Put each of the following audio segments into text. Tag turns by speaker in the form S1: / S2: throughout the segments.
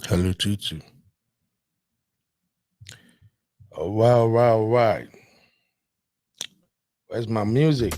S1: Hello, Tutu. Oh, wow. Where's my music?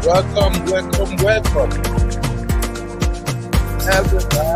S1: Welcome, everybody.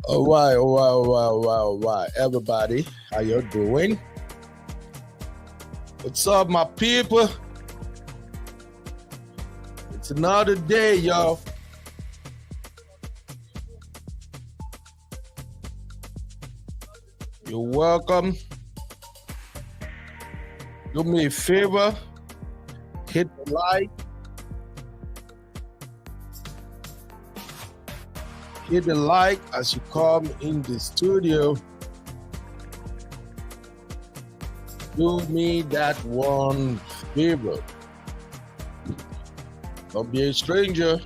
S1: All right. Everybody, how you doing? What's up, my people? It's another day, y'all. You're welcome. Do me a favor, hit the like. Hit the like as you come in the studio. Do me that one favor. Don't be a stranger.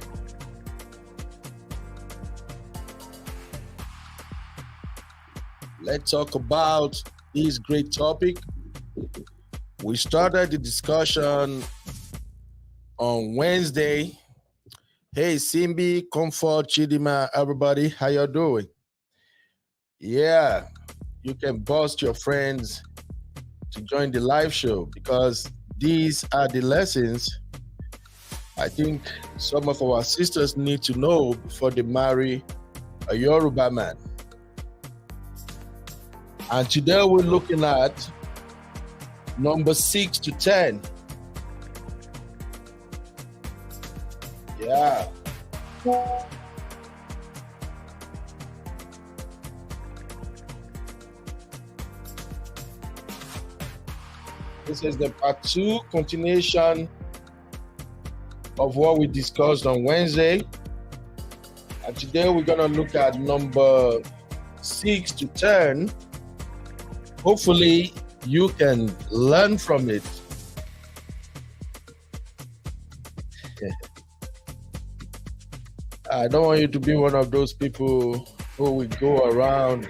S1: Let's talk about this great topic. We started the discussion on Wednesday. Hey, Simbi, Comfort, Chidima, everybody, how you doing? Yeah, you can bust your friends to join the live show because these are the lessons I think some of our sisters need to know before they marry a Yoruba man. And today we're looking at number 6 to 10. Yeah. This is the part 2 continuation of what we discussed on Wednesday. And today we're going to look at number 6 to 10. Hopefully you can learn from it. I don't want you to be one of those people who will go around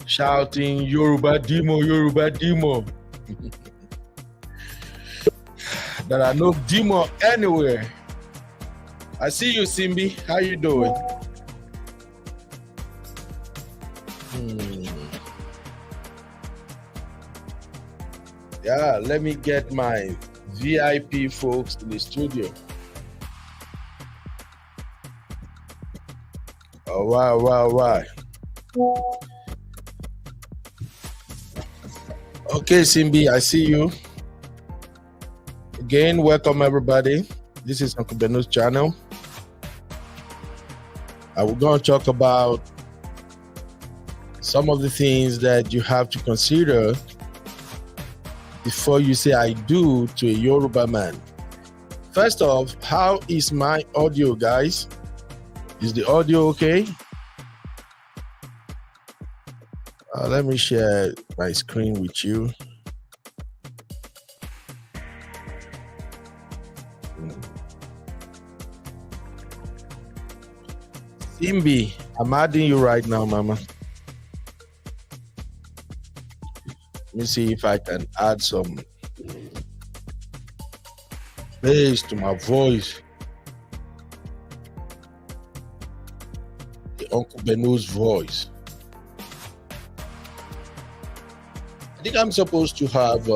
S1: shouting Yoruba Demo, Yoruba Demo. There are no Demo anywhere. I see you, Simbi. How you doing? Yeah, let me get my VIP folks in the studio. Oh, wow. Okay, Simbi, I see you. Again, welcome everybody. This is Uncle Beno's channel. We're going to talk about some of the things that you have to consider before you say I do to a Yoruba man. First off, how is my audio, guys? Is the audio okay? Let me share my screen with you. Simbi, I'm adding you right now, Mama. Let me see if I can add some bass to my voice. The Uncle Benu's voice. I think I'm supposed to have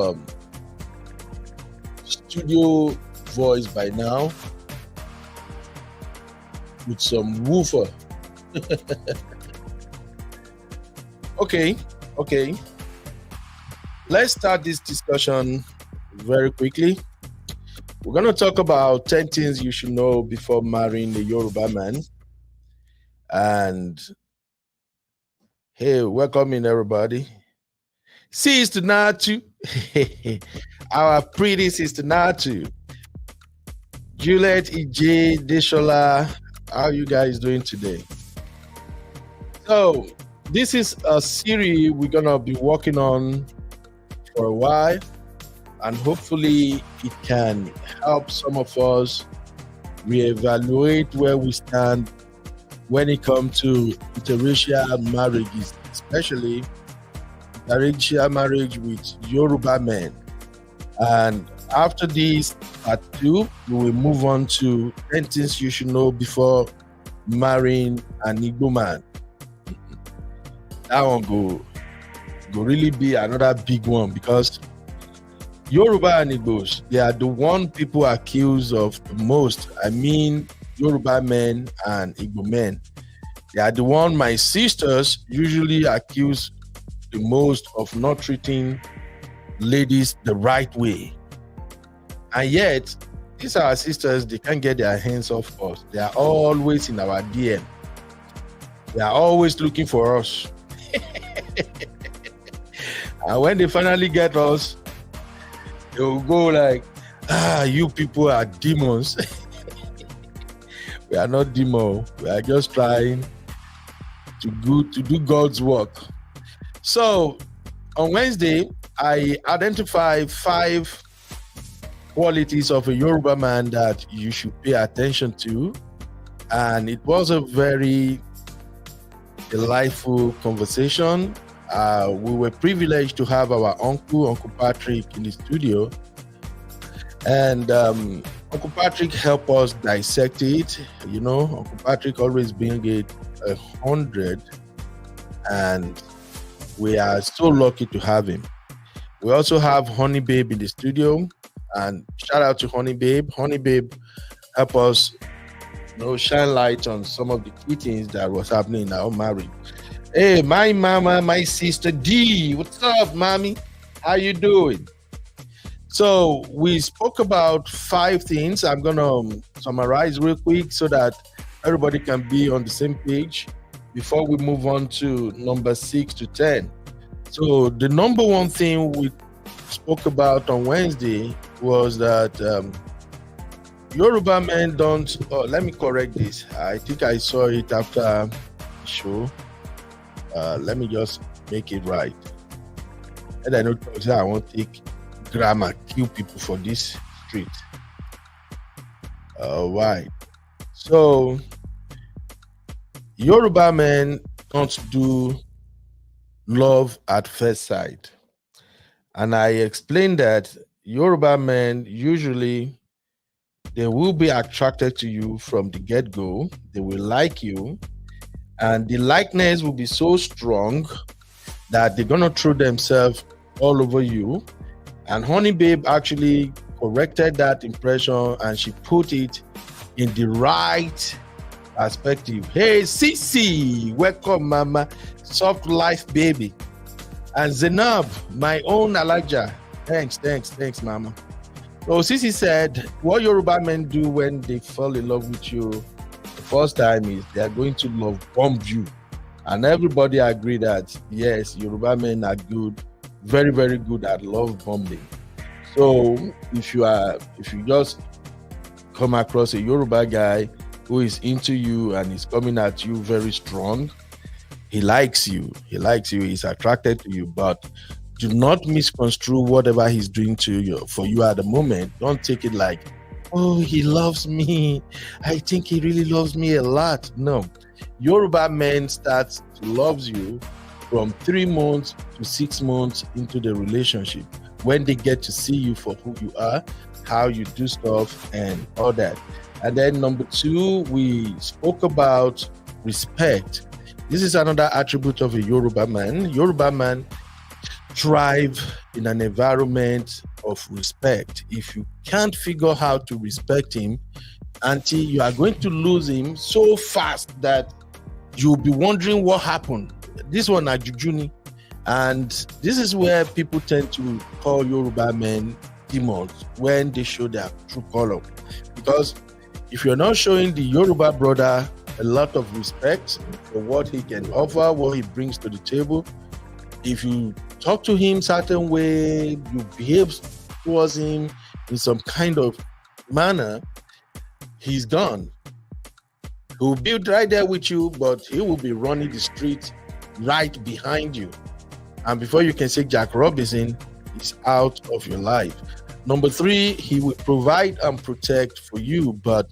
S1: studio voice by now with some woofer. Okay. Let's start this discussion very quickly. We're going to talk about 10 things you should know before marrying a Yoruba man. And hey, welcome in everybody. Sister Natu, our pretty Sister Natu. Juliet, EJ, Deshola, how are you guys doing today? So, this is a series we're going to be working on for a while, and hopefully it can help some of us reevaluate where we stand when it comes to interracial marriages, especially interracial marriage with Yoruba men. And after this, part 2, we will move on to 10 things you should know before marrying an Igbo man. That one go really be another big one, because Yoruba and Igbos, they are the one people accused of the most. I mean, Yoruba men and Igbo men. They are the one my sisters usually accuse the most of not treating ladies the right way. And yet, these are our sisters, they can't get their hands off us. They are always in our DM. They are always looking for us. And when they finally get us, they will go like, you people are demons. We are not demons. We are just trying to do God's work. So on Wednesday, I identified 5 qualities of a Yoruba man that you should pay attention to. And it was a very delightful conversation. We were privileged to have our Uncle Patrick in the studio. And Uncle Patrick helped us dissect it. You know, Uncle Patrick always bring it 100. And we are so lucky to have him. We also have Honey Babe in the studio. And shout out to Honey Babe. Honey Babe help us, shine light on some of the key things that was happening in our marriage. Hey, my mama, my sister D, what's up, mommy? How you doing? So we spoke about 5 things. I'm gonna summarize real quick so that everybody can be on the same page before we move on to number 6 to 10. So the number one thing we spoke about on Wednesday was that Yoruba men don't. Oh, let me correct this. I think I saw it after the show. Let me just make it right. And I know I won't take grammar, kill people for this street. Why? So Yoruba men don't do love at first sight. And I explained that Yoruba men usually, they will be attracted to you from the get-go. They will like you. And the likeness will be so strong that they're going to throw themselves all over you. And Honey Babe actually corrected that impression, and she put it in the right perspective. Hey, Sisi, welcome, mama. Soft life, baby. And Zainab, my own Alaja. Thanks, mama. So Sisi said, what Yoruba men do when they fall in love with you the first time is they are going to love bomb you. And everybody agree that, yes, Yoruba men are good, very, very good at love bombing. So if you just come across a Yoruba guy who is into you and is coming at you very strong, he likes you. He's attracted to you, but do not misconstrue whatever he's doing to you for you at the moment. Don't take it like, oh, he loves me. I think he really loves me a lot. No. Yoruba men start to love you from 3 months to 6 months into the relationship, when they get to see you for who you are, how you do stuff, and all that. And then number 2, we spoke about respect. This is another attribute of a Yoruba man. Yoruba man thrive in an environment of respect. If you can't figure out how to respect him, auntie, you are going to lose him so fast that you'll be wondering what happened. This one at Jujuni. And this is where people tend to call Yoruba men demons when they show their true color. Because if you're not showing the Yoruba brother a lot of respect for what he can offer, what he brings to the table, if you talk to him certain way, you behave towards him in some kind of manner, he's gone. He'll be right there with you, but he will be running the street right behind you. And before you can say Jack Robinson, he's out of your life. Number 3, he will provide and protect for you, but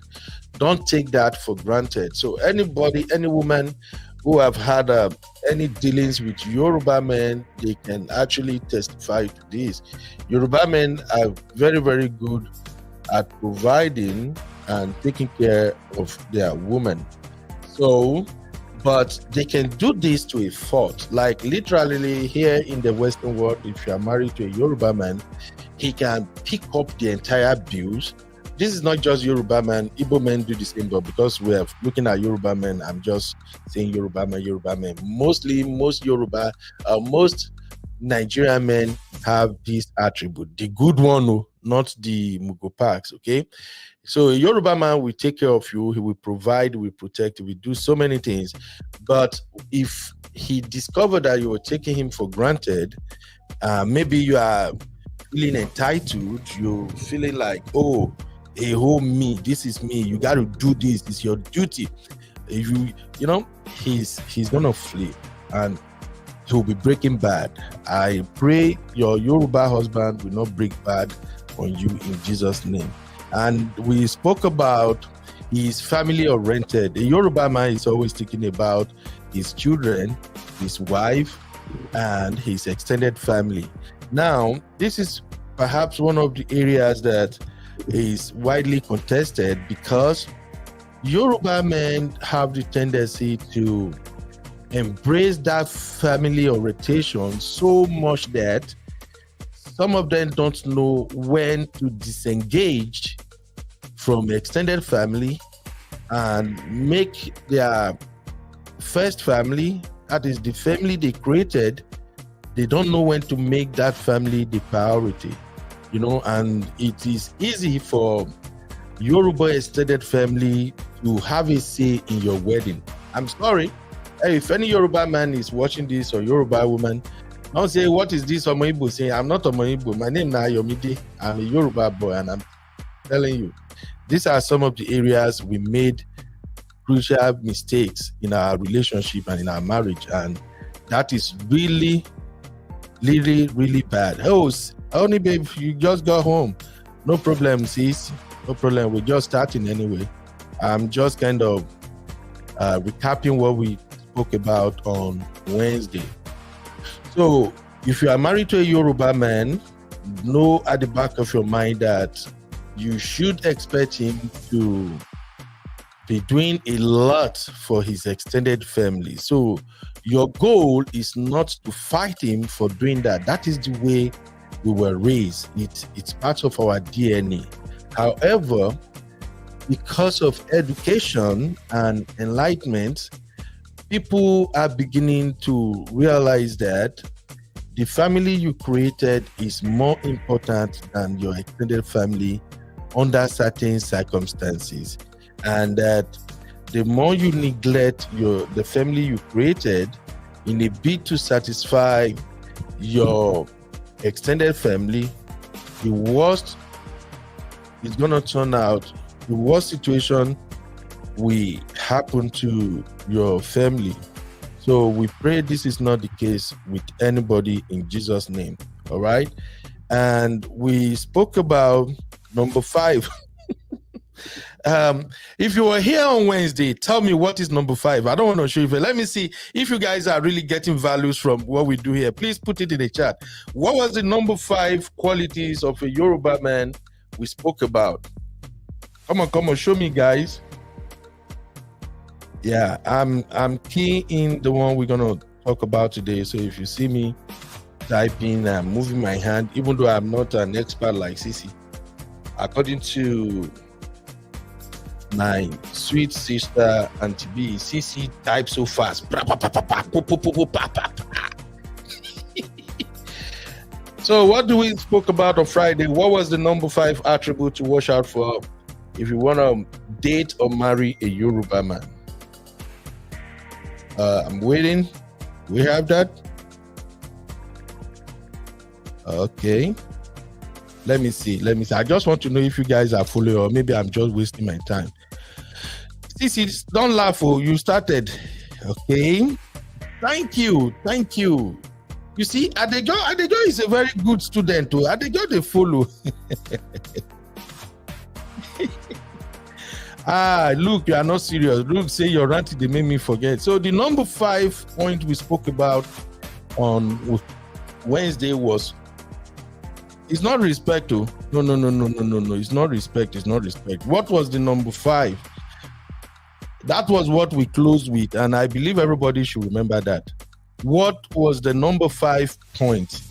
S1: don't take that for granted. So anybody, any woman who have had any dealings with Yoruba men, they can actually testify to this. Yoruba men are very, very good at providing and taking care of their women. So, but they can do this to a fault. Like literally here in the Western world, if you are married to a Yoruba man, he can pick up the entire bills. This is not just Yoruba man, Igbo men do the same, but because we are looking at Yoruba men, I'm just saying Yoruba men. Mostly, most Nigerian men have this attribute. The good one, not the Mugo Parks, okay? So a Yoruba man will take care of you, he will provide, he will protect, he will do so many things. But if he discovered that you were taking him for granted, maybe you are feeling entitled, you're feeling like, oh, hey, me, this is me, you got to do this, it's your duty. If you know, he's gonna flee and he'll be breaking bad. I pray your Yoruba husband will not break bad on you in Jesus' name. And we spoke about his family oriented. A Yoruba man is always thinking about his children, his wife, and his extended family. Now, this is perhaps one of the areas that is widely contested, because Yoruba men have the tendency to embrace that family orientation so much that some of them don't know when to disengage from extended family and make their first family, that is the family they created, they don't know when to make that family the priority, you know. And it is easy for Yoruba extended family to have a say in your wedding. I'm sorry, if any Yoruba man is watching this, or Yoruba woman, don't say, what is this Omo Igbo saying? I'm not Omo Igbo. My name is Ayomide. I'm a Yoruba boy, and I'm telling you, these are some of the areas we made crucial mistakes in our relationship and in our marriage, and that is really, really, really bad. Oh, honey, babe, you just got home. No problem, sis. No problem. We're just starting anyway. I'm just kind of recapping what we spoke about on Wednesday. So if you are married to a Yoruba man, know at the back of your mind that you should expect him to be doing a lot for his extended family. So your goal is not to fight him for doing that. That is the way we were raised. It's part of our DNA. However, because of education and enlightenment, people are beginning to realize that the family you created is more important than your extended family under certain circumstances, and that the more you neglect the family you created in a bid to satisfy your extended family, the worst is gonna turn out, the worst situation will happen to your family. So we pray this is not the case with anybody in Jesus' name. All right. And we spoke about number 5. If you were here on Wednesday, tell me what is number 5. I don't want to show you. Let me see if you guys are really getting values from what we do here. Please put it in the chat. What was the number 5 qualities of a Yoruba man we spoke about? Come on, show me, guys. Yeah, I'm key in the one we're gonna talk about today. So if you see me typing, I'm moving my hand, even though I'm not an expert like Sisi. According to my sweet sister Auntie B, Sisi types so fast. So what do we spoke about on Friday? What was the number 5 attribute to watch out for if you want to date or marry a Yoruba man? I'm waiting. We have that. Okay. Let me see. I just want to know if you guys are following or maybe I'm just wasting my time. Sisi, don't laugh. Oh, you started. Okay. Thank you. You see, Adejo is a very good student too. Adejo, they follow. Look, you are not serious. Look, say your rant, they made me forget. So the number 5 point we spoke about on Wednesday was, it's not respect. No. It's not respect. What was the number 5? That was what we closed with, and I believe everybody should remember that. What was the number 5 point?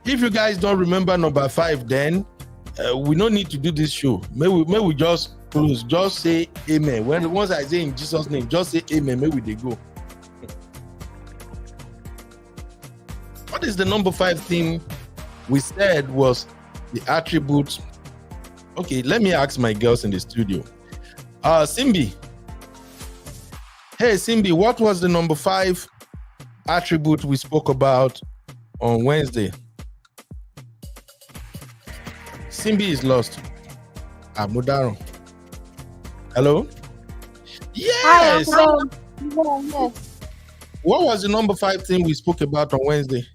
S1: If you guys don't remember number 5, then we don't need to do this show. May we just close. Just say amen. Once I say in Jesus' name, just say amen. Maybe they go. What is the number 5 thing we said was the attribute? Okay, let me ask my girls in the studio. Simbi. Hey, Simbi, what was the number 5 attribute we spoke about on Wednesday? Simbi is lost. Mudaro. Hello? Yes.
S2: Hi, yes.
S1: What was the number 5 thing we spoke about on Wednesday?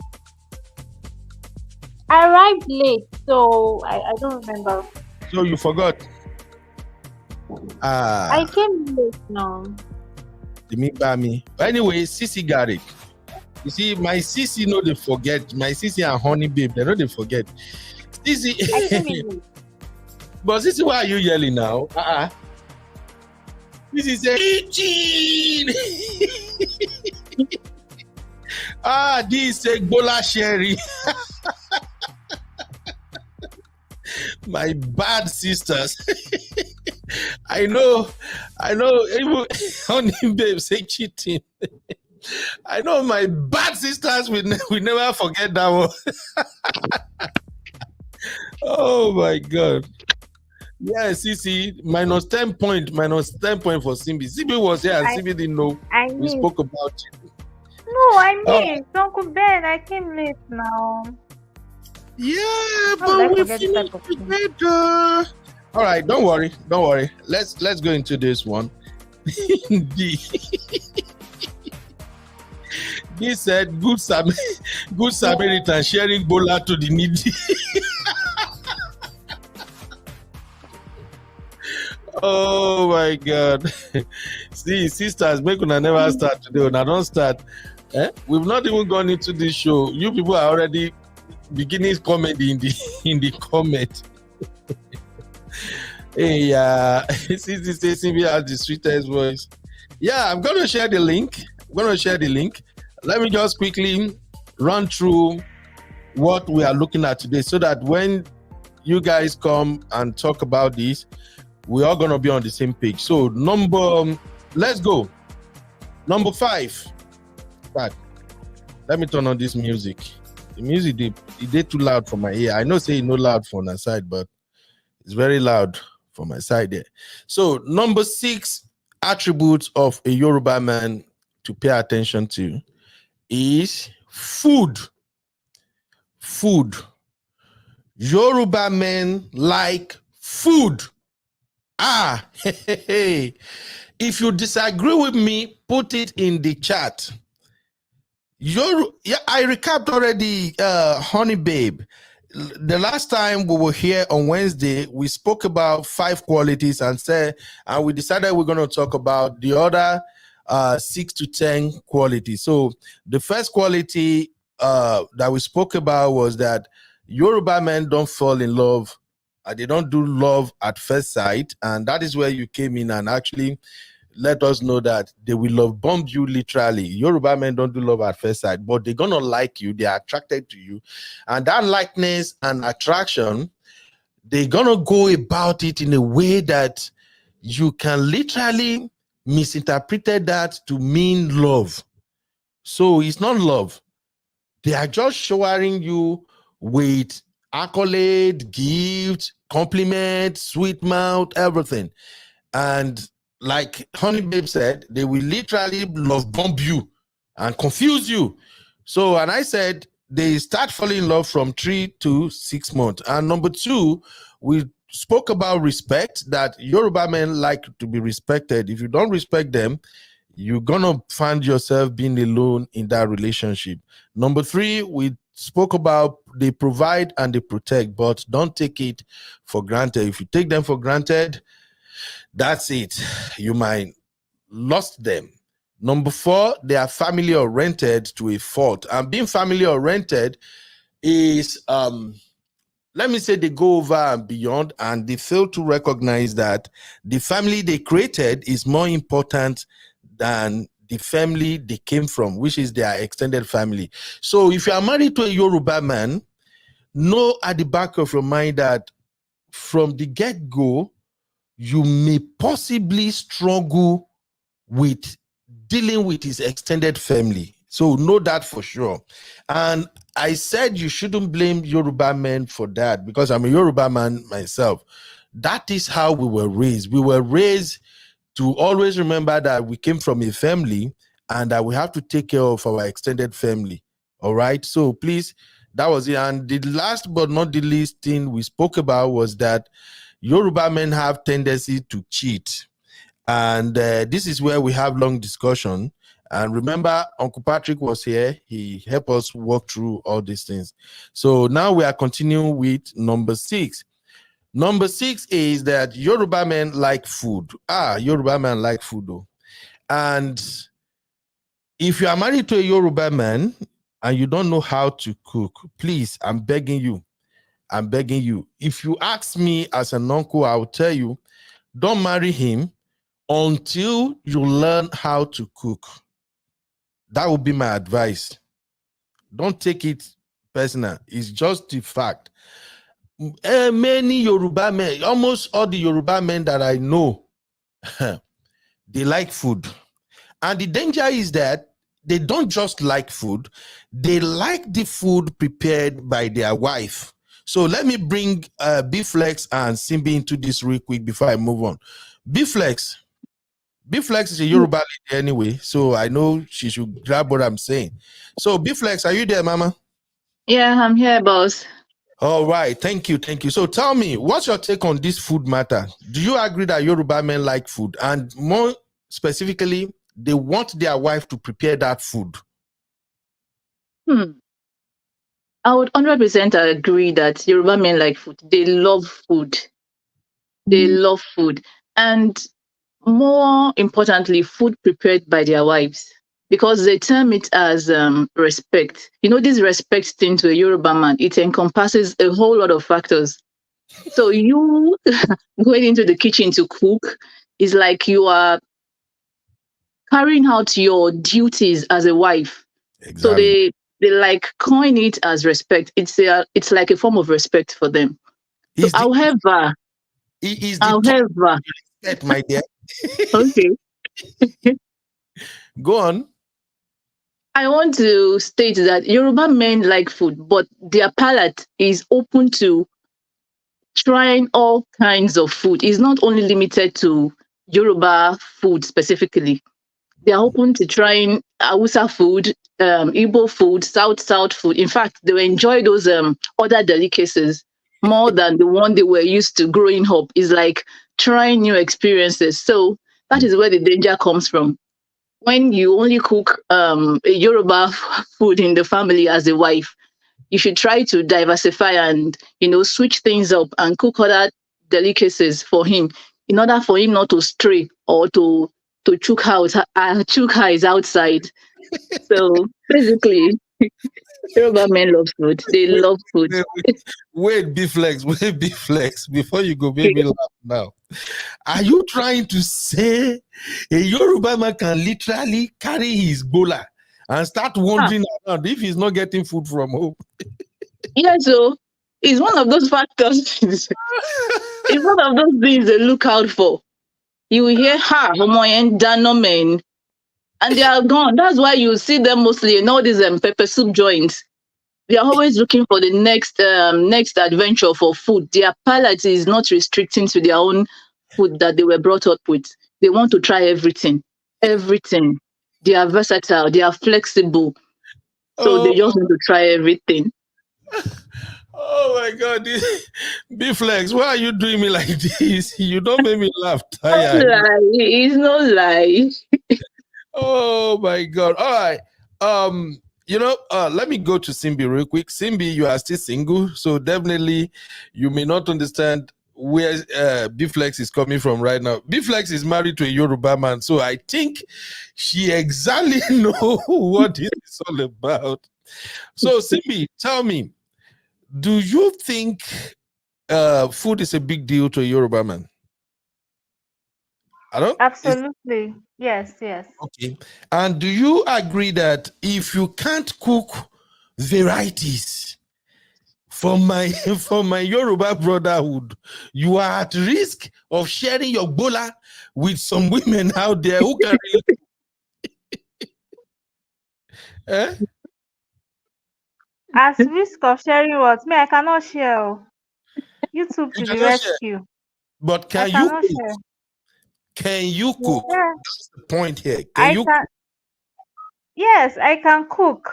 S2: I arrived late, so I don't remember.
S1: So you forgot?
S2: I came late now.
S1: Me. But anyway, Sisi got it. You see, my Sisi know they forget. My Sisi and Honey Babe, they know they forget. Sisi. But Sisi, why are you yelling now? Sisi say, Eugene! This is Bola Sherry. My bad sisters. I know. Even Honey Babe say cheating. I know my bad sisters. We never forget that one. Oh my God. Yeah, Sisi, minus 10 point for Simbi. Simbi was here and Simbi didn't know we spoke about it.
S2: No, I missed. Uncle Ben, I came late now.
S1: Yeah, but we finished together. All right, don't worry. Let's go into this one. He said, good Samaritan sharing bola to the needy. Oh my God. See, sisters, make una never start today. Una don't start. We've not even gone into this show. You people are already beginning comedy in the comment. Hey, Sisi says Simbi has the sweetest voice. Yeah, I'm gonna share the link. Let me just quickly run through what we are looking at today so that when you guys come and talk about this, we're all gonna be on the same page. So let's go. Number 5. Start. Let me turn on this music. The music they too loud for my ear. I know say it's not loud for my side, but it's very loud for my side there. So number 6 attributes of a Yoruba man to pay attention to is food. Yoruba men like food. Ah, hey. If you disagree with me, put it in the chat. Yeah, I recapped already, Honey Babe. The last time we were here on Wednesday, we spoke about 5 qualities and we decided we're going to talk about the other 6 to 10 qualities. So the first quality that we spoke about was that Yoruba men don't fall in love. They don't do love at first sight, and that is where you came in and actually let us know that they will love bomb you literally. Yoruba men don't do love at first sight, but they're gonna like you, they're attracted to you, and that likeness and attraction, they're gonna go about it in a way that you can literally misinterpret that to mean love. So it's not love. They are just showering you with accolade, gift, compliment, sweet mouth, everything. And like Honey Babe said, they will literally love bomb you and confuse you. So, and I said they start falling in love from 3 to 6 months. And number 2, we spoke about respect, that Yoruba men like to be respected. If you don't respect them, you're gonna find yourself being alone in that relationship. Number 3, we spoke about they provide and they protect, but don't take it for granted. If you take them for granted, that's it. You might lost them. Number 4, they are family oriented to a fault. And being family oriented is, let me say, they go over and beyond, and they fail to recognize that the family they created is more important than the family they came from, which is their extended family. So if you are married to a Yoruba man, know at the back of your mind that from the get-go, you may possibly struggle with dealing with his extended family. So know that for sure. And I said you shouldn't blame Yoruba men for that, because I'm a Yoruba man myself. That is how we were raised. We were raised to always remember that we came from a family and that we have to take care of our extended family. All right. So please, that was it. And the last but not the least thing we spoke about was that Yoruba men have tendency to cheat. And this is where we have long discussion. And remember, Uncle Patrick was here. He helped us walk through all these things. So now we are continuing with number 6. Number 6 is that Yoruba men like food. Yoruba men like food though. And if you are married to a Yoruba man and you don't know how to cook, please, I'm begging you. If you ask me as an uncle, I will tell you, don't marry him until you learn how to cook. That would be my advice. Don't take it personal. It's just the fact. Many Yoruba men, almost all the Yoruba men that I know, they like food. And the danger is that they don't just like food, they like the food prepared by their wife. So let me bring B-Flex and Simbi into this real quick before I move on. B-Flex is a Yoruba lady anyway, so I know she should grab what I'm saying. So B-Flex, are you there, Mama?
S3: Yeah, I'm here, boss.
S1: All right, thank you. So tell me, what's your take on this food matter? Do you agree that Yoruba men like food? And more specifically, they want their wife to prepare that food?
S3: I would 100% agree that Yoruba men like food. They love food. They love food. And more importantly, food prepared by their wives. Because they term it as respect. You know, this respect thing to a Yoruba man, it encompasses a whole lot of factors. So you going into the kitchen to cook is like you are carrying out your duties as a wife.
S1: Exactly.
S3: So they like coin it as respect. It's like a form of respect for them. So however,
S1: respect, my dear.
S3: Okay.
S1: Go on.
S3: I want to state that Yoruba men like food, but their palate is open to trying all kinds of food. It's not only limited to Yoruba food specifically. They are open to trying Hausa food, Igbo food, South food. In fact, they will enjoy those other delicacies. more than the one they were used to growing up. It's like trying new experiences. So that is where the danger comes from. When you only cook a Yoruba food in the family as a wife, you should try to diversify and switch things up and cook other delicacies for him in order for him not to stray or to chook eyes outside. So basically, Yoruba men love food. They
S1: Wait,
S3: love food.
S1: wait, be flex, wait, be flex. Before you go, baby, laugh now. Are you trying to say a Yoruba man can literally carry his bola and start
S3: Ah,
S1: wandering around if he's not getting food from home?
S3: yeah, so it's one of those factors. It's one of those things they look out for. You will hear ha homoyen dano men and they are gone. That's why you see them mostly in all these pepper soup joints. They are always looking for the next adventure for food. Their palate is not restricting to their own food that they were brought up with. They want to try everything. Everything. They are versatile, they are flexible. So they
S1: Oh,
S3: just want to try everything.
S1: oh my God. Be flex, why are you doing me like this? You don't make me laugh, tired.
S3: Lie. It's no lie.
S1: Oh my God. All right. Let me go to Simbi real quick. Simbi, you are still single, so definitely you may not understand where Bflex is coming from right now. Bflex is married to a Yoruba man, so I think she exactly know what this is all about. So Simbi, tell me, do you think food is a big deal to a Yoruba man? I don't.
S2: Absolutely. Yes, yes.
S1: Okay. And do you agree that if you can't cook varieties for my for my Yoruba brotherhood, you are at risk of sharing your bola with some women out there who can really eh?
S2: As risk of sharing what? Me, I cannot share. Oh. YouTube
S1: You
S2: to the
S1: cannot share.
S2: rescue.
S1: But
S2: I
S1: can you
S2: cannot
S1: cook?
S2: share.
S1: Can you cook?
S2: Yeah,
S1: That's the point here. Can
S2: I
S1: you
S2: can. Yes, I can cook.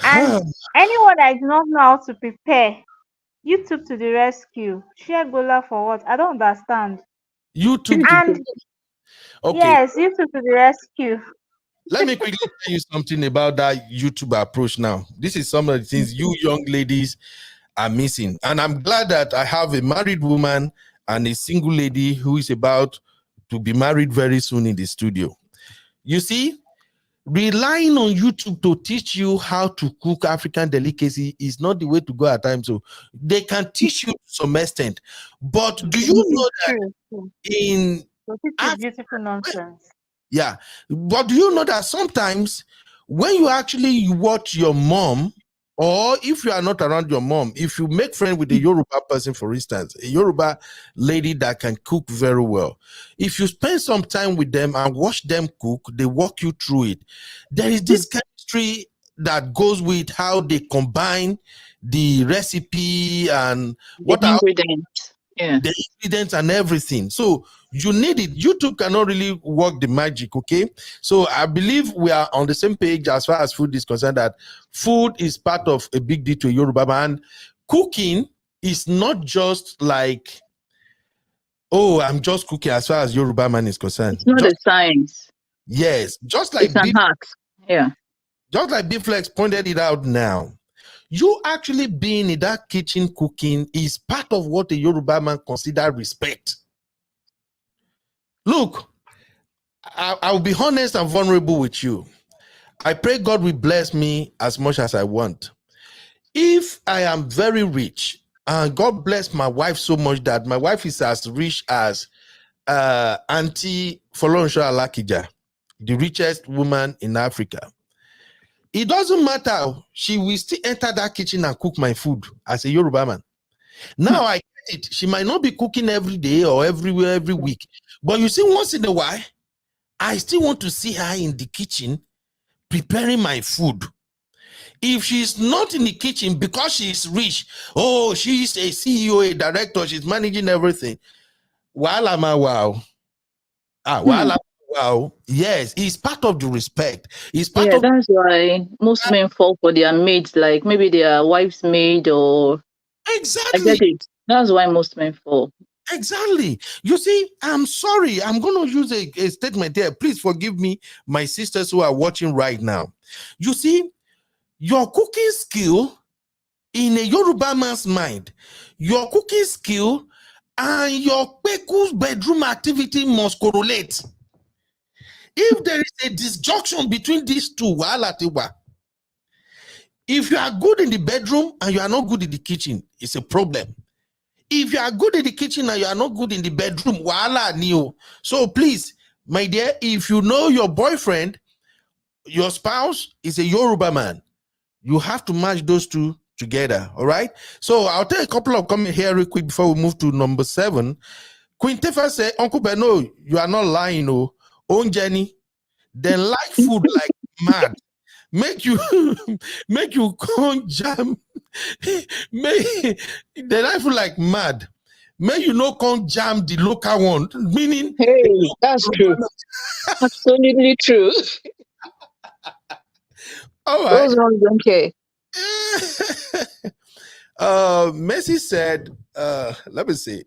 S2: And
S1: cook?
S2: anyone that does not know how to prepare, YouTube to the rescue. Share Gola for what? I don't understand.
S1: YouTube to
S2: And
S1: okay.
S2: yes, YouTube to the rescue.
S1: Let me quickly tell you something about that YouTube approach now. This is some of the things you young ladies are missing. And I'm glad that I have a married woman and a single lady who is about to be married very soon in the studio. You see, relying on YouTube to teach you how to cook African delicacy is not the way to go at times. So they can teach you to some extent. But do you know that
S2: True. True.
S1: in
S2: So this is
S1: Africa,
S2: beautiful nonsense.
S1: yeah, but do you know that sometimes when you actually watch your mom, or if you are not around your mom, if you make friends with a Yoruba person, for instance, a Yoruba lady that can cook very well, if you spend some time with them and watch them cook, they walk you through it. There is this chemistry that goes with how they combine the recipe and
S3: The
S1: what are
S3: ingredients. Yeah.
S1: the ingredients and everything. So you need it. YouTube cannot really work the magic, okay? So I believe we are on the same page as far as food is concerned, that food is part of a big deal to Yoruba man. Cooking is not just like, oh, I'm just cooking as far as Yoruba man is concerned.
S3: It's not a
S1: Just
S3: science.
S1: yes, just
S3: It's
S1: like
S3: an art. Yeah.
S1: Bflex pointed it out now. You actually being in that kitchen cooking is part of what a Yoruba man consider respect. Look, I'll be honest and vulnerable with you. I pray God will bless me as much as I want. If I am very rich, and God bless my wife so much that my wife is as rich as Auntie Folorunso Alakija, the richest woman in Africa. It doesn't matter. She will still enter that kitchen and cook my food as a Yoruba man. Now I get it. She might not be cooking every day or everywhere every week. But you see, once in a while, I still want to see her in the kitchen preparing my food. If she's not in the kitchen because she's rich, oh, she's a CEO, a director, she's managing everything. Wow. Wow. Yes, it's part of the respect. It's part
S3: Yeah,
S1: of
S3: that's why most men fall for their maids, like maybe their wife's maid or I
S1: Exactly.
S3: get it. That's why most men fall.
S1: Exactly. You see, I'm sorry. I'm going to use a statement there. Please forgive me, my sisters who are watching right now. You see, your cooking skill in a Yoruba man's mind, your cooking skill and your Peku's bedroom activity must correlate. If there is a disjunction between these two, if you are good in the bedroom and you are not good in the kitchen, it's a problem. If you are good in the kitchen and you are not good in the bedroom, wahala new. So please, my dear, if you know your boyfriend, your spouse is a Yoruba man, you have to match those two together. All right. So I'll take a couple of comments here real quick before we move to number 7. Queen Tefa said, Uncle Beno, you are not lying, oh. Own Jenny, they like food like mad. Make you make you come jam. Make they like food like mad. May you no come jam the local one, meaning
S3: Hey, that's true. Absolutely true.
S1: all right.
S3: Those ones don't care.
S1: Messi said, let me see.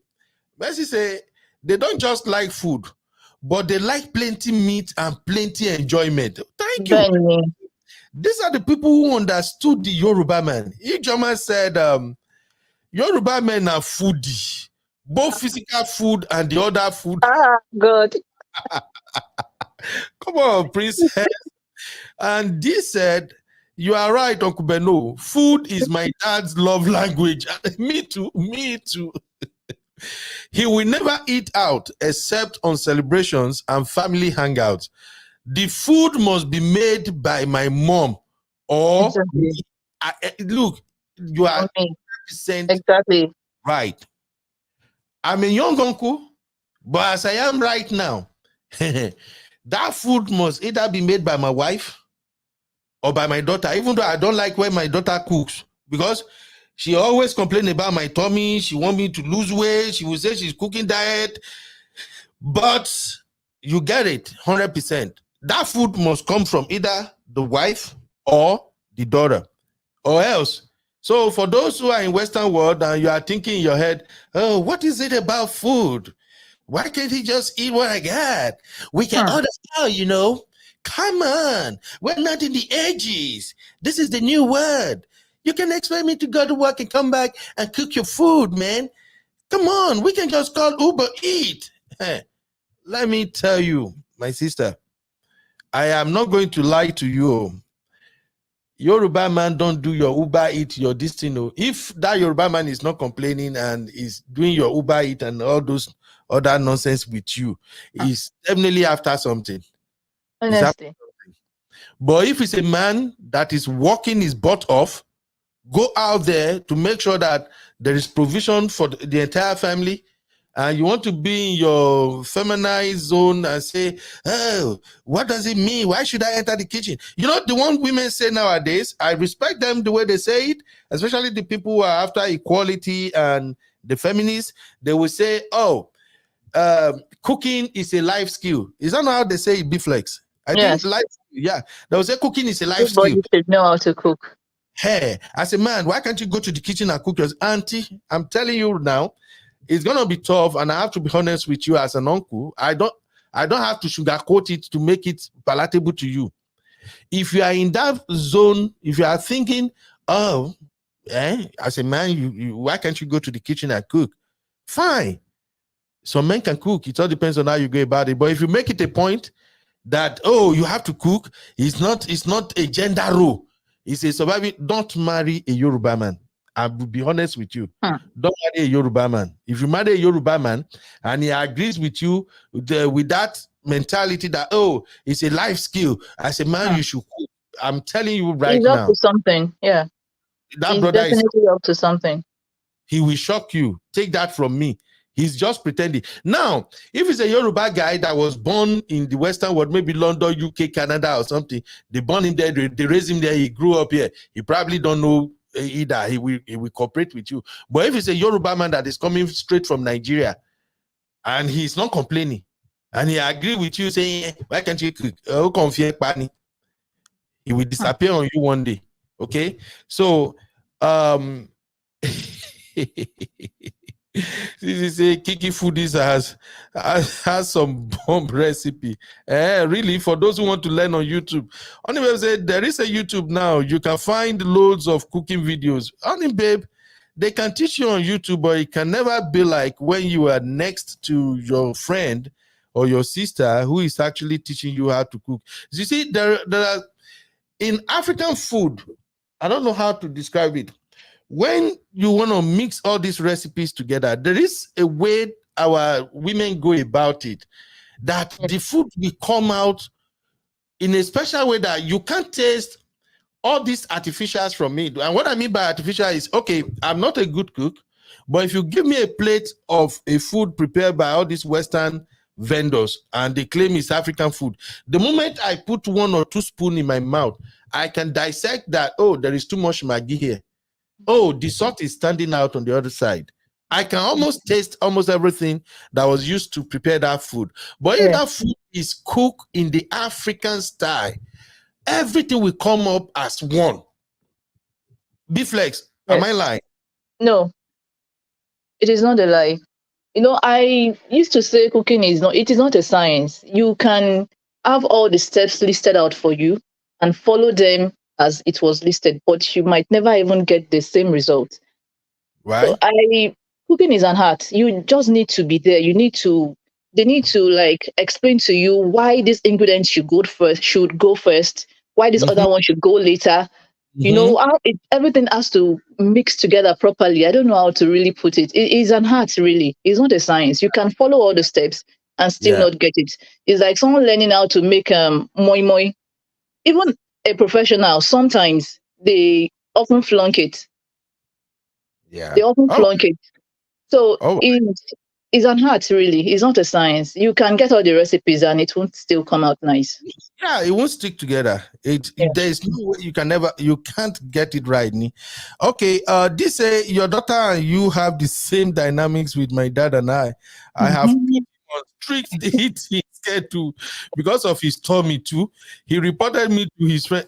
S1: Messi said they don't just like food, but they like plenty meat and plenty enjoyment. Thank you.
S3: Benny.
S1: These are the people who understood the Yoruba man. Ijoma said, Yoruba men are foodie, both physical food and the other food.
S3: Ah, God.
S1: Come on, princess. And this said, you are right, Uncle Beno. Food is my dad's love language. Me too. Me too. He will never eat out except on celebrations and family hangouts. The food must be made by my mom or
S3: Exactly.
S1: look, you are
S3: Okay.
S1: 100%
S3: Exactly.
S1: right. I'm a young uncle, but as I am right now, that food must either be made by my wife or by my daughter, even though I don't like when my daughter cooks, because she always complains about my tummy. She wants me to lose weight. She will say she's cooking diet. But you get it, 100%. That food must come from either the wife or the daughter, or else. So for those who are in Western world and you are thinking in your head, oh, what is it about food? Why can't he just eat what I got? We can order out, you know. Come on. We're not in the ages. This is the new word. You can expect me to go to work and come back and cook your food, man. Come on. We can just call Uber Eat. Let me tell you, my sister, I am not going to lie to you. Yoruba man don't do your Uber Eat, your destiny. If that Yoruba man is not complaining and is doing your Uber Eat and all those other nonsense with you, he's definitely after something.
S3: Honestly.
S1: But if it's a man that is working his butt off, go out there to make sure that there is provision for the entire family, and you want to be in your feminized zone and say, oh, what does it mean? Why should I enter the kitchen? You know, the one women say nowadays, I respect them the way they say it, especially the people who are after equality and the feminists. They will say, oh, cooking is a life skill. Is that not how they say it, B-Flex? I think life, yeah. They will say cooking is a life
S3: Everybody
S1: skill.
S3: should know how to cook.
S1: Hey, as a man, why can't you go to the kitchen and cook yours? Auntie, I'm telling you now, it's gonna be tough, and I have to be honest with you as an uncle. I don't have to sugarcoat it to make it palatable to you. If you are in that zone, if you are thinking, oh, as a man, you why can't you go to the kitchen and cook? Fine. Some men can cook. It all depends on how you go about it. But if you make it a point that, oh, you have to cook, it's not a gender role. It's a survival. Don't marry a Yoruba man. I will be honest with you. Don't marry a Yoruba man. If you marry a Yoruba man and he agrees with you with that mentality that, oh, it's a life skill, as a man, you should cook. I'm telling you right
S3: He's up
S1: now.
S3: to something. Yeah.
S1: That
S3: He's
S1: brother
S3: definitely up to something.
S1: He will shock you. Take that from me. He's just pretending. Now, if it's a Yoruba guy that was born in the Western world, maybe London, UK, Canada, or something, they born him there, they raised him there, he grew up here. He probably don't know either. He will cooperate with you. But if it's a Yoruba man that is coming straight from Nigeria and he's not complaining, and he agree with you saying, why can't you cook? He will disappear on you one day. Okay? So, This is a Kiki Foodies has some bomb recipe. Really, for those who want to learn on YouTube. On the website, there is a YouTube now. You can find loads of cooking videos. Honey, babe, they can teach you on YouTube, but it can never be like when you are next to your friend or your sister who is actually teaching you how to cook. You see, there are in African food, I don't know how to describe it. When you want to mix all these recipes together, there is a way our women go about it, that the food will come out in a special way that you can't taste all these artificials from it. And what I mean by artificial is, okay, I'm not a good cook, but if you give me a plate of a food prepared by all these Western vendors and they claim it's African food, the moment I put 1 or 2 spoons in my mouth, I can dissect that, oh, there is too much Maggi here. Oh, the salt is standing out on the other side. I can almost taste almost everything that was used to prepare that food. But if that food is cooked in the African style, everything will come up as one. B-Flex, am I lying?
S3: No, it is not a lie. I used to say cooking is not a science. You can have all the steps listed out for you and follow them as it was listed, but you might never even get the same result.
S1: Right.
S3: So cooking is an art. You just need to be there. They need to like explain to you why this ingredient should go first, why this other one should go later. Everything has to mix together properly. I don't know how to really put it. It is an art, really. It's not a science. You can follow all the steps and still not get it. It's like someone learning how to make moi moi. Even a professional, sometimes they often flunk it.
S1: Yeah.
S3: They often flunk it. So it's an art, really. It's not a science. You can get all the recipes and it won't still come out nice.
S1: Yeah, it won't stick together. There is no way you can't get it right. Okay, this your daughter and you have the same dynamics with my dad and I. I have strict eating schedule because of his tummy too. He reported me to his friend.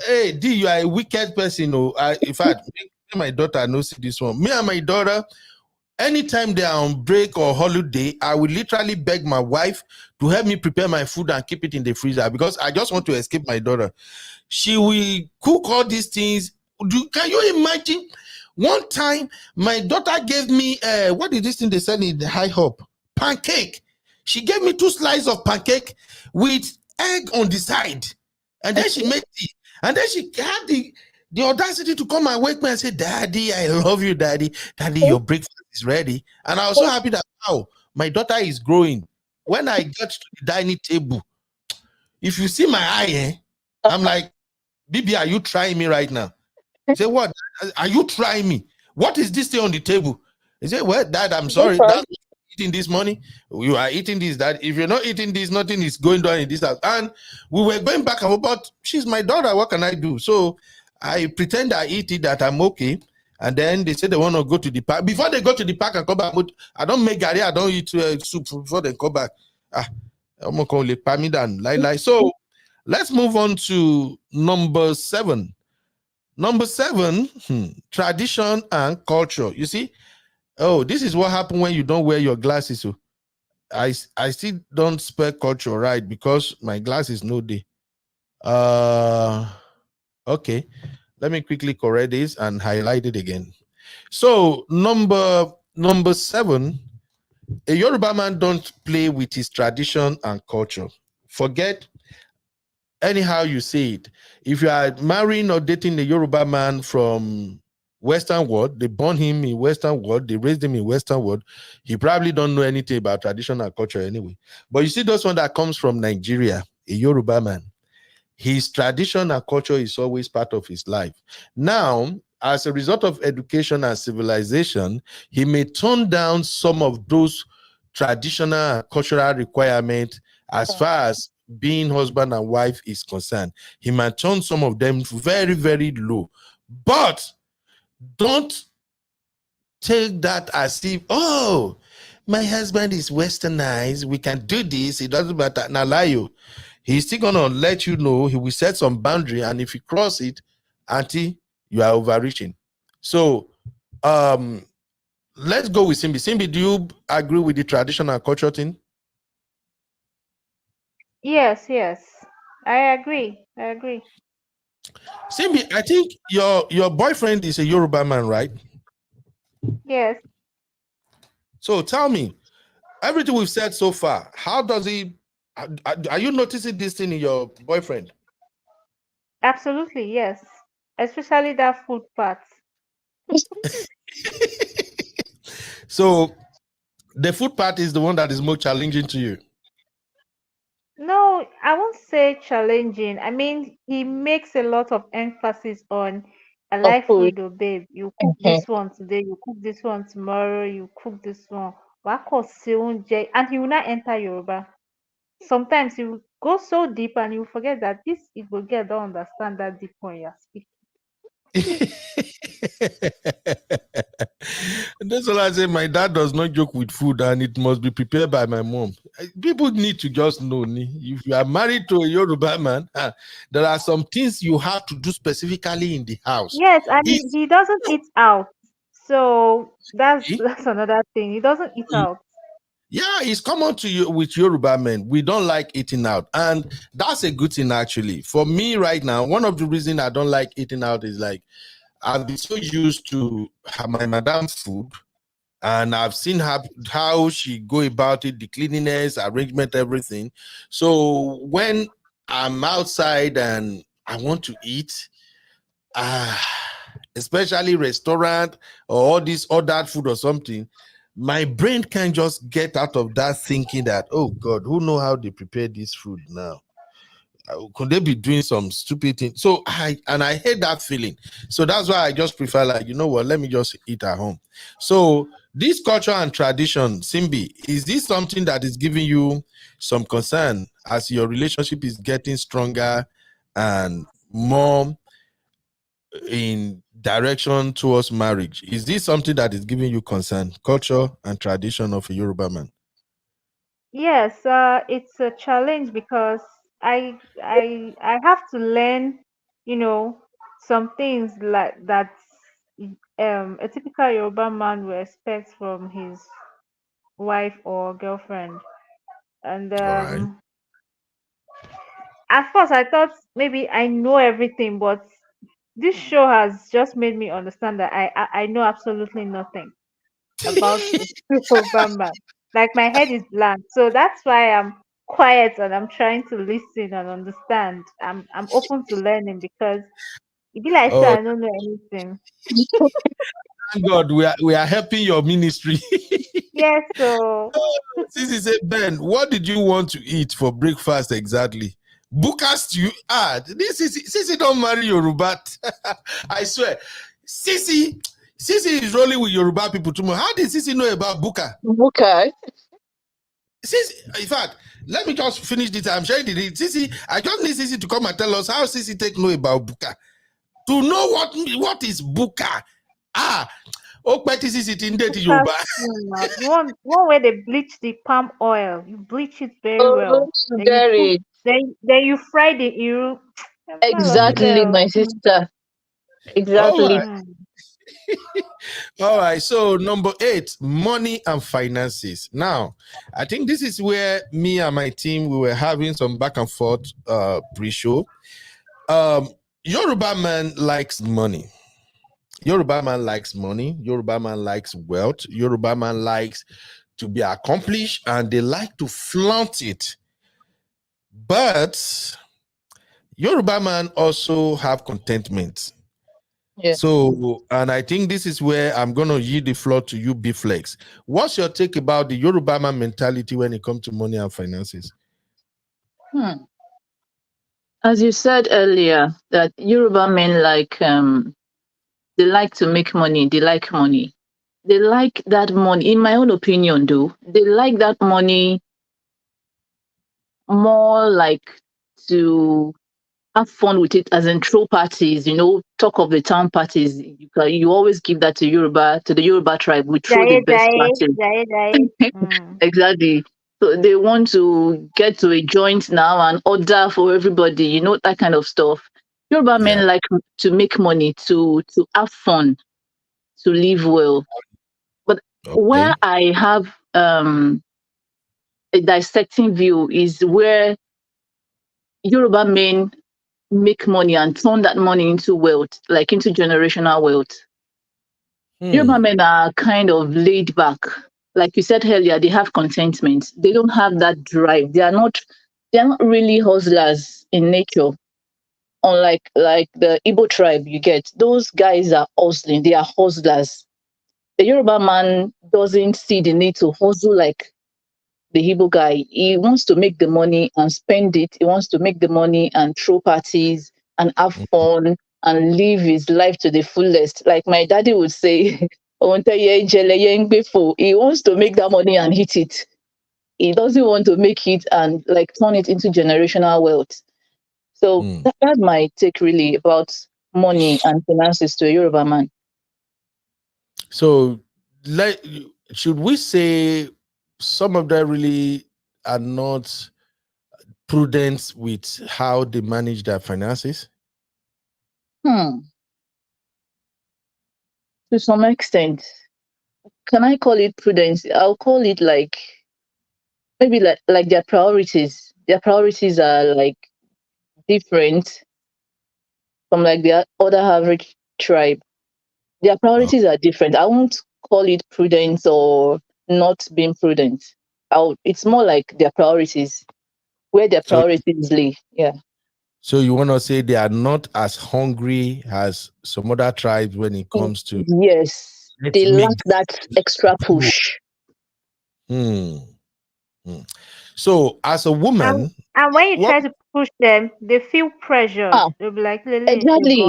S1: Hey, D, you are a wicked person. In fact, my daughter knows this one. Me and my daughter, anytime they are on break or holiday, I will literally beg my wife to help me prepare my food and keep it in the freezer because I just want to escape my daughter. She will cook all these things. Can you imagine? One time, my daughter gave me, what is this thing they sell in the high hop? Pancake. She gave me 2 slices of pancake with egg on the side. And then she made tea. And then she had the audacity to come and wake me and say, Daddy, I love you, Daddy. Daddy, your breakfast is ready. And I was so happy that, wow, my daughter is growing. When I get to the dining table, if you see my eye, I'm like, Bibi, are you trying me right now? He said, what? Are you trying me? What is this thing on the table? He said, well, Dad, I'm sorry. That's what you're eating this morning. You are eating this, Dad. If you're not eating this, nothing is going down in this house. And we were going back and forth, but she's my daughter. What can I do? So I pretend I eat it, that I'm okay. And then they say they want to go to the park. Before they go to the park and come back, I don't make gari, I don't eat soup before they come back. So let's move on to number 7. Number 7, tradition and culture. You see, this is what happened when you don't wear your glasses. So I still don't spell culture right because my glasses no day. Okay, let me quickly correct this and highlight it again. So number 7, a Yoruba man don't play with his tradition and culture. Forget anyhow you say it. If you are marrying or dating a Yoruba man from Western world, they born him in Western world, they raised him in Western world, he probably don't know anything about tradition and culture anyway. But you see those one that comes from Nigeria, a Yoruba man, his tradition and culture is always part of his life. Now, as a result of education and civilization, he may turn down some of those traditional and cultural requirements as far as being husband and wife is concerned. He might turn some of them very, very low. But don't take that as if, oh, my husband is westernized, we can do this, it doesn't matter. Now, lie. He's still gonna let you know, he will set some boundary, and if you cross it, auntie, you are overreaching. So Let's go with Simbi. Simbi, do you agree with the tradition and culture thing?
S2: Yes, yes. I agree. I agree.
S1: Simbi, I think your boyfriend is a Yoruba man, right?
S2: Yes,
S1: So tell me, everything we've said so far, how does he? Are you noticing this thing in your boyfriend?
S2: absolutely, yes. Especially that food part.
S1: So the food part is the one that is more challenging to you.
S2: No, I won't say challenging. I mean, he makes a lot of emphasis on I
S3: Of
S2: like
S3: food.
S2: food, oh babe. You cook this one today, you cook this one tomorrow, you cook this one. Wako se oúnjẹ, and he will not enter Yoruba. Sometimes you go so deep and you forget that this Igbo girl don't understand that deep one you're speaking.
S1: That's all I say. My dad does not joke with food, and it must be prepared by my mom. People need to just know, if you are married to a Yoruba man, there are some things you have to do specifically in the house.
S2: Yes, I mean
S1: It's,
S2: he doesn't eat out. So that's
S1: eh,
S2: that's another thing. He doesn't eat out.
S1: yeah, it's common to you with Yoruba men. We don't like eating out, and that's a good thing actually. For me, right now, one of the reasons I don't like eating out is like I've been so used to my madam food, and I've seen her how she go about it, the cleanliness, arrangement, everything. So when I'm outside and I want to eat, especially restaurant or all this ordered food or something, my brain can just get out of that thinking that, oh God, who know how they prepare this food now? Could they be doing some stupid thing? So I hate that feeling. So that's why I just prefer, like, you know what, let me just eat at home. So this culture and tradition, Simbi, is this something that is giving you some concern as your relationship is getting stronger and more in direction towards marriage? Is this something that is giving you concern, culture and tradition of a Yoruba man?
S2: Yes, it's a challenge because I have to learn, you know, some things like that a typical Yoruba man will expect from his wife or girlfriend. And
S1: All right.
S2: at first I thought maybe I know everything, but this show has just made me understand that I know absolutely nothing about a Yoruba man. Like my head is blank. So that's why I'm quiet and I'm trying to listen and understand. I'm open to learning because it be like say
S1: Oh,
S2: I don't know anything.
S1: thank God we are helping your ministry.
S2: Yes, so
S1: Sissy said, Ben, what did you want to eat for breakfast exactly? Buka stew. This is Sissy don't marry Yoruba. I swear. Sissy is rolling with Yoruba people too much. How did Sissy know about Buka?
S3: Okay.
S1: Sissy, in fact, let me just finish this. I'm sharing the Sissy. I just need Sissy to come and tell us how Sissy take know about Buka. To know what is Buka. Oh, Betty Sissy in date
S2: that's
S1: Yoruba.
S2: the one where they bleach the palm oil. You bleach it very
S3: Oh,
S2: well. Then you put
S3: very
S2: then you fry the iru.
S3: exactly, my sister.
S1: All
S3: Exactly.
S1: right. All right. So number 8, money and finances. Now, I think this is where me and my team we were having some back and forth pre-show. Yoruba man likes money. Yoruba man likes money. Yoruba man likes wealth. Yoruba man likes to be accomplished and they like to flaunt it. But Yoruba man also have contentment.
S3: Yeah.
S1: So, and I think this is where I'm going to yield the floor to you, B-Flex. What's your take about the Yoruba man mentality when it comes to money and finances?
S3: As you said earlier, that Yoruba men they like to make money. They like money. They like that money. In my own opinion, though, they like that money more like to have fun with it, as in throw parties, talk of the town parties. You always give that to the Yoruba tribe. We throw the
S2: Jaye,
S3: best
S2: jaye,
S3: party.
S2: jaye, jaye. Mm.
S3: Exactly. So they want to get to a joint now and order for everybody, that kind of stuff. Yoruba
S1: Yeah.
S3: men like to make money, to have fun, to live well. But where
S1: Okay.
S3: I have a dissecting view is where Yoruba men make money and turn that money into wealth, like into generational wealth. Yoruba
S1: Hmm.
S3: men are kind of laid back. Like you said earlier, they have contentment. They don't have that drive. They are not really hustlers in nature. Unlike like the Igbo tribe, you get those guys are hustling. They are hustlers. The Yoruba man doesn't see the need to hustle like the Igbo guy. He wants to make the money and spend it. He wants to make the money and throw parties and have fun and live his life to the fullest. Like my daddy would say, he wants to make that money and hit it. He doesn't want to make it and like turn it into generational wealth. So
S1: Hmm.
S3: that's my take really about money and finances to a Yoruba man.
S1: So, like, should we say some of them really are not prudent with how they manage their finances?
S3: Hmm. To some extent, can I call it prudence? I'll call it like maybe like their priorities. Their priorities are like different from like the other average tribe. Their
S1: Oh,
S3: priorities are different. I won't call it prudence or not being prudent. It's more like their priorities, where their
S1: so,
S3: priorities lay. Yeah.
S1: so you want to say they are not as hungry as some other tribes when it comes to
S3: Yes.
S1: let's
S3: They
S1: make
S3: lack
S1: this
S3: that extra
S1: grow.
S3: push.
S1: Hmm. Hmm. So, as a
S2: And
S1: woman,
S2: and when you
S1: what?
S2: try to push them, they feel pressured.
S3: Ah,
S2: They'll be like, "Lele,
S3: exactly.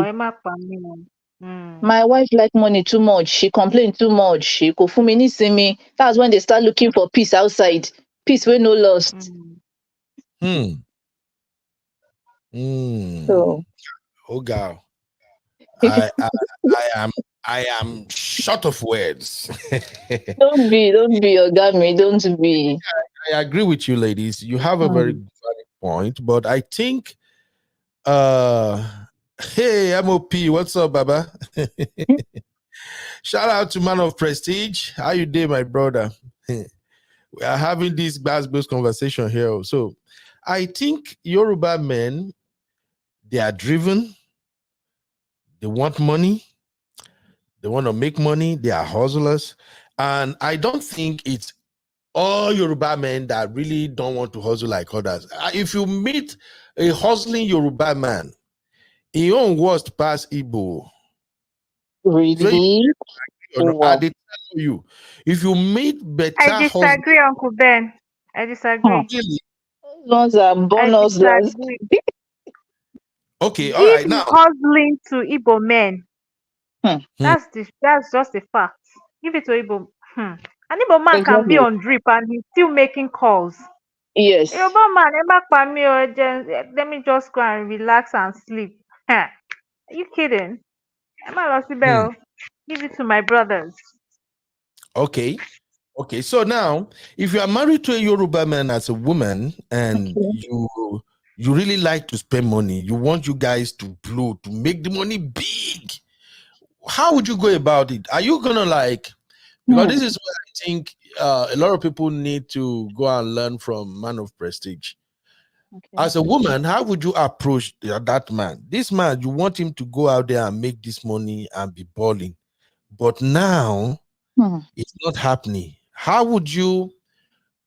S2: Mm.
S3: My wife like money too much. She complain too much. She go for me, see me. That's when they start looking for peace outside. Peace wey no lost.
S2: Mm.
S1: Hmm. Hmm.
S3: So
S1: Oh, God. I I am short of words.
S3: don't be Ogami, don't be.
S1: I agree with you, ladies. You have a very
S3: Hmm.
S1: valid point, but I think uh hey MOP, what's up, Baba? Shout out to Man of Prestige. How you doing, my brother? We are having this based conversation here. So I think Yoruba men, they are driven, they want money, they want to make money, they are hustlers. And I don't think it's all Yoruba men that really don't want to hustle like others. If you meet a hustling Yoruba man, he own worst pass Igbo. So you
S3: Really?
S1: know, I
S3: Wow.
S1: did tell you, if you meet
S2: I
S1: better hustling,
S2: disagree, Uncle Ben. I
S3: Huh.
S2: disagree.
S1: really,
S3: Those ones are
S2: I
S3: bonus last.
S2: disagree.
S1: okay, all
S2: Give
S1: right, now,
S2: hustling to Igbo men.
S3: Hmm.
S1: hmm,
S2: That's just a fact. Give it to Igbo. An Igbo man can be
S3: Exactly.
S2: on drip and he's still making calls.
S3: Yes.
S2: Yoruba man, let me just go and relax and sleep. Are you kidding?
S1: hmm,
S2: Give it to my brothers.
S1: okay, okay. So now, if you are married to a Yoruba man as a woman and
S3: Okay.
S1: you really like to spend money, you want you guys to blow to make the money big. How would you go about it? Are you gonna like, because
S3: Hmm.
S1: this is where I think a lot of people need to go and learn from Man of Prestige.
S3: Okay.
S1: As a woman, how would you approach that man? This man, you want him to go out there and make this money and be balling, but now
S3: Hmm.
S1: it's not happening. How would you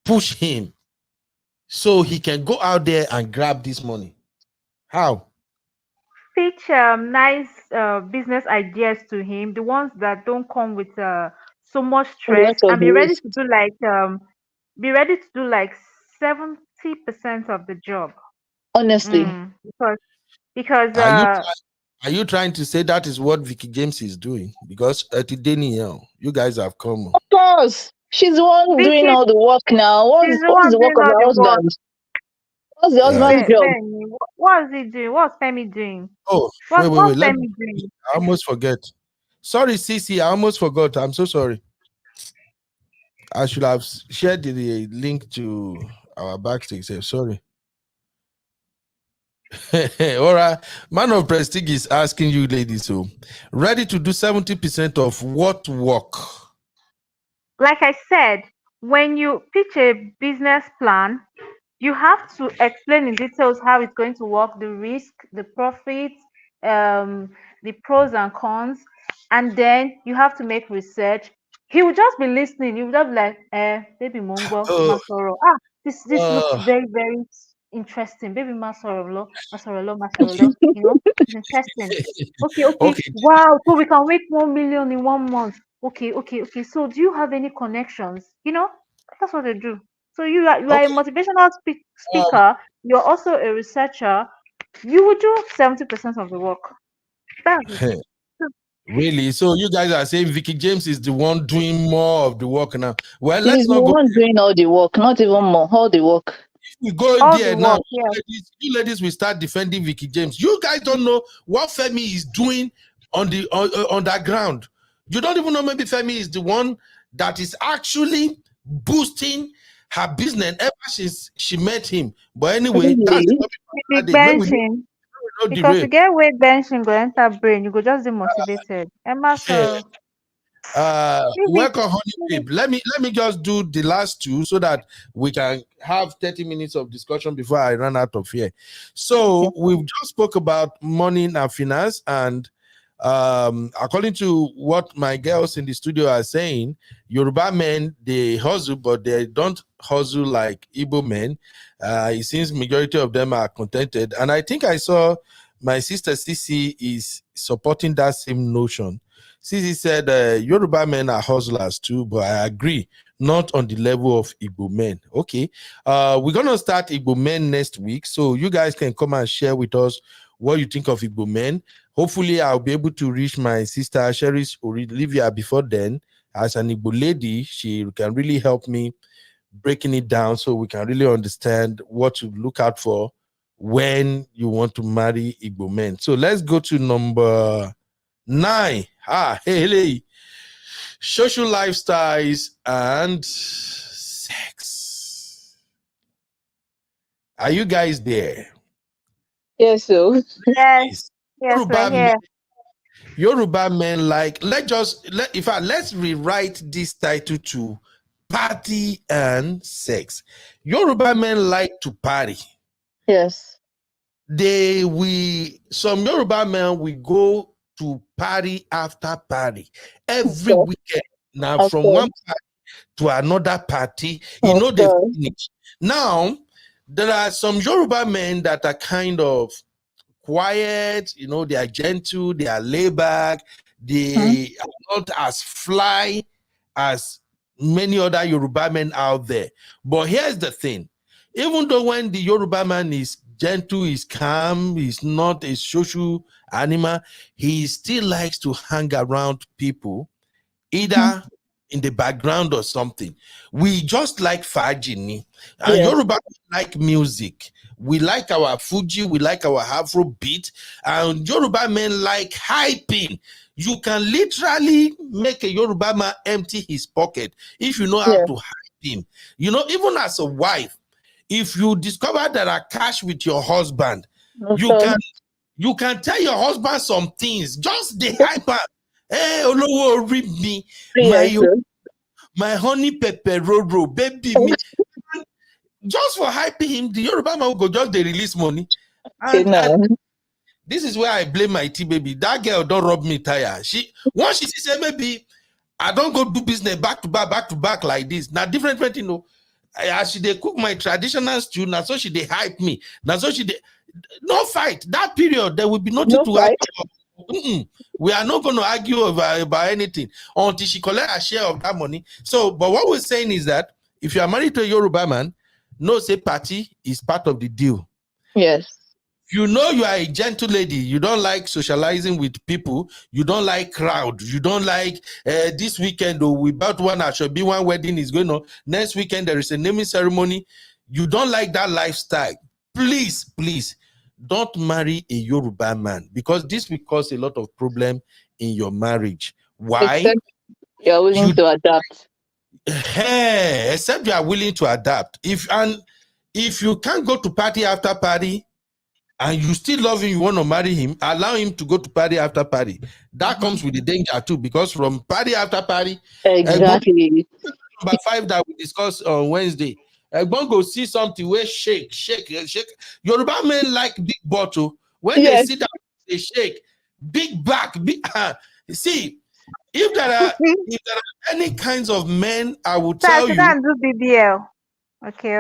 S1: push him so he can go out there and grab this money? How?
S2: Pitch nice business ideas to him, the ones that don't come with so much
S3: A
S2: stress,
S3: lot of
S2: and
S3: risk.
S2: be ready to do like 70% of the job.
S3: Honestly.
S2: Because
S1: Are you are you trying to say that is what Vicky James is doing? Because at the Daniel, you guys have come.
S3: Of course. She's the one doing
S2: Vicky,
S3: all the work now.
S2: she's the
S3: What's
S2: one
S3: the work
S2: doing
S3: of
S2: all
S3: her
S2: the work.
S3: husband? What's the husband's
S1: Right.
S3: job?
S2: What is he doing? What's Femi doing?
S1: Oh,
S2: What's
S1: wait. Let me,
S2: Femi doing?
S1: I almost forget. Sorry, CC, I almost forgot. I'm so sorry. I should have shared the link to our backstage. Sorry. All right. Man of Prestige is asking you, ladies, so ready to do 70% of what work?
S2: Like I said, when you pitch a business plan, you have to explain in details how it's going to work, the risk, the profits, the pros and cons, and then you have to make research. He will just be listening. He will just be like, baby mongo,
S1: Oh,
S2: masoro. Ah, this looks
S1: uh,
S2: very, very interesting. Baby masoro lo, it's interesting. Okay, okay.
S1: okay.
S2: Wow, so we can make 1 million in 1 month. Okay, okay, okay. So do you have any connections? That's what they do. So you are a
S1: Okay.
S2: motivational
S1: Um,
S2: speaker. You're also a researcher. You will do 70% of the work. That's it.
S1: really? So you guys are saying Vicky James is the one doing more of the work now? Well, let's
S3: She's
S1: not
S3: the
S1: go.
S3: one doing all the work, not even more, all the work.
S1: We go in
S2: All the
S1: there now.
S2: work, yes.
S1: You ladies will start defending Vicky James. You guys don't know what Femi is doing on that ground. You don't even know maybe Femi is the one that is actually boosting her business ever since she met him. But anyway, that's the
S3: Really?
S1: topic for
S2: Big
S1: another day. Maybe we
S2: benching.
S1: not
S2: Because
S1: derail.
S2: to get weight benching go enter brain, you go just be motivated. Emma Sorrow. Leave it.
S1: Welcome, honey
S2: Leave it.
S1: babe. Let me just do the last two so that we can have 30 minutes of discussion before I run out of here.
S2: Okay.
S1: So we've just spoke about money and finance, and according to what my girls in the studio are saying, Yoruba men, they hustle, but they don't hustle like Igbo men. It seems majority of them are contented, and I think I saw my sister Sisi is supporting that same notion. Sisi said Yoruba men are hustlers too, but I agree, not on the level of Igbo men. Okay. We're going to start Igbo men next week, so you guys can come and share with us what you think of Igbo men. Hopefully, I'll be able to reach my sister Cherise Olivia before then. As an Igbo lady, she can really help me breaking it down so we can really understand what to look out for when you want to marry Igbo men. So let's go to number 9. Hey. Social lifestyles and sex. Are you guys there?
S3: Yes, so
S2: Yes. Yes, we're
S1: Yoruba men,
S2: here.
S1: Yoruba men like, let's rewrite this title to party and sex. Yoruba men like to party.
S3: yes.
S1: Some Yoruba men will go to party after party
S3: Of
S1: every
S3: course.
S1: weekend. Now,
S3: Of
S1: from one
S3: course.
S1: party to another party,
S3: Of
S1: they
S3: course.
S1: finish. Now, there are some Yoruba men that are kind of quiet, they are gentle, they are laid back,
S3: Hmm.
S1: they are not as fly as many other Yoruba men out there. But here's the thing, even though when the Yoruba man is gentle, is calm, he's not a social animal, he still likes to hang around people,
S3: Hmm.
S1: either in the background or something. We just like fajini. And
S3: Yes.
S1: Yoruba like music. We like our Fuji, we like our Afro beat, and Yoruba men like hyping. You can literally make a Yoruba man empty his pocket if you know how
S3: Yes.
S1: to hype him. Even as a wife, if you discover there are cash with your husband,
S3: Of
S1: you
S3: course.
S1: can you can tell your husband some things. Just the hyper. Hey, Olowo ori mi,
S3: Yes.
S1: my honey pepper roro, baby me. Just for hyping him, the Yoruba man will go just they release money.
S3: Okay,
S1: And
S3: now.
S1: this is where I blame my T baby. That girl don't rub me tire. Once she say maybe I don't go do business back to back like this. Now different, as she they cook my traditional stew, now so she they hype me. Now so she they no fight. That period, there will be nothing
S3: No
S1: to
S3: fight.
S1: argue. We are not going to argue about anything until she collect a share of that money. So, but what we're saying is that if you are married to a Yoruba man, no say party is part of the deal.
S3: Yes.
S1: You know you are a gentle lady. You don't like socializing with people. You don't like crowd. You don't like this weekend. Oh, we about one. I should be one wedding is going on. Next weekend there is a naming ceremony. You don't like that lifestyle. Please, don't marry a Yoruba man because this will cause a lot of problem in your marriage. Why?
S3: Except you're willing
S1: You
S3: to adapt.
S1: except you are willing to adapt. If you can't go to party after party, and you still love him, you want to marry him, allow him to go to party after party. That comes with the danger too, because from party after party,
S3: Exactly.
S1: number 5 that we discussed on Wednesday, go see something where shake. Yoruba men like big bottle. When they
S3: Yes.
S1: sit down, they shake. Big back, big hand. See, if there are any kinds of men, I will
S2: So I
S1: tell
S2: should
S1: you.
S2: go and do BBL. Okay,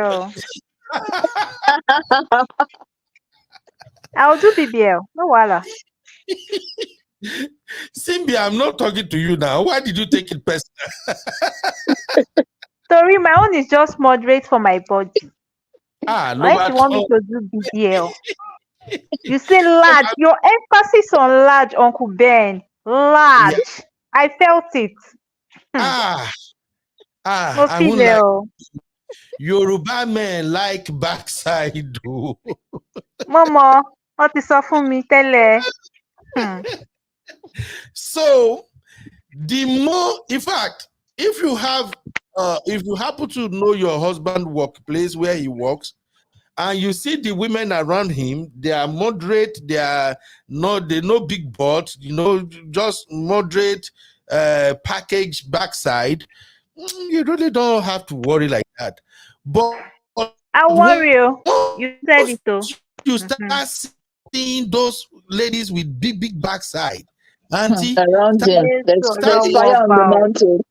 S2: I'll do BBL. No wala.
S1: Simbi, I'm not talking to you now. Why did you take it personal?
S2: Sorry, my own is just moderate for my body.
S1: No
S2: Why do you want me
S1: matter.
S2: to do BBL? You say large. Your emphasis on large, Uncle Ben. Large.
S1: Yeah.
S2: I felt it. No
S1: I won't like
S2: female.
S1: Yoruba men like backside.
S2: Momo, what is up for me? Tell
S1: So the more, in fact, if you happen to know your husband workplace where he works, and you see the women around him, they are moderate, they're no big butt, just moderate package backside. You really don't have to worry like that. But
S2: I worry you. You said it though.
S1: you start seeing those ladies with big backside, auntie,
S3: around him, there's fire on the mountain.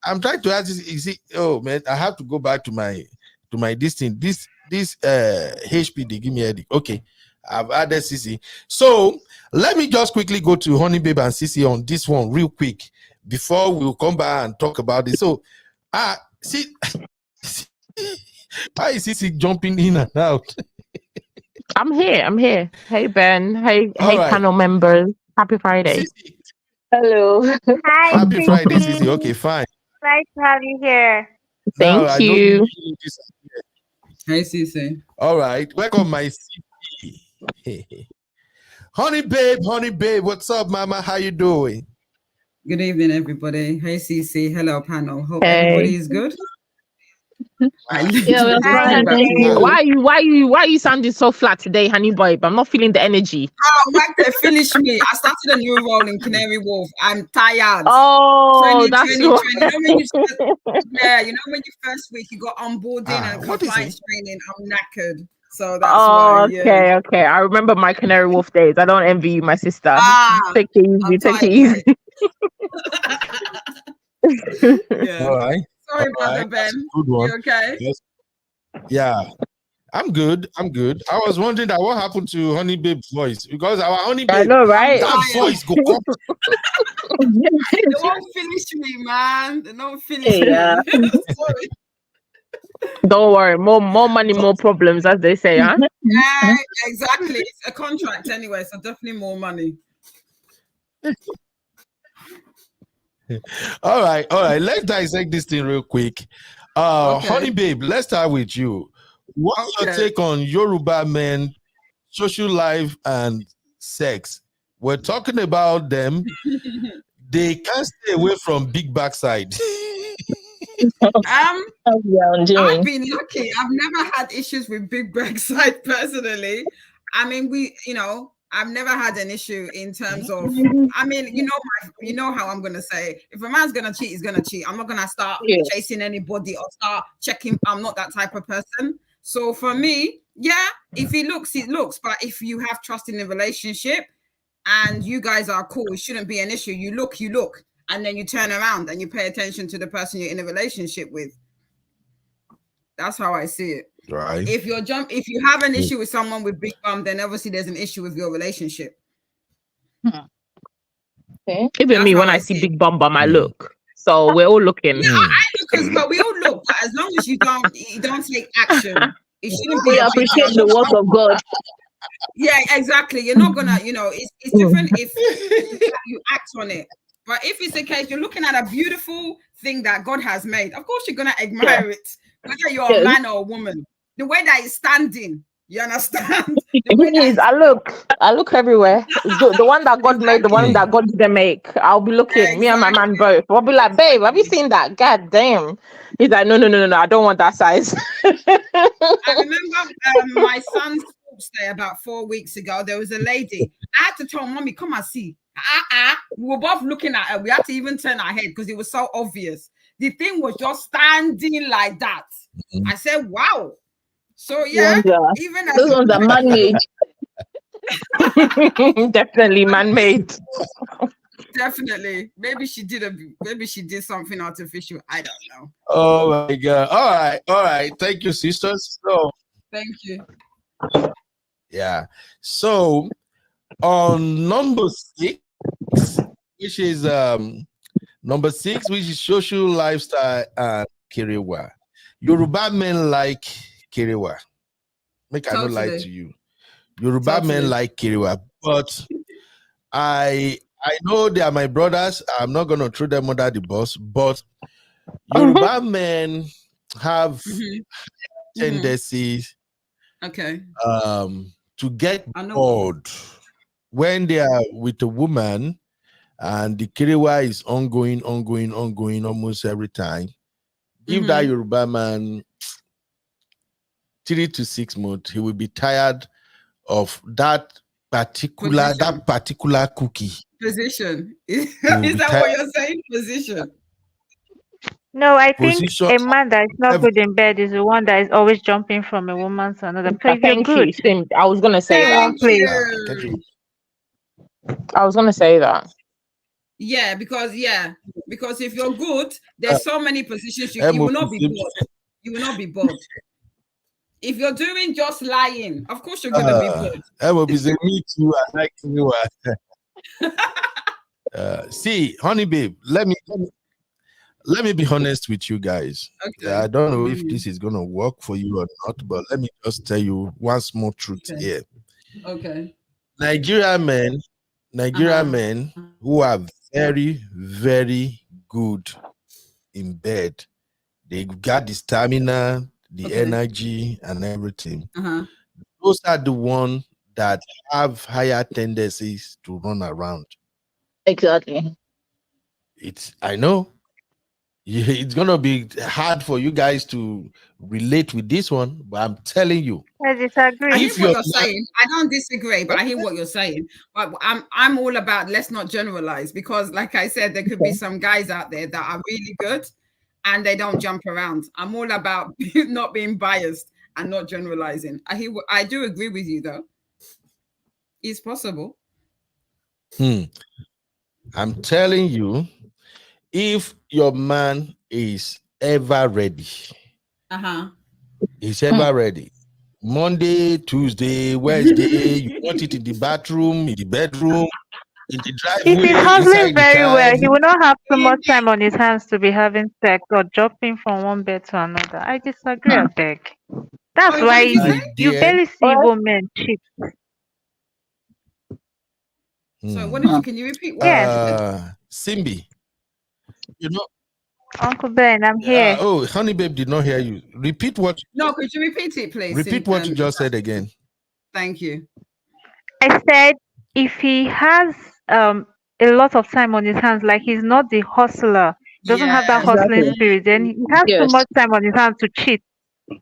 S1: I'm trying to ask you see, oh man, I have to go back to my this thing. This HP, they give me a headache. Okay, I've added CC. So let me just quickly go to Honey Babe and CC on this one real quick before we'll come back and talk about this. So see why is CC jumping in and out?
S4: I'm here. Hey Ben. Hey
S1: right.
S4: Panel members. Happy Friday.
S1: CC.
S3: Hello.
S2: Hi,
S1: Happy Friday, CC. Okay, fine.
S2: Nice to have you here.
S4: Thank you.
S5: Hi, Cece.
S1: All right. Welcome, my CC. Honey babe, what's up, mama? How you doing?
S5: Good evening, everybody. Hi, Cece. Hello, panel. Hope everybody is good.
S3: Yeah, we're fine. Thank you.
S4: Why are you sounding so flat today, honey boy? I'm not feeling the energy.
S5: They finished me. I started a new role in Canary Wharf. I'm tired.
S4: Oh, that's
S5: you know when you when you first week you got onboarding and compliance training. I'm knackered. So that's why.
S4: Yeah. Okay. I remember my Canary Wharf days. I don't envy you, my sister. Take it easy. Take it easy.
S5: Yeah.
S1: All right.
S5: Sorry, Brother Ben.
S1: Good one.
S5: You okay?
S1: Yes. Yeah. I'm good. I was wondering that what happened to Honey Babe's voice, because our Honey Babe,
S4: I know, right?
S1: That voice go come.
S5: They won't finish me, man. They don't finish me. Sorry.
S4: Don't worry. More money, more problems, as they say, huh?
S5: Yeah, exactly. It's a contract anyway, so definitely more money.
S1: All right. Let's dissect this thing real quick.
S5: Okay.
S1: Honey Babe, let's start with you. What's your take on Yoruba men, social life, and sex? We're talking about them. They can't stay away from big backside.
S5: I've been lucky. I've never had issues with big backside personally. I mean, I've never had an issue in terms of, I mean, you know how I'm going to say, if a man's going to cheat, he's going to cheat. I'm not going to start chasing anybody or start checking. I'm not that type of person. So for me, if he looks, he looks. But if you have trust in the relationship and you guys are cool, it shouldn't be an issue. You look, and then you turn around and you pay attention to the person you're in a relationship with. That's how I see it.
S1: Right.
S5: If you have an issue with someone with big bum, then obviously there's an issue with your relationship.
S3: Okay.
S4: Even me, when I see big bum, I look. So we're all looking.
S5: Yeah, I look as well. We all look, but as long as you don't take action, it shouldn't be.
S3: We appreciate the work of God.
S5: Yeah, exactly. You're not gonna, it's different if you act on it. But if it's the case, you're looking at a beautiful thing that God has made. Of course, you're gonna admire it, whether you're a man or a woman. The way that it's standing, You understand? The way
S4: Please,
S5: that
S4: I look everywhere. The one that God made, the one
S5: exactly,
S4: that God didn't make. I'll be looking. Me and my man
S5: exactly,
S4: both. I'll be like, babe, have you
S5: exactly.
S4: seen that? God damn. He's like, no. I don't want that size.
S5: I remember my son's sports day about 4 weeks ago. There was a lady. I had to tell mommy, come and see. We were both looking at her. We had to even turn our head because it was so obvious. The thing was just standing like that. I said, wow. So yeah,
S3: Ones are,
S5: even as
S3: those ones are man-made.
S4: Definitely man-made.
S5: definitely, maybe she did something artificial. I don't know.
S1: Oh my God. All right. Thank you, sisters. So
S5: Thank you.
S1: yeah. So on number 6, which is social lifestyle and Kiriwa. Yoruba men like Kiriwa. Make I not lie to
S5: Totally,
S1: you. Yoruba men
S5: totally.
S1: like Kiriwa, but I know they are my brothers. I'm not gonna throw them under the bus, but Yoruba men have
S5: Mhm, mhm.
S1: tendencies
S5: Okay,
S1: to get
S5: I know what.
S1: bored when they are with a woman and the Kiriwa is ongoing almost every time. Give that
S5: Mhm.
S1: Yoruba man 3 to 6 months, he will be tired of
S5: Position,
S1: that particular cookie.
S5: position.
S1: He will
S5: Is
S1: be
S5: that
S1: tired
S5: what you're saying? Position.
S2: No, I think
S1: position.
S2: a man that is not good in bed is the one that is always jumping from a woman to another. Because if you're
S4: Thank
S2: good,
S4: you, Sim. I was gonna say
S2: stay in
S4: that.
S2: one
S5: Thank
S2: place.
S1: Thank you.
S5: you.
S4: I was gonna say that.
S5: Yeah, because if you're good, there's so many positions you will
S1: MOP
S5: not be bored. You will not be bored. If you're doing just lying, of course you're gonna be bored.
S1: MOP say me too. I like you. See, honey babe, let me be honest with you guys.
S5: Okay.
S1: I don't know if this is gonna work for you or not, but let me just tell you one small truth
S5: Okay.
S1: here.
S5: Okay.
S1: Nigerian men
S5: Uh-huh.
S1: who are very, very good in bed. They got the stamina, the
S5: Okay.
S1: energy, and everything.
S5: Uh-huh.
S1: Those are the ones that have higher tendencies to run around.
S3: Exactly.
S1: I know it's gonna be hard for you guys to relate with this one, but I'm telling you,
S2: I
S5: I
S2: disagree.
S5: hear
S1: if
S5: what
S1: you're
S5: you're saying. I don't disagree, but I hear what you're saying. But I'm all about let's not generalize because, like I said, there could be some guys out there that are really good and they don't jump around. I'm all about not being biased and not generalizing. I do agree with you though. It's possible.
S1: I'm telling you, if your man is ever ready,
S5: Uh-huh.
S1: he's ever ready. Monday, Tuesday, Wednesday, you want it in the bathroom, in the bedroom, in the
S2: If he's
S1: driveway,
S2: hustling
S1: inside the
S2: very
S1: car.
S2: well, he will not have so much time on his hands to be having sex or jumping from one bed to another. I disagree, I beg. That's
S5: Oh, what did
S2: why
S5: you say?
S1: My
S2: you
S1: dear,
S2: barely see women cheat.
S5: So what
S1: hmm,
S5: did you can you repeat what you
S2: Yes,
S5: said?
S1: Simbi, you know,
S2: Uncle Ben, I'm here.
S1: oh, honey babe did not hear you.
S5: No, could you repeat it, please?
S1: Repeat what you just said again.
S5: Thank you.
S2: I said if he has a lot of time on his hands, like he's not the hustler, doesn't have that
S5: Yes.
S2: hustling
S3: Exactly.
S2: spirit, then he has too
S3: Yes.
S2: much time on his hands to cheat.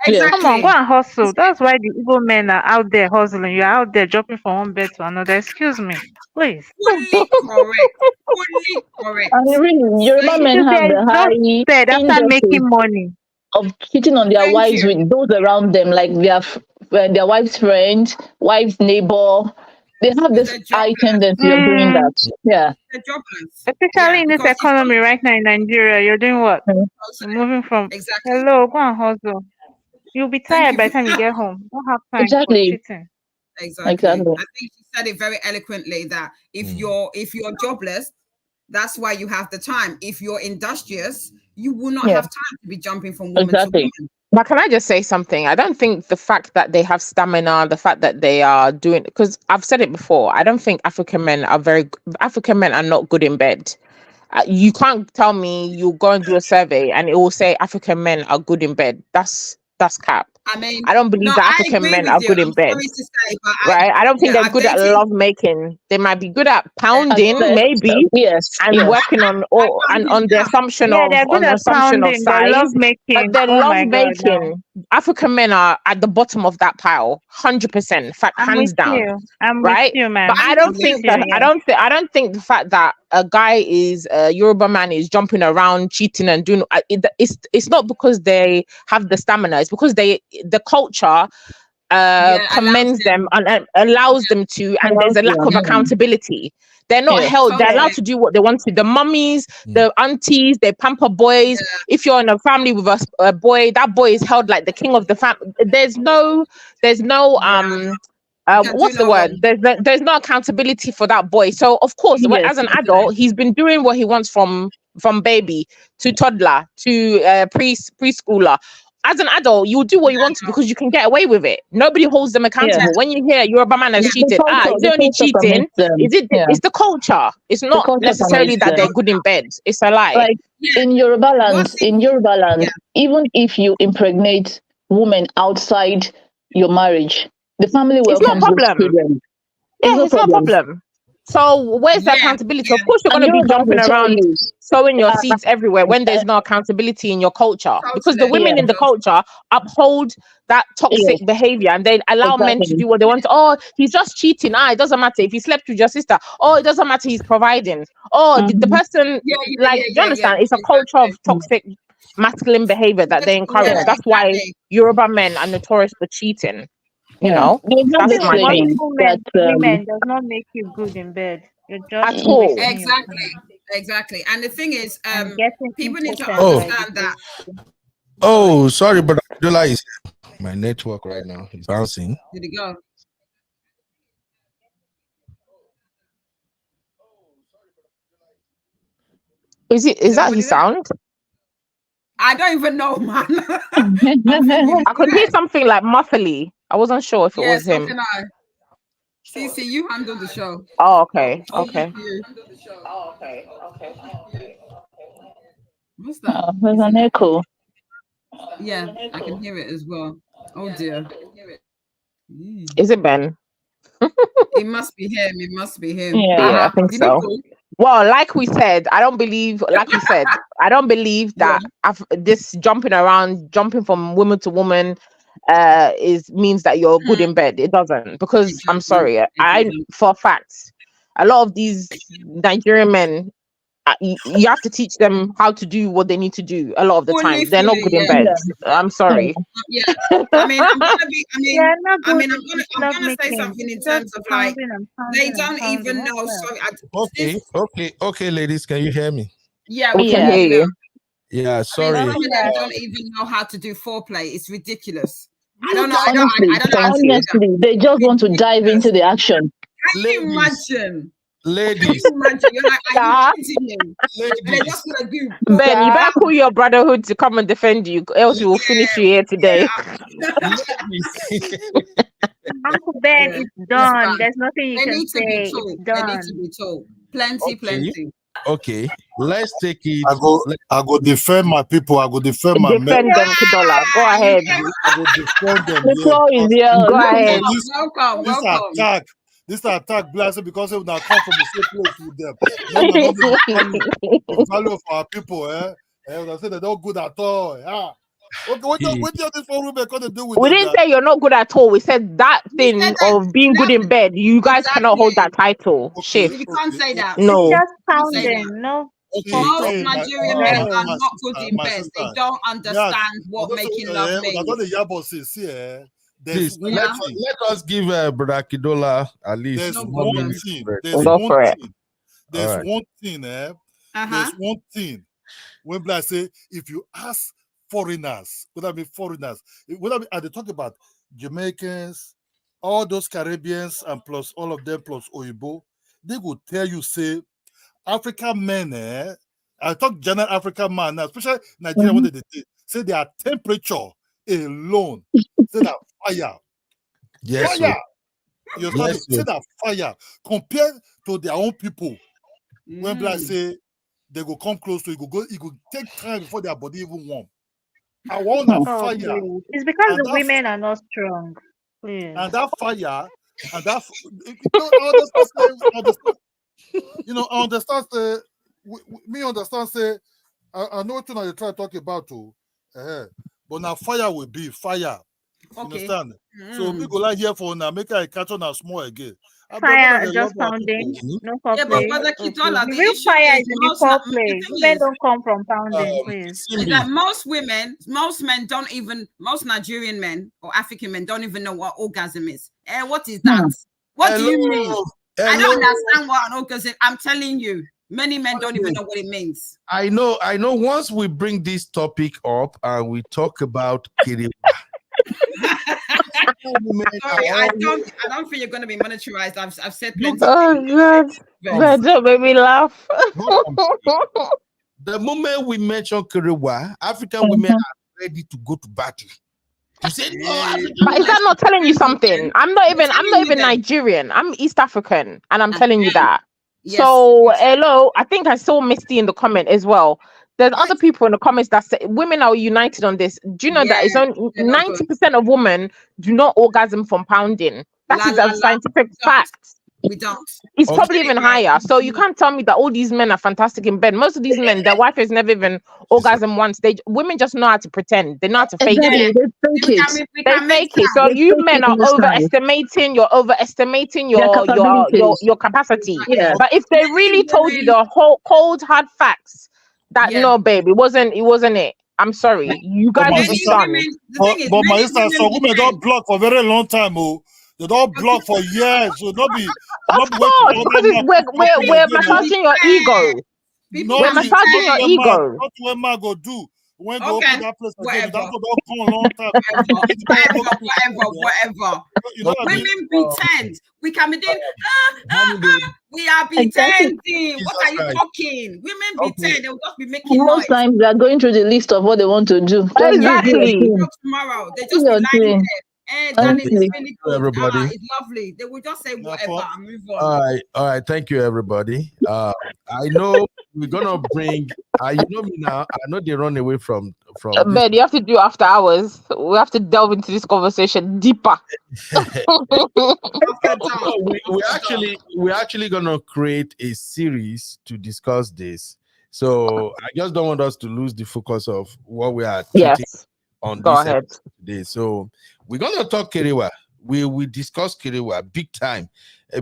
S3: Yes.
S2: Come on, go
S5: Exactly.
S2: and hustle. That's why the evil men are out there hustling. You're out there jumping from one bed to another. Excuse me, please.
S5: Fully correct. Fully correct.
S3: And really, Yoruba
S5: See?
S3: men
S2: Because
S3: have
S2: there is
S3: the
S2: no
S3: high
S2: said after making
S3: industry
S2: money.
S3: of cheating on their
S5: Thank
S3: wives
S5: you.
S3: with those around them, like their wife's friend, wife's neighbor. They have
S5: Because
S3: this
S5: they're
S3: high
S5: jobless.
S3: tendency of doing
S2: Mm,
S3: that. Yeah.
S5: They're jobless.
S2: especially
S5: Yeah,
S2: in this
S5: because if
S2: economy right now in Nigeria, you're doing what?
S3: Mm.
S2: You're moving from
S5: exactly.
S2: hello, go and hustle. You'll be
S5: Thank
S2: tired
S5: you.
S2: by the time you get home. Don't have time for
S3: Exactly.
S2: cheating.
S5: Exactly.
S3: Exactly.
S5: I think she said it very eloquently that
S1: Hmm.
S5: if you're jobless, that's why you have the time. If you're industrious, you will not
S3: Yeah.
S5: have time to be jumping from woman to
S3: Exactly.
S5: woman.
S4: But can I just say something? I don't think the fact that they have stamina, the fact that they are doing, because I've said it before, I don't think African men are not good in bed. You can't tell me you go and do a survey and it will say African men are good in bed. That's cap.
S5: I mean,
S4: I don't believe
S5: no,
S4: that
S5: I
S4: African
S5: agree
S4: men
S5: with
S4: are
S5: you.
S4: good in
S5: I'm
S4: bed.
S5: sorry to say, but
S4: Right? I don't think they're
S5: I've
S4: good at
S5: dated.
S4: love making. They might be good at
S3: At
S4: pounding,
S3: first,
S4: maybe,
S3: yes,
S4: and
S3: yes.
S4: working on all and on the assumption
S2: Yeah,
S4: of
S2: they're good at pounding, but
S4: size.
S2: love
S4: But
S2: making.
S4: their
S2: Oh
S4: love
S2: my God, no.
S4: making, African men are at the bottom of that pile, 100%. In fact,
S2: I'm with
S4: hands down.
S2: you. I'm with
S4: Right?
S2: you,
S4: But
S2: man.
S4: I
S5: I'm
S2: I'm
S4: don't
S5: with
S2: with
S5: you.
S4: think
S2: you.
S4: that
S2: Yeah.
S4: I don't think the fact that a guy is a Yoruba man is jumping around, cheating and doing it's not because they have the stamina. It's because the culture
S5: Yeah, allows
S4: commends them
S5: them.
S4: and allows them to, and there's
S3: Allows
S4: a lack of
S3: them.
S4: accountability. They're not
S3: Yes.
S4: held, they're allowed
S5: Totally.
S4: to do what they want to. The mummies,
S1: Mm.
S4: the aunties, they pamper boys. If you're in a family with a boy, that boy is held like the king of the family. There's no
S5: Yeah. You can do
S4: what's the
S5: no
S4: word,
S5: wrong.
S4: there's no accountability for that boy. So of course,
S3: Yes.
S4: as an
S5: Totally.
S4: adult, he's been doing what he wants from baby to toddler to preschooler. As an adult, you do what you want to because you can get away with it. Nobody holds them
S3: Yeah.
S4: accountable. When you hear Yoruba man has
S5: Yeah.
S3: It's the
S4: cheated,
S3: culture.
S4: is
S3: The
S4: it only
S3: culture
S4: cheating?
S3: permits them.
S4: Is it?
S3: Yeah.
S4: It's the culture. It's
S3: The
S4: not
S3: culture
S4: necessarily
S3: permits
S4: that they're
S3: them.
S4: good in bed. It's a lie.
S3: Like
S5: Yeah.
S3: in Yoruba
S5: One
S3: land,
S5: thing. Yeah.
S3: even if you impregnate women outside your marriage, the family
S4: It's no
S3: welcomes those
S4: problem.
S3: children. It's
S4: Yeah,
S3: no
S4: it's no
S3: problem.
S4: problem. So where's the
S5: Yeah.
S4: accountability? Of
S5: Yeah.
S4: course, you're
S3: And
S4: going to be
S3: Yoruba
S4: jumping
S3: will tell
S4: around,
S3: you,
S4: sowing your
S3: uh,
S4: seeds everywhere when there's no accountability in your culture. Because the
S5: Totally.
S3: yeah,
S4: women in the culture uphold that
S3: yeah,
S4: toxic behavior and they allow men to
S3: exactly.
S4: do what they want. Oh, he's just cheating. It doesn't matter if he slept with your sister. Oh, it doesn't matter. He's providing. Oh, the
S3: Mm-hmm.
S4: person,
S5: Yeah. Yeah.
S4: like,
S5: Yeah.
S4: do you
S5: Yeah. Yeah.
S4: understand? It's a culture of
S5: Exactly.
S4: toxic masculine behavior that they
S5: Yeah.
S4: encourage.
S3: Yeah,
S4: That's why
S5: Exactly.
S4: Yoruba men are notorious for cheating. You
S3: yeah.
S4: know,
S3: They have
S4: that's
S3: this
S4: my
S2: Still,
S3: saying
S4: take
S2: multiple
S3: that
S2: men, women does not make you good in bed. You're just
S4: at all.
S2: wasting your time
S5: Exactly. Exactly. And the thing is,
S2: and getting
S5: people need to
S2: impotent
S1: Oh,
S2: by the
S5: understand that.
S2: day.
S5: Sorry.
S1: sorry, but Abdullah is my network right now is bouncing.
S5: Did it go?
S4: Is
S5: Is
S4: that
S5: everybody
S4: his
S5: there?
S4: sound?
S5: I don't even know, man. I'm thinking,
S4: I could hear something like muffly. I wasn't sure if it
S5: yeah,
S4: was him.
S5: something like CC, you handle the show.
S4: Oh, okay,
S5: Over
S4: okay.
S5: to you. What's that?
S3: There's
S5: Is
S3: an
S5: it?
S3: echo.
S5: Yeah, I can hear it as well. Oh dear. Mm.
S4: Is it Ben?
S5: It must be him. It must be him.
S3: Yeah.
S4: Yeah, I
S5: Uh-huh.
S4: think
S5: Did he
S4: so.
S5: go?
S4: Well, like we said, I don't believe, like we said, I don't believe
S5: Yeah.
S4: that this jumping around, jumping from woman to woman, means that you're good in bed. It doesn't,
S5: It
S4: because I'm
S5: doesn't.
S4: sorry,
S5: It
S4: I
S5: doesn't.
S4: for a fact, a lot of these Nigerian men, you have to teach them how to do what they need to do. A lot of the
S5: Fully,
S4: time, they're not
S5: fully,
S4: good in
S5: yeah.
S4: bed.
S3: Yeah.
S4: I'm sorry.
S5: Yeah. I mean, I'm gonna be.
S2: Yeah, not
S5: I
S2: good
S5: mean,
S2: with
S5: I'm
S2: love
S5: gonna say
S2: making.
S5: something in
S2: Just
S5: terms of like
S2: pounding and
S5: they
S2: pounding and
S5: don't
S2: pounding.
S5: even
S2: What's
S5: know.
S2: that?
S5: Sorry,
S1: Okay, okay, ladies, can you hear me?
S5: yeah,
S4: We
S5: we
S4: can
S5: can
S3: Yeah.
S5: hear
S4: hear
S5: you now.
S4: you.
S1: Yeah,
S5: I mean,
S1: sorry.
S2: Oh
S5: some of them
S2: yeah.
S5: don't even know how to do foreplay. It's ridiculous. I
S1: You
S5: don't know.
S1: guys,
S3: Honestly,
S5: I don't know how
S4: Thank
S5: to
S4: you.
S5: do that.
S3: honestly, they just want to dive
S5: Ridiculous.
S3: into the action.
S5: Can you
S1: ladies,
S5: imagine? Can
S1: ladies,
S5: you imagine? You're like, are you
S4: Yeah.
S5: kidding me? And they're
S1: ladies,
S5: just gonna do
S4: Ben, you
S5: boom.
S4: better call your brotherhood to come and defend you, else we will finish you here today.
S1: ladies.
S2: Uncle Ben,
S5: Yeah,
S2: it's
S5: it's
S2: done.
S5: bad.
S2: There's nothing you
S5: They
S2: can
S5: need to be
S2: say. It's
S5: told. They need to
S2: done.
S5: be told. Plenty,
S1: Okay,
S5: plenty.
S1: okay. Let's take it.
S6: I go defend my people. I go defend my men.
S4: Defend them, Kudola. Go
S5: Ah, you
S4: ahead.
S6: I go defend them.
S3: The
S6: Yeah,
S3: floor is
S6: because
S3: yours.
S4: Go ahead.
S5: welcome,
S6: this
S5: welcome.
S6: attack, blessing because they now come from the same place with them. No, no, no, the value of our people. I say they don't good at all. Yeah. Okay, what do this for women got to do with
S4: We
S6: them?
S4: didn't say you're not good at all. We said that
S5: We said
S4: thing
S5: that
S4: of being good in bed, you guys cannot hold that title.
S6: Okay,
S4: Shift.
S5: you can't say that.
S2: It's
S4: No.
S2: just
S5: Can't say that.
S2: pounding. No
S6: okay.
S5: Most
S2: foreplay.
S5: Nigerian men
S2: Zero.
S5: are not good in
S6: my
S5: bed. They
S6: sister.
S5: don't
S6: Yes,
S5: understand what making love
S6: I
S5: means.
S6: don't the yabo see, there's
S1: Please
S6: one
S5: Yeah.
S6: thing.
S1: let us give Brother Kidola at least
S6: There's
S5: No
S1: 1
S6: one
S5: problem.
S1: minute.
S6: thing.
S1: break.
S6: There's
S4: Go
S6: one
S4: for it.
S6: thing.
S1: All right.
S5: Uh-huh.
S6: There's one thing. When I say if you ask foreigners, and they talk about Jamaicans, all those Caribbeans, and plus all of them plus Oyibo, they will tell you, say, African men, I talk general African man now, especially Nigeria, what they did, say their temperature alone, say that fire.
S1: Yes,
S6: Fire.
S1: sir.
S6: You understand?
S1: Yes,
S6: Say
S1: sir.
S6: that fire compared to their own people. When
S5: Mm.
S6: say they go come close to it, it go take time before their body even warm. I want a
S2: Oh,
S6: fire,
S2: please. It's because
S6: and
S2: the
S6: that
S2: women are not strong. Please.
S6: and that fire, and that I understand. I understand. Say, me understand. Say, I know what you try to talk about too. But now fire will be fire.
S5: Okay.
S6: Understand? So me go like here for now. Make I catch on a small again.
S2: Fire just pounding, no
S5: Yeah, but
S2: foreplay.
S5: Brother
S2: Oh, please.
S5: Kidola,
S2: The
S5: the
S2: real
S5: issue
S2: fire
S5: is
S2: is in the
S5: most. The
S2: foreplay.
S5: thing
S2: Women
S5: is,
S2: don't come from pounding, please.
S5: is that most men don't even, most Nigerian men or African men don't even know what orgasm is. What is that? What do you mean? I don't understand what an orgasm. I'm telling you, many men don't even know what it means.
S1: I know. Once we bring this topic up and we talk about Kiriwa.
S5: Sorry, I don't think you're going to be monetized. I've said plenty.
S4: Oh God, but don't make me laugh.
S1: The moment we mention Kiriwa, African women are ready to go to battle. To say no,
S4: but is that not telling you something? I'm not even Nigerian. I'm East African, and I'm telling you that.
S5: Yes.
S4: So hello, I think I saw Misty in the comment as well. There's other people in the comments that say women are united on this. Do you know that it's only 90% of women do not orgasm from pounding? That is a scientific fact.
S5: We don't.
S4: It's probably even higher. So you can't tell me that all these men are fantastic in bed. Most of these men, their wife has never even orgasm once. Women just know how to pretend. They know how to fake it. They fake it. So you men are overestimating. You're overestimating your capacity.
S3: Yeah.
S4: But if they really told you the whole cold hard facts, that no, babe, it wasn't it. I'm sorry, you guys will be stunned.
S6: But my sister, so women don't block for a very long time. Oh, they don't block for years. So not be.
S4: Of course, because we're massaging your ego. We're massaging your ego.
S6: What when man go do? When go open that place again, that
S5: Whatever.
S6: go don't come a long time.
S5: Whatever.
S6: You know what I
S5: Women
S6: mean?
S5: pretend. We can be doing. We are pretending. What are you talking? Women pretend. They'll just be making noise.
S3: Most times they are going through the list of what they want to do.
S4: Exactly.
S5: Tomorrow they just be lying there. Darling, it's really good.
S1: Everybody.
S5: It's lovely. They will just say whatever and move on.
S1: All right. Thank you, everybody. I know we're gonna bring. You know me now. I know they run away from.
S4: Ben, you have to do after hours. We have to delve into this conversation deeper.
S1: we're actually gonna create a series to discuss this. So I just don't want us to lose the focus of what we are treating on
S4: Go
S1: this
S4: ahead
S1: today. So we're gonna talk Kiriwa. We discuss Kiriwa big time.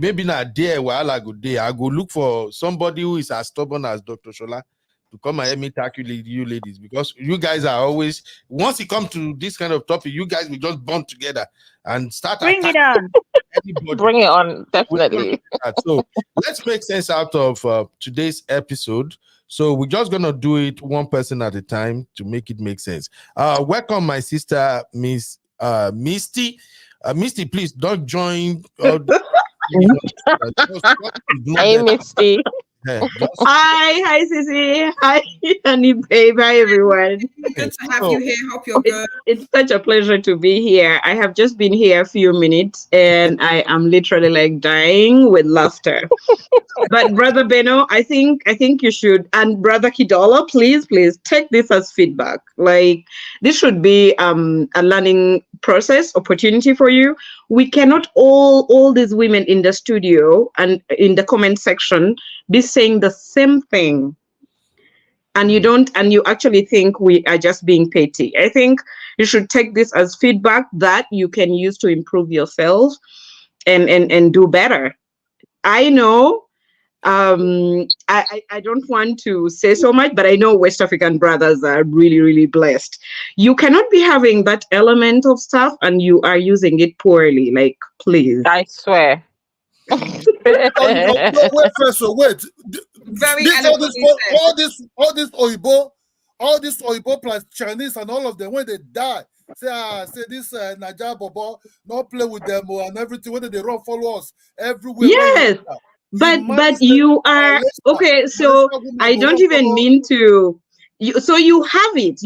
S1: Maybe not there while I go there. I go look for somebody who is as stubborn as Dr. Shola to come and help me tackle you ladies, because you guys are always, once it comes to this kind of topic, you guys will just bond together and start
S2: Bring it on.
S1: Anybody.
S4: Bring it on, definitely.
S1: So let's make sense out of today's episode. So we're just gonna do it one person at a time to make it make sense. Welcome my sister, Miss Misty. Misty, please don't join.
S4: Hey, Misty.
S7: Hi, Sissy. Hi, honey babe. Hi, everyone.
S5: Good to have you here. Hope you're good.
S7: It's such a pleasure to be here. I have just been here a few minutes and I am literally like dying with laughter. But Brother Beno, I think you should, and Brother Kidola, please take this as feedback. Like, this should be a learning process opportunity for you. We cannot all these women in the studio and in the comment section be saying the same thing, and you actually think we are just being petty. I think you should take this as feedback that you can use to improve yourself and do better. I know I don't want to say so much, but I know West African brothers are really, really blessed. You cannot be having that element of stuff and you are using it poorly. Like, please.
S4: I swear.
S6: Wait.
S5: Very
S6: all this Oyibo plus Chinese and all of them, when they die, say this Nigeria Bobo, not play with them and everything. When they run follow us everywhere.
S7: Yes, but you are okay. So I don't even mean to. So you have it.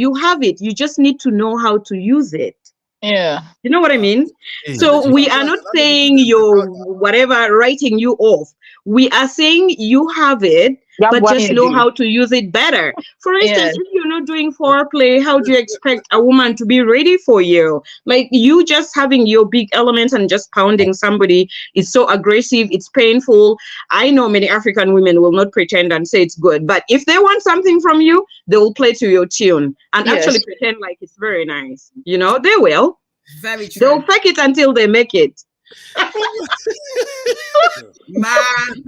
S7: You just need to know how to use it.
S3: Yeah.
S7: You know what I mean? So we are not saying you're whatever, writing you off. We are saying you have it, but just know how to use it better. For instance, if you not doing foreplay, how do you expect a woman to be ready for you? Like, you just having your big elements and just pounding somebody is so aggressive, it's painful. I know many African women will not pretend and say it's good, but if they want something from you, they will play to your tune and actually pretend like it's very nice. You know, they will.
S5: Very true.
S7: They'll fake it until they make it.
S5: Man,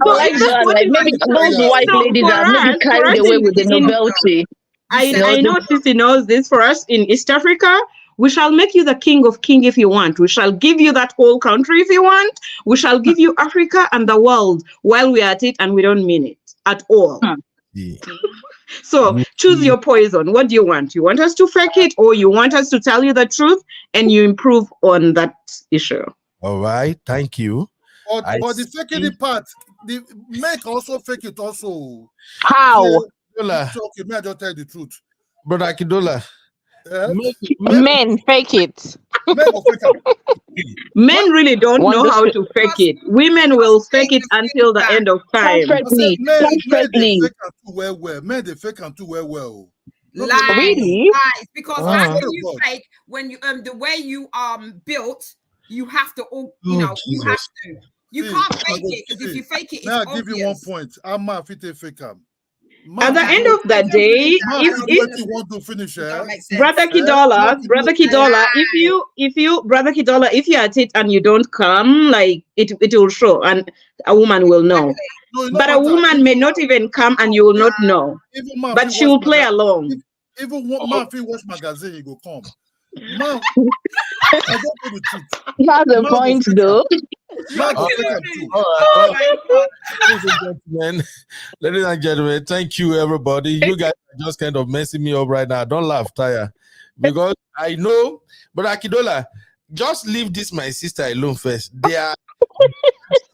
S3: Like that, like maybe those white ladies are maybe carried away with the novelty.
S7: I know Sissy knows this. For us in East Africa, we shall make you the king of king if you want. We shall give you that whole country if you want. We shall give you Africa and the world while we are at it, and we don't mean it at all.
S1: Yeah.
S7: So choose your poison. What do you want? You want us to fake it, or you want us to tell you the truth and you improve on that issue?
S1: All right, thank you.
S6: But the faking it part, the men can also fake it also.
S4: How?
S6: Okay, may I just tell the truth?
S1: Brother Akidola.
S4: Men fake it.
S7: Men really don't know how to fake it. Women will fake it until the end of time.
S3: Perfectly.
S6: Men they fake and too well.
S5: Lies,
S4: Really?
S5: lies. Because when you fake, when you the way you built, you have to you know, you have to. You can't fake it, because if you fake it, it's
S6: now
S5: obvious.
S6: I'll give you 1 point. I'm a fit fake.
S7: At the end of the day, if
S6: you want to finish,
S7: Brother Kidola, if you are at it and you don't come, like it will show and a woman will know. But a woman may not even come and you will not know. But she will play along.
S6: Even man, if you watch magazine, you go come. Man, I don't know the truth.
S3: That's the point, though.
S1: Ladies and gentlemen, thank you, everybody. You guys are just kind of messing me up right now. Don't laugh, Taya, because I know. But Akidola, just leave this my sister alone first. They are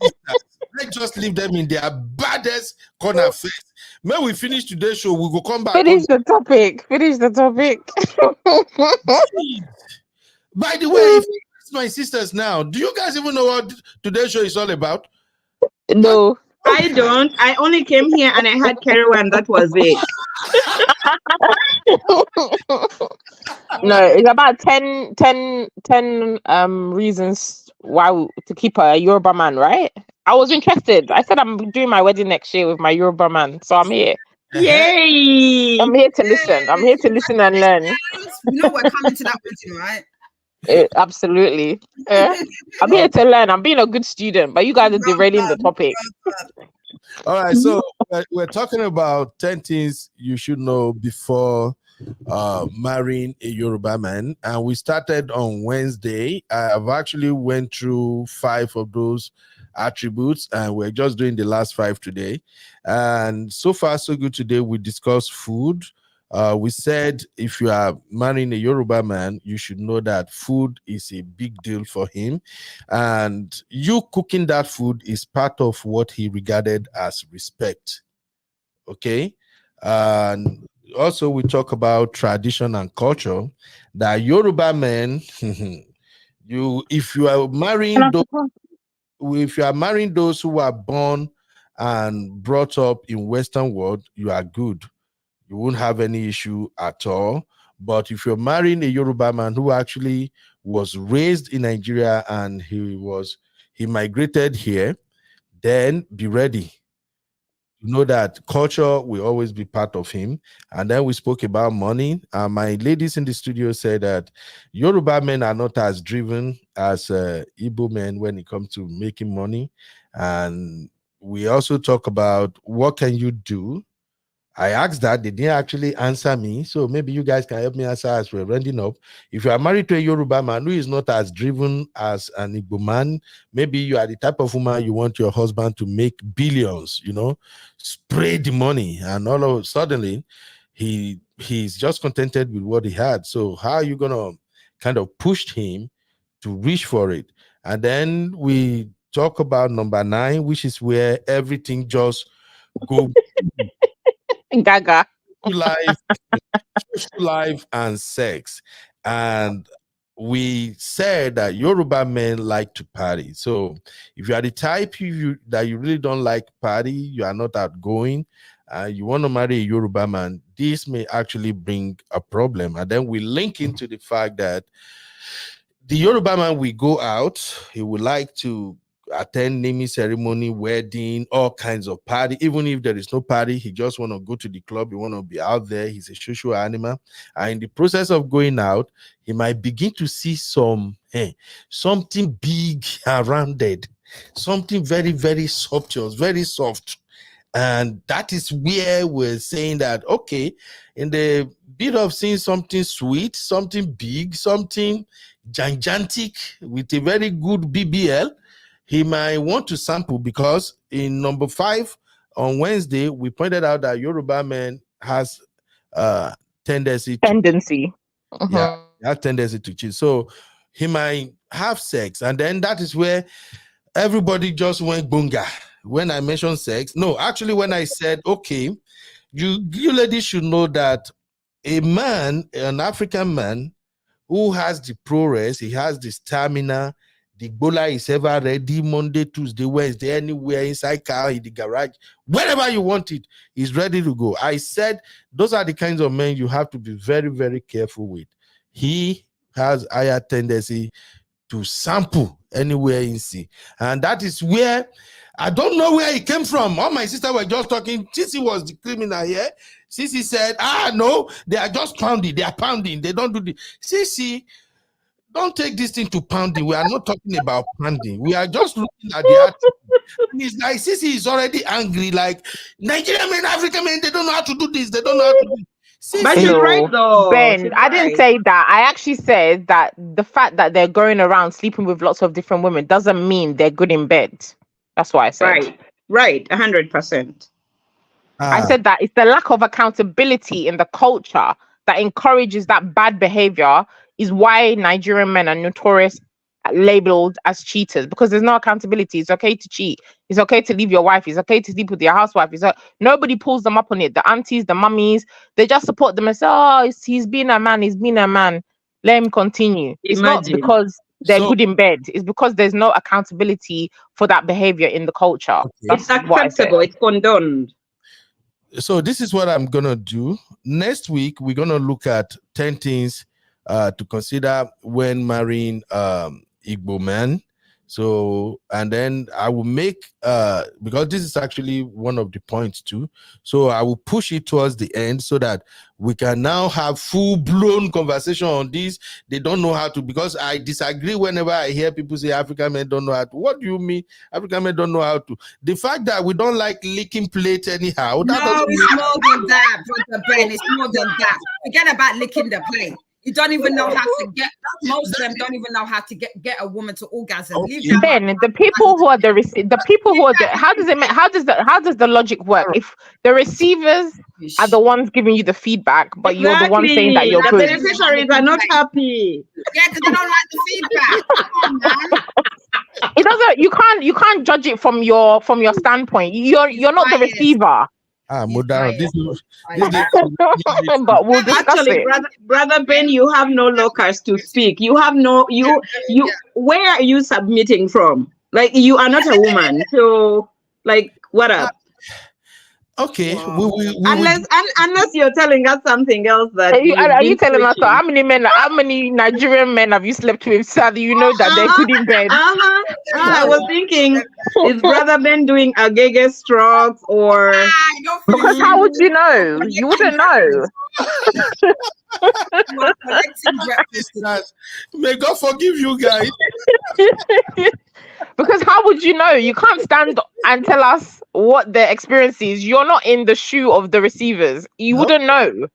S1: sisters. Let's just leave them in their baddest corner first. When we finish today's show, we will come back.
S4: Finish the topic.
S1: By the way, if it's my sisters now, do you guys even know what today's show is all about?
S4: No.
S7: I don't. I only came here and I had Kerry and that was it.
S4: No, it's about 10 reasons why to keep a Yoruba man, right? I was interested. I said I'm doing my wedding next year with my Yoruba man, so I'm here.
S7: Yay!
S4: I'm here to listen. I'm here to listen and learn.
S5: You know we're coming to that wedding, right?
S4: Absolutely. I'm here to learn. I'm being a good student, but you guys are derailing the topic.
S1: All right, so we're talking about 10 things you should know before marrying a Yoruba man, and we started on Wednesday. I've actually went through 5 of those attributes, and we're just doing the last 5 today. And so far, so good. Today we discussed food. We said if you are marrying a Yoruba man, you should know that food is a big deal for him, and you cooking that food is part of what he regarded as respect. Okay. And also we talk about tradition and culture. That Yoruba men, if you are marrying those who are born and brought up in Western world, you are good. You won't have any issue at all. But if you're marrying a Yoruba man who actually was raised in Nigeria and he migrated here, then be ready. You know that culture will always be part of him. And then we spoke about money. My ladies in the studio said that Yoruba men are not as driven as Igbo men when it comes to making money. And we also talk about what can you do. I asked that, they didn't actually answer me. So maybe you guys can help me answer as we're rounding up. If you are married to a Yoruba man who is not as driven as an Igbo man, maybe you are the type of woman you want your husband to make billions, spray the money, and all of suddenly he's just contented with what he had. So how are you gonna kind of push him to reach for it? And then we talk about number 9, which is where everything just go
S4: Gaga.
S1: life and sex. And we said that Yoruba men like to party. So if you are the type that you really don't like party, you are not outgoing, you want to marry a Yoruba man, this may actually bring a problem. And then we link into the fact that the Yoruba man will go out, he would like to attend naming ceremony, wedding, all kinds of party. Even if there is no party, he just want to go to the club, he want to be out there. He's a social animal. And in the process of going out, he might begin to see something big and rounded, something very, very sumptuous, very soft. And that is where we're saying that, okay, in the bit of seeing something sweet, something big, something gigantic with a very good BBL, he might want to sample, because in number 5 on Wednesday, we pointed out that Yoruba man has tendency. Yeah, has tendency to cheat. So he might have sex, and then that is where everybody just went bunga. When I mentioned sex, no, actually, when I said, okay, you ladies should know that a man, an African man who has the prowess, he has the stamina, the bola is ever ready, Monday, Tuesday, Wednesday, anywhere, inside car, in the garage, wherever you want it, he's ready to go. I said those are the kinds of men you have to be very, very careful with. He has higher tendency to sample anywhere in sea. And that is where, I don't know where he came from. All my sisters were just talking. Sissy was the criminal here. Sissy said, no, they are just pounding. They are pounding. They don't do the. Sissy, don't take this thing to pounding. We are not talking about pounding. We are just looking at the attitude. It's like Sissy is already angry. Like, Nigerian men, African men, they don't know how to do this. They don't know how to do this.
S7: But she's right, though.
S4: Ben,
S7: She's
S4: I didn't
S7: right.
S4: say that. I actually said that the fact that they're going around sleeping with lots of different women doesn't mean they're good in bed. That's what I said.
S7: Right, 100%.
S4: I said that it's the lack of accountability in the culture that encourages that bad behavior is why Nigerian men are notorious, labeled as cheaters, because there's no accountability. It's okay to cheat. It's okay to leave your wife. It's okay to sleep with your housewife. Nobody pulls them up on it. The aunties, the mummies, they just support them and say, he's been a man. He's been a man. Let him continue. It's not because they're good in bed. It's because there's no accountability for that behavior in the culture.
S1: Okay.
S7: It's acceptable. It's condoned.
S1: So this is what I'm gonna do. Next week, we're gonna look at 10 things to consider when marrying Igbo man. So, and then I will make because this is actually one of the points too. So I will push it towards the end so that we can now have full-blown conversation on this. They don't know how to, because I disagree whenever I hear people say African men don't know how to. What do you mean African men don't know how to? The fact that we don't like licking plate anyhow.
S5: No, it's more than that, Brother Ben. It's more than that. Forget about licking the plate. You don't even know how to get. Most of them don't even know how to get a woman to orgasm.
S4: Ben, the people who are how does the logic work? If the receivers are the ones giving you the feedback, but you're the one saying that you're
S7: the
S4: good.
S7: beneficiaries are not happy.
S5: Yeah, because they don't like the feedback. Come on, man.
S4: It doesn't. You can't judge it from your standpoint. You're not the receiver.
S1: But we'll
S4: discuss
S7: Actually,
S4: it.
S7: brother Ben, you have no locus to speak. You have no where are you submitting from? Like, you are not a woman, so like, what up?
S1: Okay.
S5: Wow.
S7: Unless you're telling us something else that
S4: are you telling us how many Nigerian men have you slept with, so that you know that they're good in bed?
S7: I was thinking, is Brother Ben doing a gege stroke or?
S4: Because how would you know? You wouldn't know.
S1: May God forgive you guys.
S4: Because how would you know? You can't stand and tell us what their experience is. You're not in the shoe of the receivers. You wouldn't know.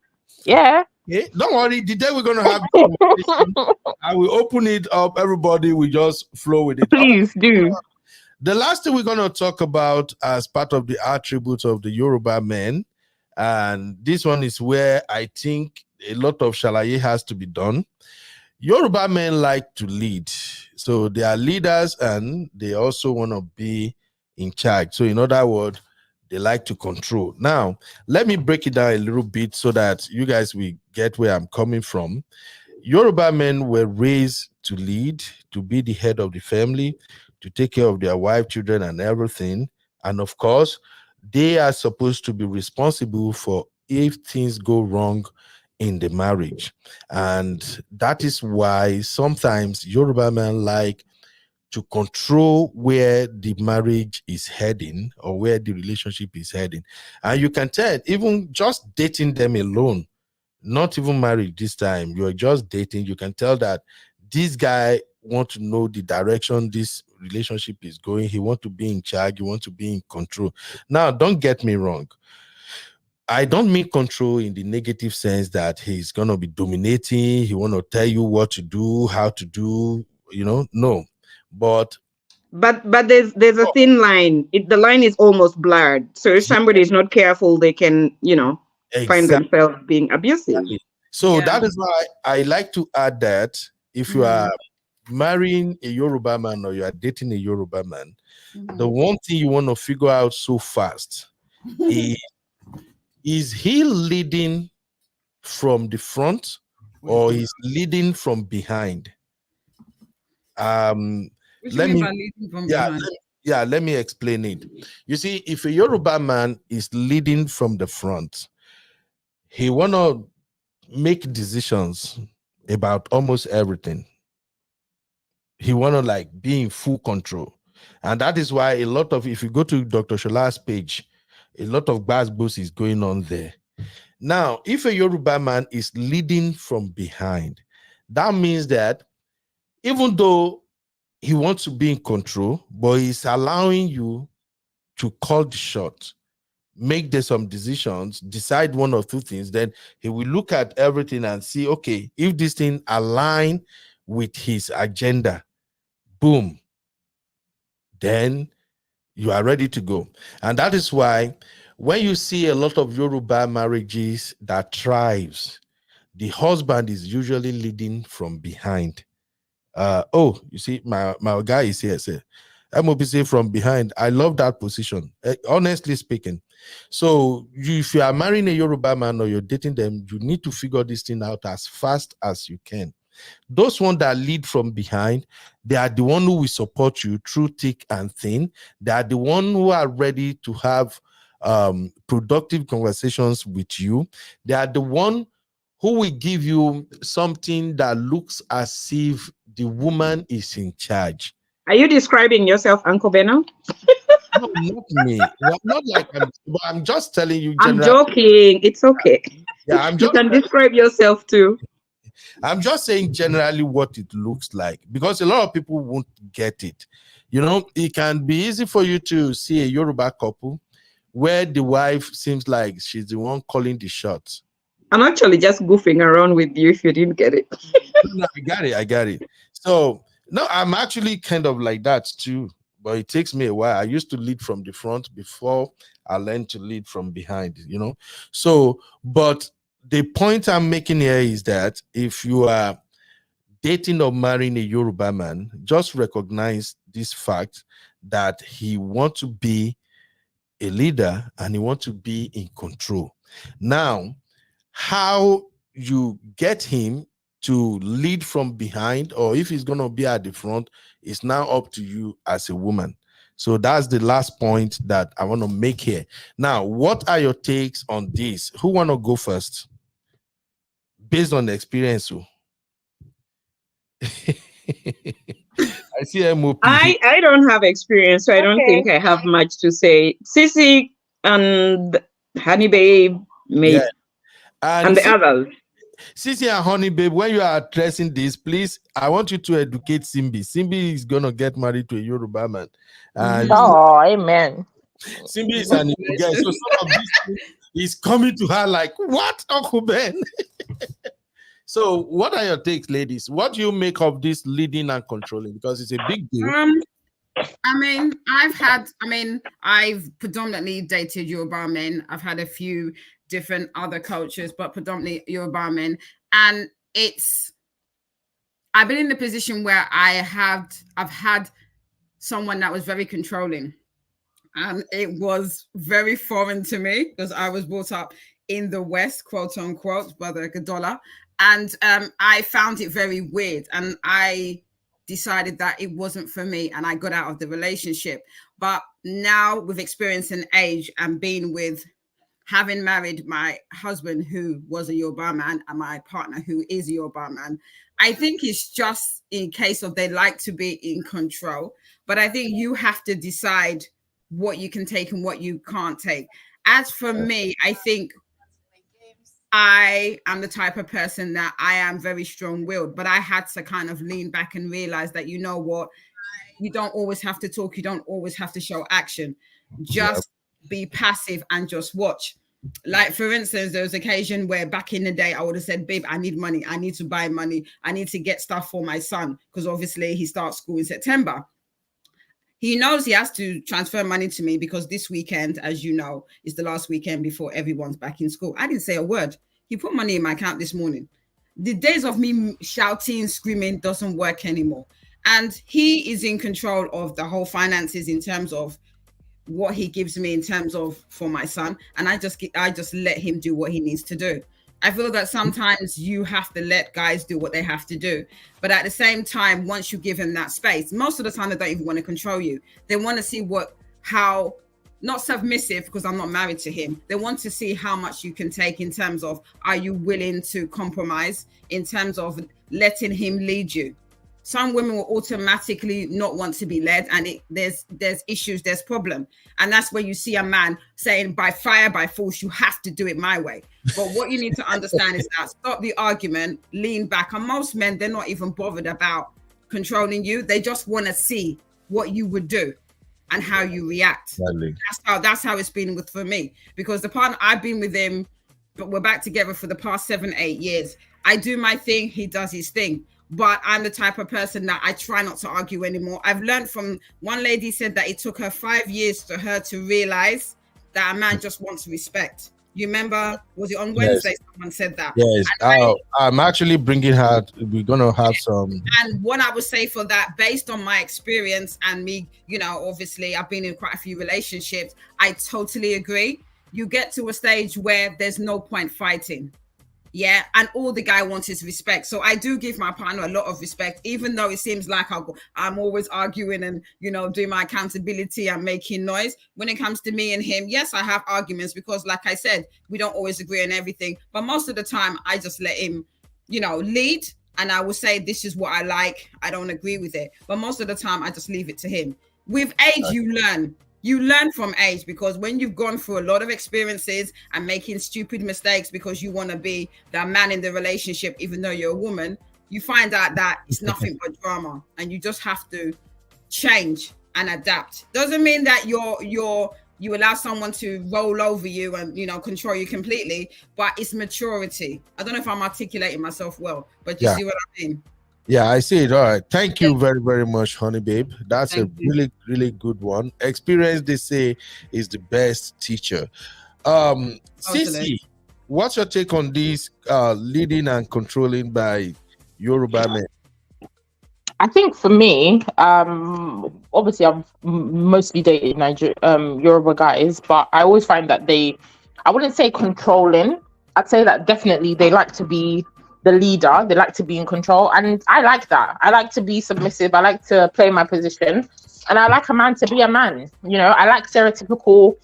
S4: Yeah.
S1: Yeah. Don't worry. The day we're gonna have the conversation, I will open it up. Everybody will just flow with it.
S4: Please do.
S1: The last thing we're gonna talk about as part of the attributes of the Yoruba men, and this one is where I think a lot of shalaye has to be done. Yoruba men like to lead. So they are leaders and they also want to be in charge. So in other words, they like to control. Now, let me break it down a little bit so that you guys will get where I'm coming from. Yoruba men were raised to lead, to be the head of the family, to take care of their wife, children, and everything. And of course, they are supposed to be responsible for if things go wrong in the marriage. And that is why sometimes Yoruba men like to control where the marriage is heading or where the relationship is heading. And you can tell, even just dating them alone, not even married this time, you're just dating, you can tell that this guy want to know the direction this relationship is going. He want to be in charge, he want to be in control. Now, don't get me wrong, I don't mean control in the negative sense that he's gonna be dominating, he want to tell you what to do, how to do, no. But
S7: But there's a thin line. The line is almost blurred. So if somebody is not careful, they can, find
S1: exactly.
S7: themselves being abusive.
S1: So
S5: Yeah.
S1: that is why I like to add that if you are marrying a Yoruba man or you are dating a Yoruba man, the one thing you want to figure out so fast is he leading from the front or is leading from behind?
S5: What do you
S1: Let
S5: mean
S1: me
S5: by leading from
S1: yeah
S5: behind?
S1: let me explain it. You see, if a Yoruba man is leading from the front, he wanna make decisions about almost everything. He wanna like be in full control, and that is why a lot of, if you go to Dr. Shola's page, a lot of boost is going on there. Now, if a Yoruba man is leading from behind, that means that even though he wants to be in control, but he's allowing you to call the shot, make some decisions, decide one or two things. Then he will look at everything and see, okay, if this thing align with his agenda, boom, then you are ready to go. And that is why when you see a lot of Yoruba marriages that thrives, the husband is usually leading from behind. Oh, you see, my guy is here. Say, MOPC from behind. I love that position. Honestly speaking. So if you are marrying a Yoruba man or you're dating them, you need to figure this thing out as fast as you can. Those ones that lead from behind, they are the one who will support you through thick and thin. They are the one who are ready to have productive conversations with you. They are the one who will give you something that looks as if the woman is in charge.
S7: Are you describing yourself, Uncle Beno?
S1: No, not me. Not like I'm just telling you
S7: I'm
S1: generally.
S7: joking. It's okay.
S1: Yeah, I'm
S7: You
S1: just
S7: can describe yourself too.
S1: I'm just saying generally what it looks like, because a lot of people won't get it. It can be easy for you to see a Yoruba couple where the wife seems like she's the one calling the shots.
S7: I'm actually just goofing around with you if you didn't get it.
S1: No, I got it. So, no, I'm actually kind of like that too, but it takes me a while. I used to lead from the front before I learned to lead from behind. So, but the point I'm making here is that if you are dating or marrying a Yoruba man, just recognize this fact that he wants to be a leader and he wants to be in control. Now, how you get him to lead from behind or if he's going to be at the front is now up to you as a woman. So that's the last point that I want to make here. Now, what are your takes on this? Who want to go first? Based on the experience. I see MOP.
S7: I don't have experience, so I don't
S2: Okay.
S7: think I have much to say. Sissy and Honey Babe,
S1: Yeah.
S7: maybe,
S1: And
S7: and the others.
S1: Sissy and Honey Babe, when you are addressing this, please, I want you to educate Simbi. Simbi is going to get married to a Yoruba man. And
S4: Oh, amen.
S1: Simbi is an Igbo guy. So some of this thing is coming to her like, what, Uncle Ben? So what are your takes, ladies? What do you make of this leading and controlling? Because it's a big deal.
S5: I've predominantly dated Yoruba men. I've had a few different other cultures, but predominantly Yoruba men. And I've been in the position where I've had someone that was very controlling. And it was very foreign to me because I was brought up in the West, quote unquote, by the dollar. And I found it very weird. And I decided that it wasn't for me and I got out of the relationship. But now with experience and age and being with having married my husband who was a Yoruba man and my partner who is a Yoruba man, I think it's just in case of they like to be in control. But I think you have to decide what you can take and what you can't take. As for me, I think I am the type of person that I am very strong-willed, but I had to kind of lean back and realize that, you know what, you don't always have to talk, you don't always have to show action. Just be passive and just watch. Like, for instance, there was an occasion where back in the day I would have said, babe, I need money, I need to buy money, I need to get stuff for my son, because obviously he starts school in September. He knows he has to transfer money to me because this weekend, as you know, is the last weekend before everyone's back in school. I didn't say a word. He put money in my account this morning. The days of me shouting, screaming doesn't work anymore. And he is in control of the whole finances in terms of what he gives me in terms of for my son. And I just let him do what he needs to do. I feel that sometimes you have to let guys do what they have to do. But at the same time, once you give him that space, most of the time they don't even want to control you. They want to see how not submissive, because I'm not married to him. They want to see how much you can take in terms of, are you willing to compromise in terms of letting him lead you? Some women will automatically not want to be led, and there's issues, there's problem. And that's where you see a man saying, by fire, by force, you have to do it my way. But what you need to understand is that stop the argument, lean back. And most men, they're not even bothered about controlling you. They just want to see what you would do and how you react. That's how it's been for me. Because the partner, I've been with him, but we're back together for the past 7-8 years. I do my thing, he does his thing. But I'm the type of person that I try not to argue anymore. I've learned from one lady said that it took her 5 years for her to realize that a man just wants respect. You remember, was it on Wednesday? Yes. Someone said that.
S1: Yes, I'm actually bringing her. We're going to have some.
S5: And what I would say for that, based on my experience and me, you know, obviously I've been in quite a few relationships. I totally agree. You get to a stage where there's no point fighting. Yeah, and all the guy wants is respect. So I do give my partner a lot of respect, even though it seems like I'm always arguing and, you know, doing my accountability and making noise. When it comes to me and him, yes, I have arguments because, like I said, we don't always agree on everything. But most of the time, I just let him, you know, lead. And I will say, this is what I like. I don't agree with it. But most of the time, I just leave it to him. With age, you learn. You learn from age, because when you've gone through a lot of experiences and making stupid mistakes because you want to be the man in the relationship, even though you're a woman, you find out that it's nothing but drama, and you just have to change and adapt. Doesn't mean that you allow someone to roll over you and, you know, control you completely, but it's maturity. I don't know if I'm articulating myself well, but you see what I mean?
S1: Yeah, I see it. All right. Thank you very, very much, honey babe. That's really, really good one. Experience, they say, is the best teacher. Sisi, what's your take on this leading and controlling by Yoruba men?
S4: I think for me, obviously I've mostly dated Yoruba guys, but I always find that I wouldn't say controlling. I'd say that definitely they like to be the leader. They like to be in control, and I like that. I like to be submissive. I like to play my position, and I like a man to be a man. You know, I like stereotypical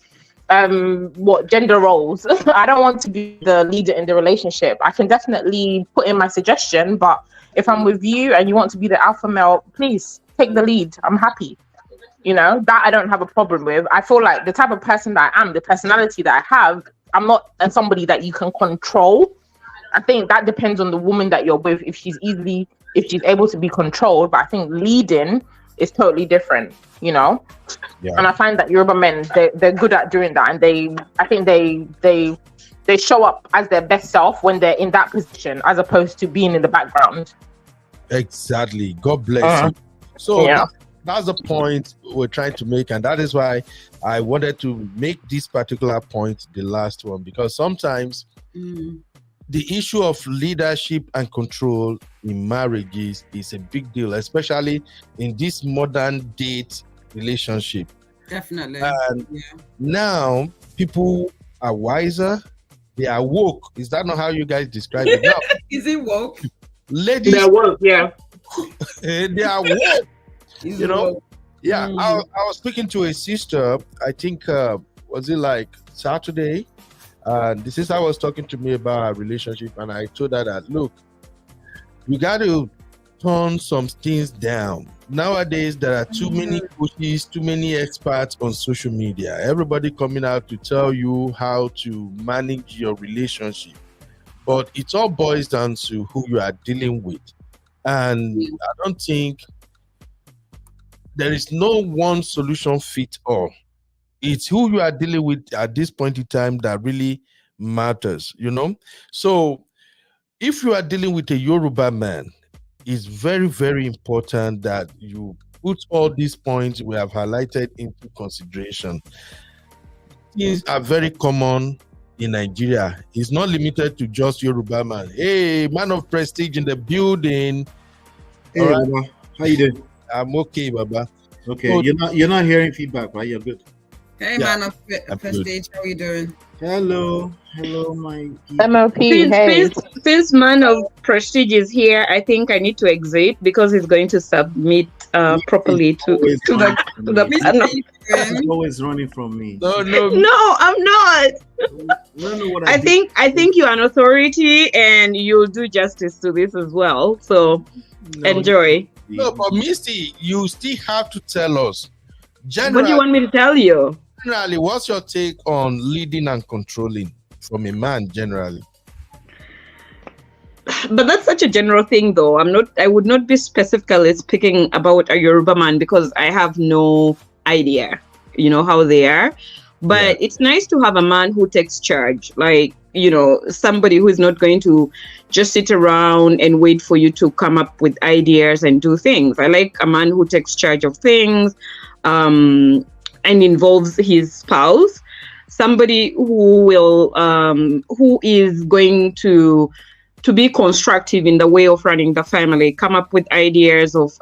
S4: gender roles. I don't want to be the leader in the relationship. I can definitely put in my suggestion, but if I'm with you and you want to be the alpha male, please take the lead. I'm happy. You know, that I don't have a problem with. I feel like the type of person that I am, the personality that I have, I'm not somebody that you can control. I think that depends on the woman that you're with, if she's able to be controlled. But I think leading is totally different, you know. Yeah. And I find that Yoruba men, they're good at doing that, and I think they show up as their best self when they're in that position, as opposed to being in the background.
S1: Exactly. God bless you. So that's the point we're trying to make, and that is why I wanted to make this particular point the last one, because sometimes the issue of leadership and control in marriages is a big deal, especially in this modern date relationship.
S5: Definitely.
S1: And now people are wiser. They are woke. Is that not how you guys describe it now?
S5: Is it woke?
S1: Ladies,
S7: they're woke, yeah.
S1: They are woke. You know? Woke? Yeah. I was speaking to a sister, I think, was it like Saturday? And the sister was talking to me about our relationship, and I told her that, look, you got to turn some things down. Nowadays, there are too many coaches, too many experts on social media. Everybody coming out to tell you how to manage your relationship. But it all boils down to who you are dealing with. And I don't think there is no one solution fit all. It's who you are dealing with at this point in time that really matters, you know? So if you are dealing with a Yoruba man, it's very, very important that you put all these points we have highlighted into consideration. Things are very common in Nigeria. It's not limited to just Yoruba man. Hey, man of prestige in the building.
S8: Hey,
S1: All right.
S8: Baba. How you doing?
S1: I'm okay, Baba.
S8: Okay,
S1: So-
S8: you're not hearing feedback, right? You're good.
S5: Hey,
S1: Yeah,
S5: man of
S1: I'm
S5: prestige, how you doing?
S8: Hello, my people.
S4: MLP, hey.
S7: Since man of prestige is here, I think I need to exit because he's going to submit properly to
S8: Always
S7: the
S8: running from
S7: to the
S8: me.
S5: Miss,
S7: no,
S5: how you doing?
S8: He's always running from me.
S1: No,
S7: no, I'm not.
S8: You don't know what
S7: I
S8: did.
S7: think you're an authority and you'll do justice to this as well. So
S8: No,
S7: enjoy.
S1: no, but Misty, you still have to tell us.
S7: What do you want me to tell you?
S1: Generally, what's your take on leading and controlling from a man generally?
S7: But that's such a general thing, though. I would not be specifically speaking about a Yoruba man because I have no idea, how they are. But it's nice to have a man who takes charge, like, somebody who is not going to just sit around and wait for you to come up with ideas and do things. I like a man who takes charge of things and involves his spouse. Somebody who is going to be constructive in the way of running the family, come up with ideas of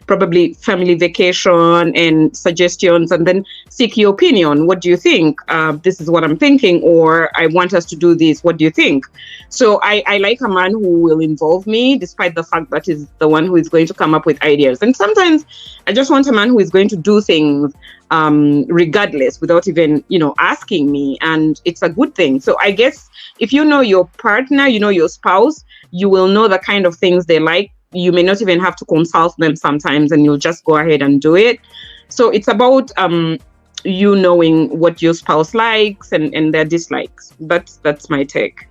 S7: probably family vacation and suggestions, and then seek your opinion. What do you think? This is what I'm thinking, or I want us to do this. What do you think? So I like a man who will involve me, despite the fact that he's the one who is going to come up with ideas. And sometimes I just want a man who is going to do things regardless, without even, asking me. And it's a good thing. So I guess if you know your partner, your spouse, you will know the kind of things they like. You may not even have to consult them sometimes, and you'll just go ahead and do it. So it's about you knowing what your spouse likes and their dislikes. That's my take.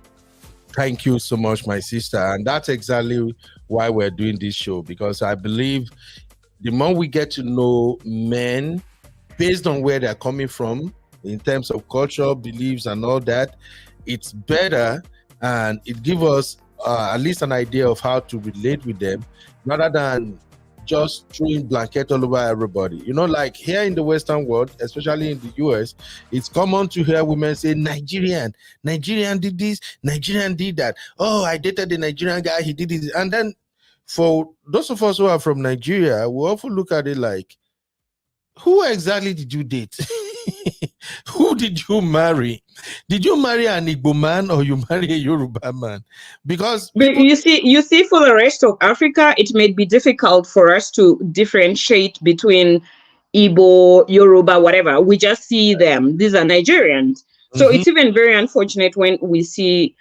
S1: Thank you so much, my sister. And that's exactly why we're doing this show, because I believe the more we get to know men based on where they're coming from in terms of culture, beliefs, and all that, it's better, and it gives us at least an idea of how to relate with them, rather than just throwing blanket all over everybody. Like here in the Western world, especially in the US, it's common to hear women say, Nigerian did this, Nigerian did that. Oh, I dated the Nigerian guy, he did it. And then for those of us who are from Nigeria, we often look at it like, who exactly did you date? Who did you marry? Did you marry an Igbo man or you marry a Yoruba man? Because
S7: But you see, for the rest of Africa, it may be difficult for us to differentiate between Igbo, Yoruba, whatever. We just see them. These are Nigerians. So it's even very unfortunate when we see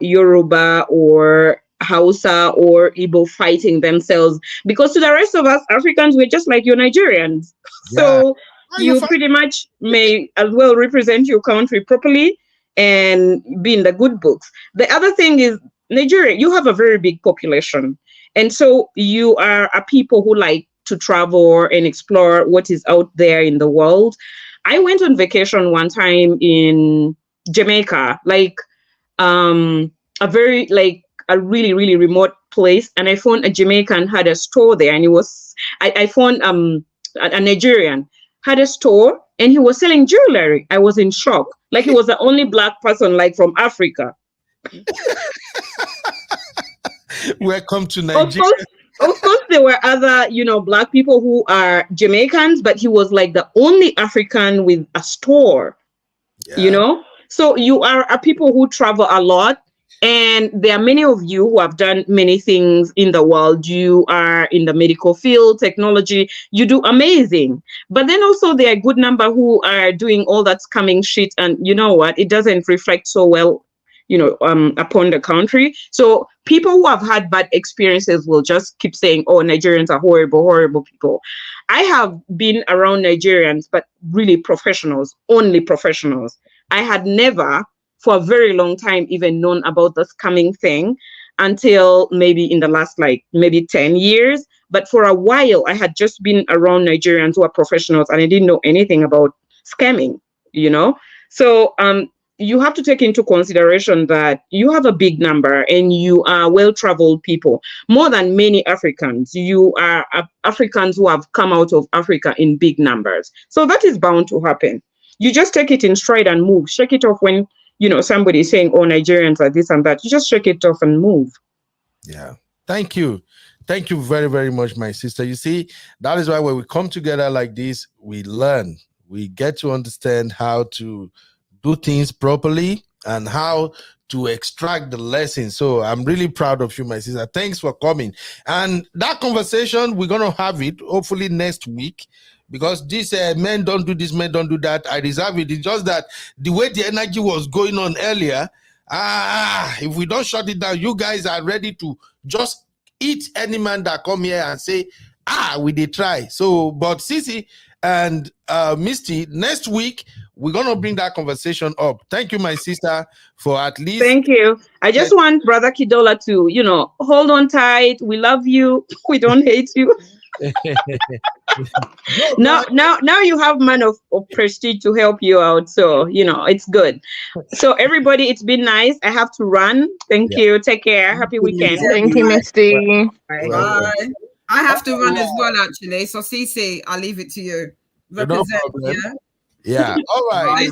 S7: Yoruba or Hausa or Igbo fighting themselves, because to the rest of us Africans, we're just like you Nigerians. So you pretty much may as well represent your country properly and be in the good books. The other thing is, Nigeria, you have a very big population. And so you are a people who like to travel and explore what is out there in the world. I went on vacation one time in Jamaica, like a very, like, a really, really remote place. And I found a Jamaican had a store there, and I found a Nigerian had a store, and he was selling jewelry. I was in shock. Like, he was the only Black person, like, from Africa.
S1: Welcome to Nigeria.
S7: Of course, there were other, Black people who are Jamaicans, but he was like the only African with a store, So you are a people who travel a lot. And there are many of you who have done many things in the world. You are in the medical field, technology, you do amazing. But then also there are a good number who are doing all that scamming shit. And you know what? It doesn't reflect so well, upon the country. So people who have had bad experiences will just keep saying, oh, Nigerians are horrible, horrible people. I have been around Nigerians, but really professionals, only professionals. I had never for a very long time even known about the scamming thing until maybe in the last maybe 10 years. But for a while, I had just been around Nigerians who are professionals and I didn't know anything about scamming, So you have to take into consideration that you have a big number and you are well-traveled people, more than many Africans. You are Africans who have come out of Africa in big numbers. So that is bound to happen. You just take it in stride and move. Shake it off when somebody is saying, oh, Nigerians are this and that. You just shake it off and move.
S1: Yeah. Thank you. Thank you very, very much, my sister. You see, that is why when we come together like this, we learn. We get to understand how to do things properly and how to extract the lesson. So I'm really proud of you, my sister. Thanks for coming. And that conversation, we're going to have it hopefully next week. Because this men don't do this, men don't do that. I reserve it. It's just that the way the energy was going on earlier, if we don't shut it down, you guys are ready to just eat any man that come here and say, we did try. So, but Sisi and Misty, next week, we're going to bring that conversation up. Thank you, my sister, for at least.
S7: Thank you. I just want Brother Kidola to, hold on tight. We love you. We don't hate you. Now you have man of prestige to help you out, so it's good. So everybody, it's been nice. I have to run. Thank you. Take care. Happy weekend.
S4: Thank you, Misty.
S5: Bye. I have to run as well, actually. So Cece, I'll leave it to you. Represent,
S1: yeah. All right.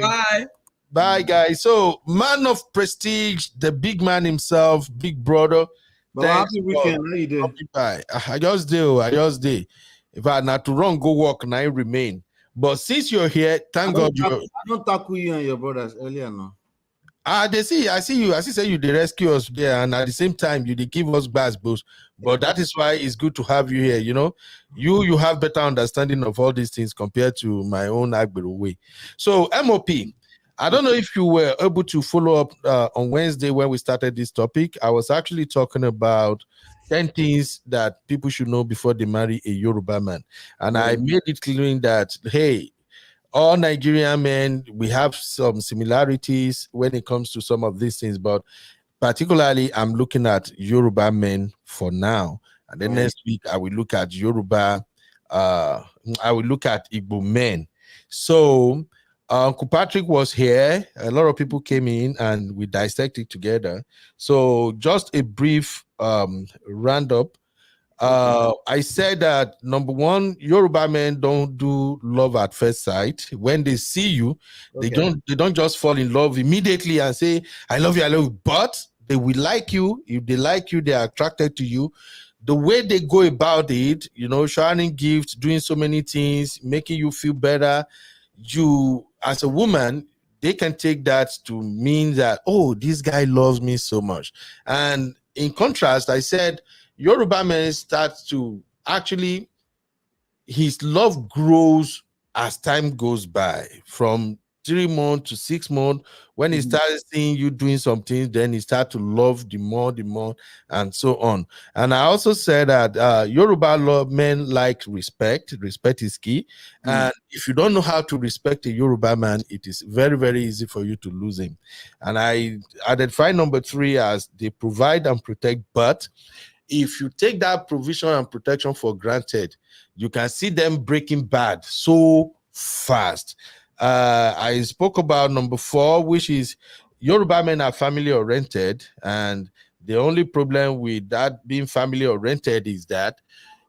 S5: Bye.
S1: Bye, guys. So, man of prestige, the big man himself, big brother.
S8: Happy weekend. How you doing?
S1: Bye. I just did. If I had not to run, go walk, and I remain. But since you're here, thank God you.
S8: I don't tackle you and your brothers earlier, no.
S1: I see you. I see you, they rescue us there, and at the same time, you they give us bad boost. But that is why it's good to have you here. You have better understanding of all these things compared to my own Agberu way. So, MOP. I don't know if you were able to follow up on Wednesday when we started this topic. I was actually talking about 10 things that people should know before they marry a Yoruba man. And I made it clear that, hey, all Nigerian men, we have some similarities when it comes to some of these things, but particularly I'm looking at Yoruba men for now. And then next week, I will look at Yoruba, I will look at Igbo men. So, Uncle Patrick was here. A lot of people came in and we dissected together. So just a brief roundup. I said that number one, Yoruba men don't do love at first sight. When they see you, they don't just fall in love immediately and say, I love you, but they will like you. If they like you, they are attracted to you. The way they go about it, sharing gifts, doing so many things, making you feel better. You, as a woman, they can take that to mean that, oh, this guy loves me so much. And in contrast, I said, Yoruba men start to actually, his love grows as time goes by, from 3 months to 6 months. When he starts seeing you doing something, then he starts to love the more, and so on. And I also said that Yoruba men like respect. Respect is key. And if you don't know how to respect a Yoruba man, it is very, very easy for you to lose him. And I identify number 3 as they provide and protect, but if you take that provision and protection for granted, you can see them breaking bad so fast. I spoke about number 4, which is Yoruba men are family oriented, and the only problem with that being family oriented is that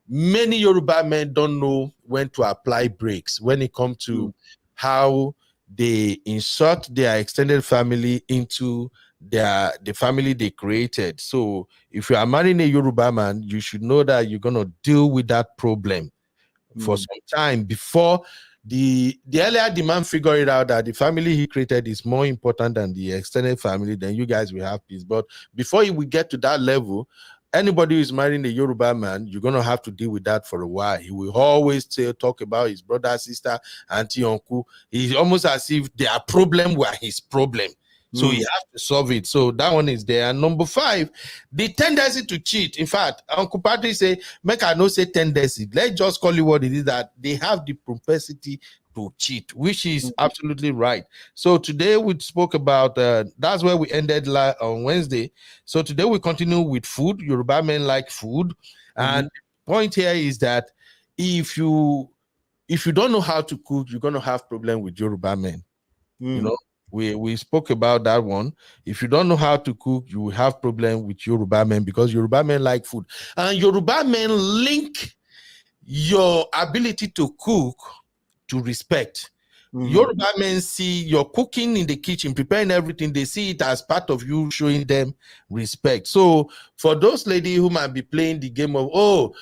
S1: many Yoruba men don't know when to apply brakes when it comes to how they insert their extended family into the family they created. So if you are marrying a Yoruba man, you should know that you're going to deal with that problem for some time before the earlier the man figure it out that the family he created is more important than the extended family, then you guys will have peace. But before we get to that level, anybody who is marrying a Yoruba man, you're going to have to deal with that for a while. He will always talk about his brother, sister, auntie, uncle. It's almost as if their problem were his problem. So you have to solve it. So that one is there. And number 5, the tendency to cheat. In fact, Uncle Patrick say, make I no say tendency. Let's just call it what it is, that they have the propensity to cheat, which is absolutely right. So today we spoke about, that's where we ended on Wednesday. So today we continue with food. Yoruba men like food. And the point here is that if you don't know how to cook, you're going to have problem with Yoruba men. You know, we spoke about that one. If you don't know how to cook, you will have problem with Yoruba men, because Yoruba men like food. And Yoruba men link your ability to cook to respect. Yoruba men see your cooking in the kitchen, preparing everything, they see it as part of you showing them respect. So for those ladies who might be playing the game of,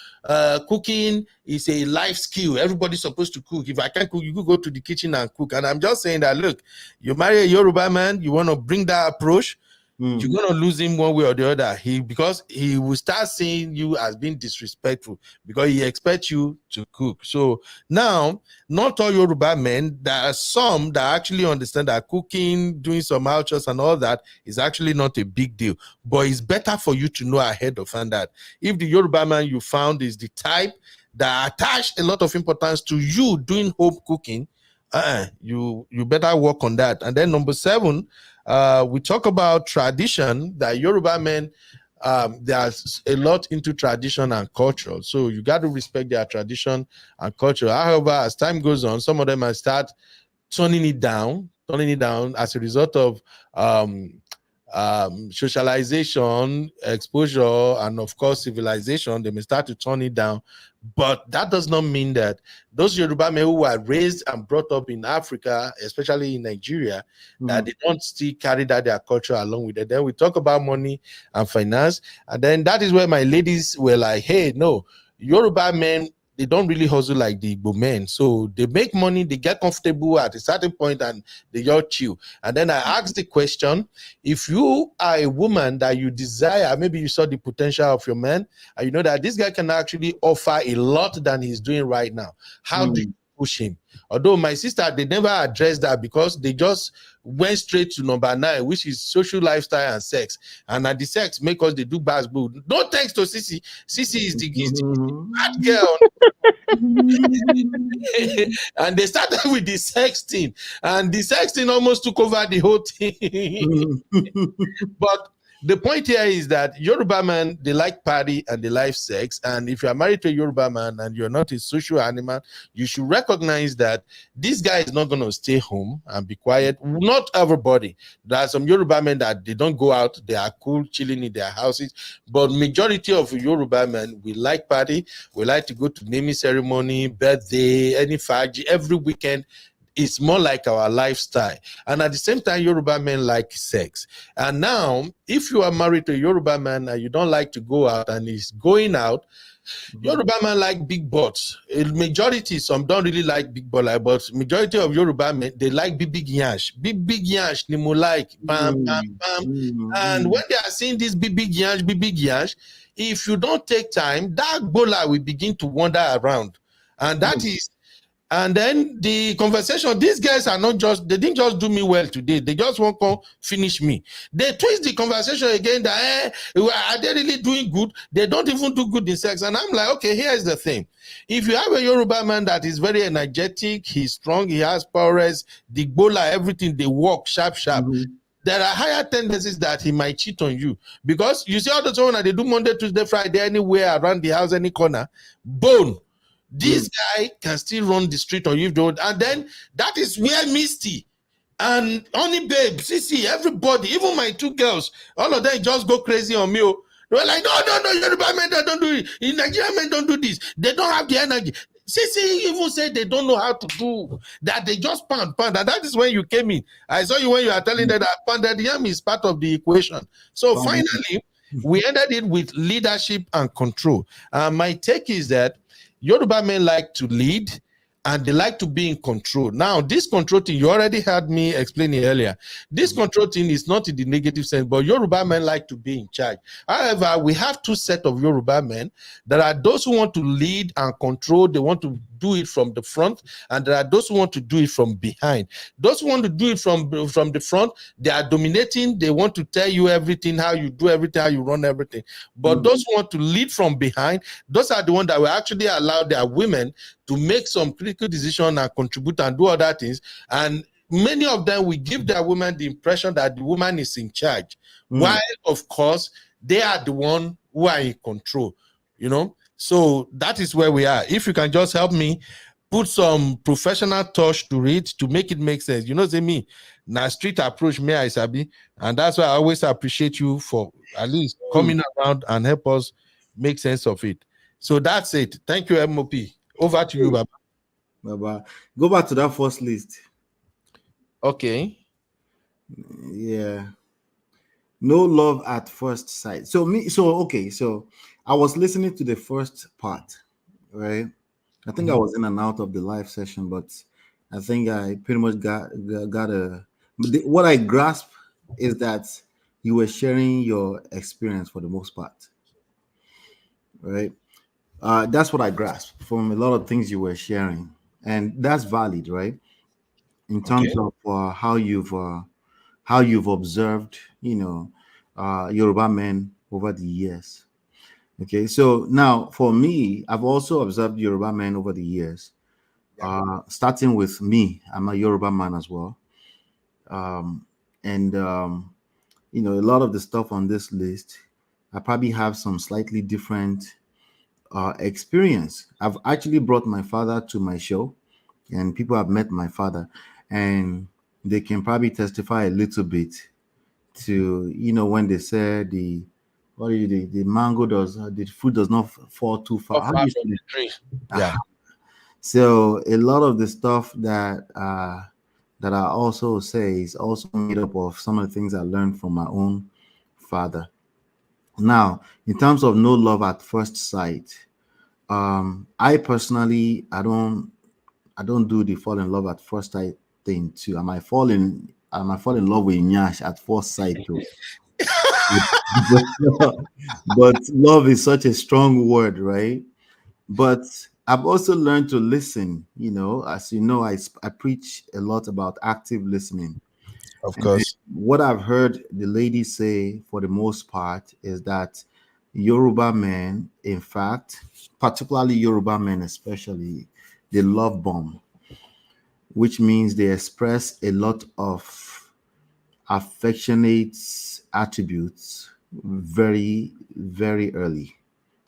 S1: cooking is a life skill, everybody's supposed to cook. If I can't cook, you could go to the kitchen and cook. And I'm just saying that, look, you marry a Yoruba man, you want to bring that approach, you're going to lose him one way or the other. Because he will start seeing you as being disrespectful, because he expects you to cook. So now, not all Yoruba men, there are some that actually understand that cooking, doing some house chores and all that is actually not a big deal. But it's better for you to know ahead of time that if the Yoruba man you found is the type that attach a lot of importance to you doing home cooking, you better work on that. And then number 7, we talk about tradition, that Yoruba men, there's a lot into tradition and culture. So you got to respect their tradition and culture. However, as time goes on, some of them might start turning it down as a result of socialization, exposure, and of course civilization. They may start to turn it down, but that does not mean that those Yoruba men who were raised and brought up in Africa, especially in Nigeria, that they don't still carry their culture along with it. Then we talk about money and finance, and then that is where my ladies were like, hey, no, Yoruba men, they don't really hustle like the Igbo men. So they make money, they get comfortable at a certain point, and they just chill. And then I asked the question, if you are a woman that you desire, maybe you saw the potential of your man, and you know that this guy can actually offer a lot than he's doing right now, how do you push him? Although my sister, they never addressed that, because they just went straight to number 9, which is social lifestyle and sex. And at the sex, make us they do bad. No thanks to Sissy. Sissy is the bad girl. And they started with the sex thing, and the sex thing almost took over the whole thing. But the point here is that Yoruba men, they like party and they like sex. And if you are married to a Yoruba man and you're not a social animal, you should recognize that this guy is not going to stay home and be quiet. Not everybody. There are some Yoruba men that they don't go out. They are cool, chilling in their houses. But majority of Yoruba men, we like party. We like to go to naming ceremony, birthday, any faji, every weekend. It's more like our lifestyle. And at the same time, Yoruba men like sex. And now, if you are married to a Yoruba man and you don't like to go out and he's going out, Yoruba man like big butts. A majority, some don't really like big butt, but majority of Yoruba men, they like big yash. Big yash, they more like bam, bam, bam. And when they are seeing this big yash, if you don't take time, that bola will begin to wander around. And that is. And then the conversation, these guys are not just, they didn't just do me well today. They just won't come finish me. They twist the conversation again that, are they really doing good? They don't even do good in sex. And I'm like, okay, here's the thing. If you have a Yoruba man that is very energetic, he's strong, he has powers, the gbola, everything, they walk sharp. There are higher tendencies that he might cheat on you. Because you see all the time that they do Monday, Tuesday, Friday, anywhere around the house, any corner, bone. This guy can still run the street on you, don't. And then that is where Misty and Honey Babe, Sissy, everybody, even my 2 girls, all of them just go crazy on me. They were like, no, Yoruba men don't do it. In Nigerian men don't do this. They don't have the energy. Sissy even said they don't know how to do that. They just pound. And that is when you came in. I saw you when you are telling them that pounded yam is part of the equation. So finally, we ended it with leadership and control. My take is that Yoruba men like to lead, and they like to be in control. Now, this control thing, you already heard me explain it earlier. This control thing is not in the negative sense, but Yoruba men like to be in charge. However, we have two sets of Yoruba men. There are those who want to lead and control. They want to do it from the front, and there are those who want to do it from behind. Those who want to do it from the front, they are dominating. They want to tell you everything, how you do everything, how you run everything. But those who want to lead from behind, those are the ones that will actually allow their women to make some critical decision and contribute and do other things. And many of them will give their women the impression that the woman is in charge, while of course they are the one who are in control, you know. So that is where we are. If you can just help me put some professional touch to it to make it make sense, you know, say me now street approach me I sabi, and that's why I always appreciate you for at least coming around and help us make sense of it. So that's it. Thank you, MOP. Over to you, Baba.
S8: Baba. Go back to that first list.
S1: Okay.
S8: Yeah. No love at first sight. So I was listening to the first part, right? I think I was in and out of the live session, but I think I pretty much got what I grasped is that you were sharing your experience for the most part, right? That's what I grasped from a lot of things you were sharing, and that's valid, right? In terms of how you've observed, Yoruba men over the years. Okay, so now for me, I've also observed Yoruba men over the years. Starting with me, I'm a Yoruba man as well. And a lot of the stuff on this list, I probably have some slightly different experience. I've actually brought my father to my show, and people have met my father, and they can probably testify a little bit to, when they say the mango the fruit does not fall too far.
S1: Far from the tree. Yeah.
S8: So a lot of the stuff that I also say is also made up of some of the things I learned from my own father. Now, in terms of no love at first sight, I personally I don't do the fall in love at first sight thing too. I might fall in love with Nyash at first sight too. But love is such a strong word, right? But I've also learned to listen. As you know, I preach a lot about active listening.
S1: Of course.
S8: And what I've heard the ladies say for the most part is that Yoruba men, in fact, particularly Yoruba men especially, they love bomb, which means they express a lot of affectionate attributes very, very early.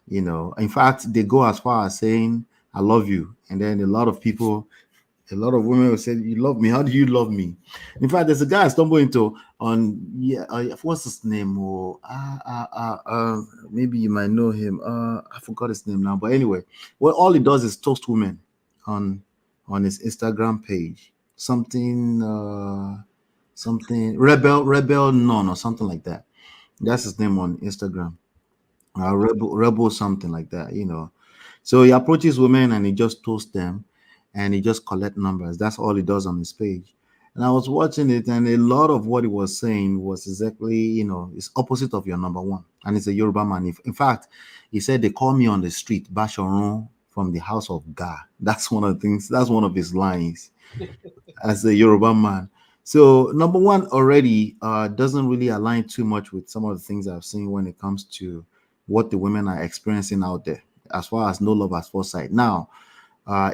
S8: In fact, they go as far as saying, I love you. And then a lot of women will say, you love me. How do you love me? In fact, there's a guy I stumbled into what's his name? Maybe you might know him. I forgot his name now. But anyway, all he does is toast women on his Instagram page. Something rebel none or something like that. That's his name on Instagram. Rebel something like that, So he approaches women and he just toasts them and he just collect numbers. That's all he does on his page. And I was watching it, and a lot of what he was saying was exactly, it's opposite of your number one. And it's a Yoruba man. In fact, he said they call me on the street Basharon from the house of God. That's one of the things. That's one of his lines as a Yoruba man. So number one already doesn't really align too much with some of the things I've seen when it comes to what the women are experiencing out there, as far as no love at first sight. Now,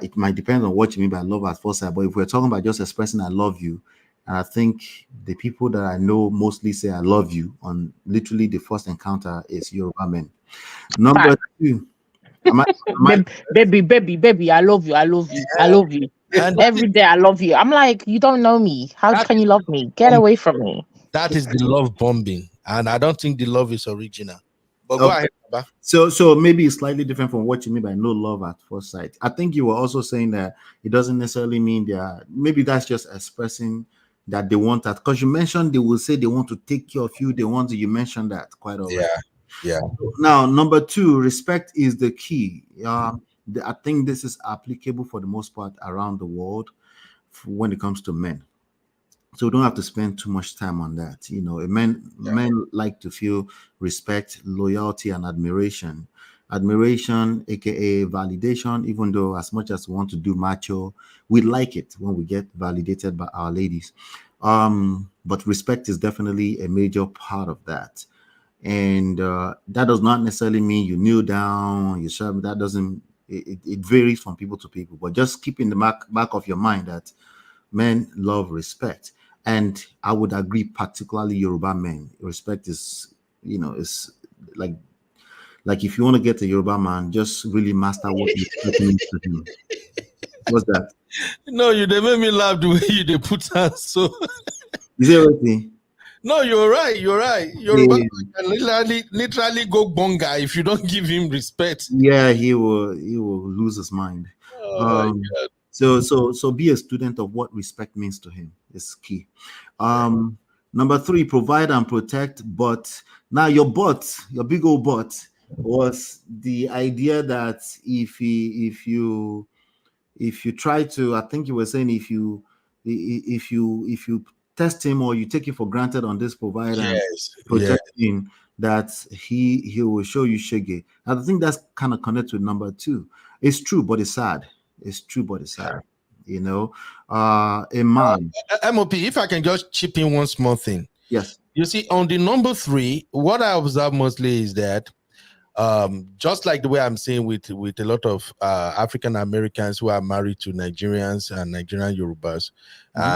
S8: it might depend on what you mean by love at first sight, but if we're talking about just expressing I love you, and I think the people that I know mostly say I love you on literally the first encounter is Yoruba men. Number two,
S4: baby, I love you, I love you. And every day I love you. I'm like, you don't know me. How can you love me? Get away from me.
S1: That is the love bombing, and I don't think the love is original. But go ahead, Baba.
S8: So maybe it's slightly different from what you mean by no love at first sight. I think you were also saying that it doesn't necessarily mean maybe that's just expressing that they want that, because you mentioned they will say they want to take care of you. You mentioned that quite already.
S1: Yeah.
S8: Now, number two, respect is the key. I think this is applicable for the most part around the world when it comes to men. So we don't have to spend too much time on that. Men like to feel respect, loyalty, and admiration. Admiration, aka validation, even though as much as we want to do macho, we like it when we get validated by our ladies. But respect is definitely a major part of that. And that does not necessarily mean you kneel down, you serve. That doesn't. It varies from people to people. But just keep in the back of your mind that men love respect. And I would agree, particularly Yoruba men. Respect is, is like if you want to get a Yoruba man, just really master what respect means to him. What's that?
S1: No, they made me laugh the way they put hands. So
S8: is it everything?
S1: No, you're right. Yoruba can literally go bonga if you don't give him respect.
S8: Yeah, he will lose his mind.
S1: Oh my God.
S8: So be a student of what respect means to him. It's key. Number 3, provide and protect. But now your big old butt was the idea that if you try to, I think you were saying, if you test him or you take it for granted on this provider and protecting, that he will show you shege. I think that's kind of connected with number 2. It's true, but it's sad. A man.
S1: MOP, if I can just chip in one small thing.
S8: Yes.
S1: You see, on the number 3, what I observe mostly is that just like the way I'm saying with a lot of African Americans who are married to Nigerians and Nigerian Yorubas,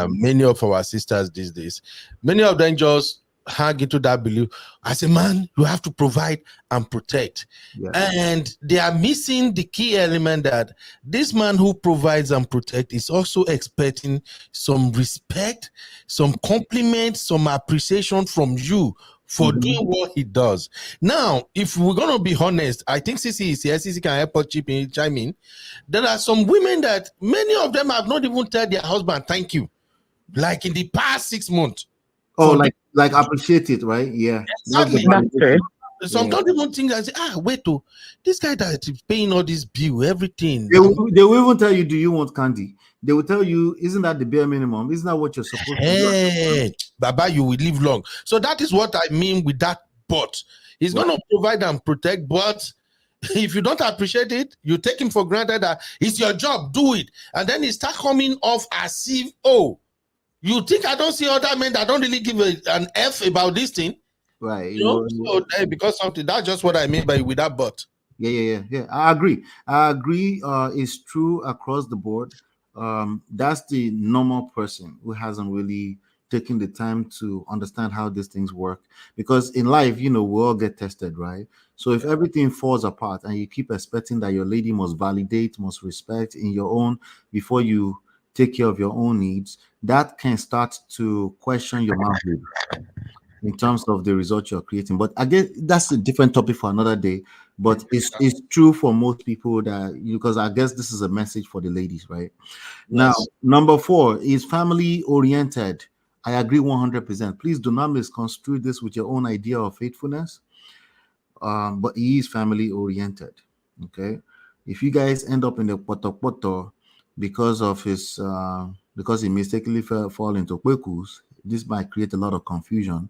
S1: many of our sisters these days, many of them just hang into that belief. As a man, you have to provide and protect. And they are missing the key element that this man who provides and protects is also expecting some respect, some compliment, some appreciation from you for doing what he does. Now, if we're going to be honest, I think CC is here. CC can help us chime in. There are some women that many of them have not even told their husband thank you, like in the past 6 months.
S8: Oh, like appreciate it, right? Yeah.
S1: Exactly. Some don't even think and say, wait, this guy that is paying all this bill, everything.
S8: They will even tell you, do you want candy? They will tell you, isn't that the bare minimum? Isn't that what you're supposed to do?
S1: Baba, you will live long. So that is what I mean with that. But he's going to provide and protect. But if you don't appreciate it, you take him for granted that it's your job, do it. And then he start coming off as if, you think I don't see other men that don't really give an F about this thing?
S8: Right.
S1: So because something, that's just what I mean by with that but.
S8: Yeah. I agree. It's true across the board. That's the normal person who hasn't really taken the time to understand how these things work. Because in life, we all get tested, right? So if everything falls apart and you keep expecting that your lady must validate, must respect in your own before you take care of your own needs, that can start to question your manhood in terms of the results you're creating. But I guess that's a different topic for another day. But it's true for most people that, because I guess this is a message for the ladies, right? Yes. Now, number 4 is family oriented. I agree 100%. Please do not misconstrue this with your own idea of faithfulness. But he is family oriented. Okay. If you guys end up in the poto because of his because he mistakenly fall into kwekus, this might create a lot of confusion.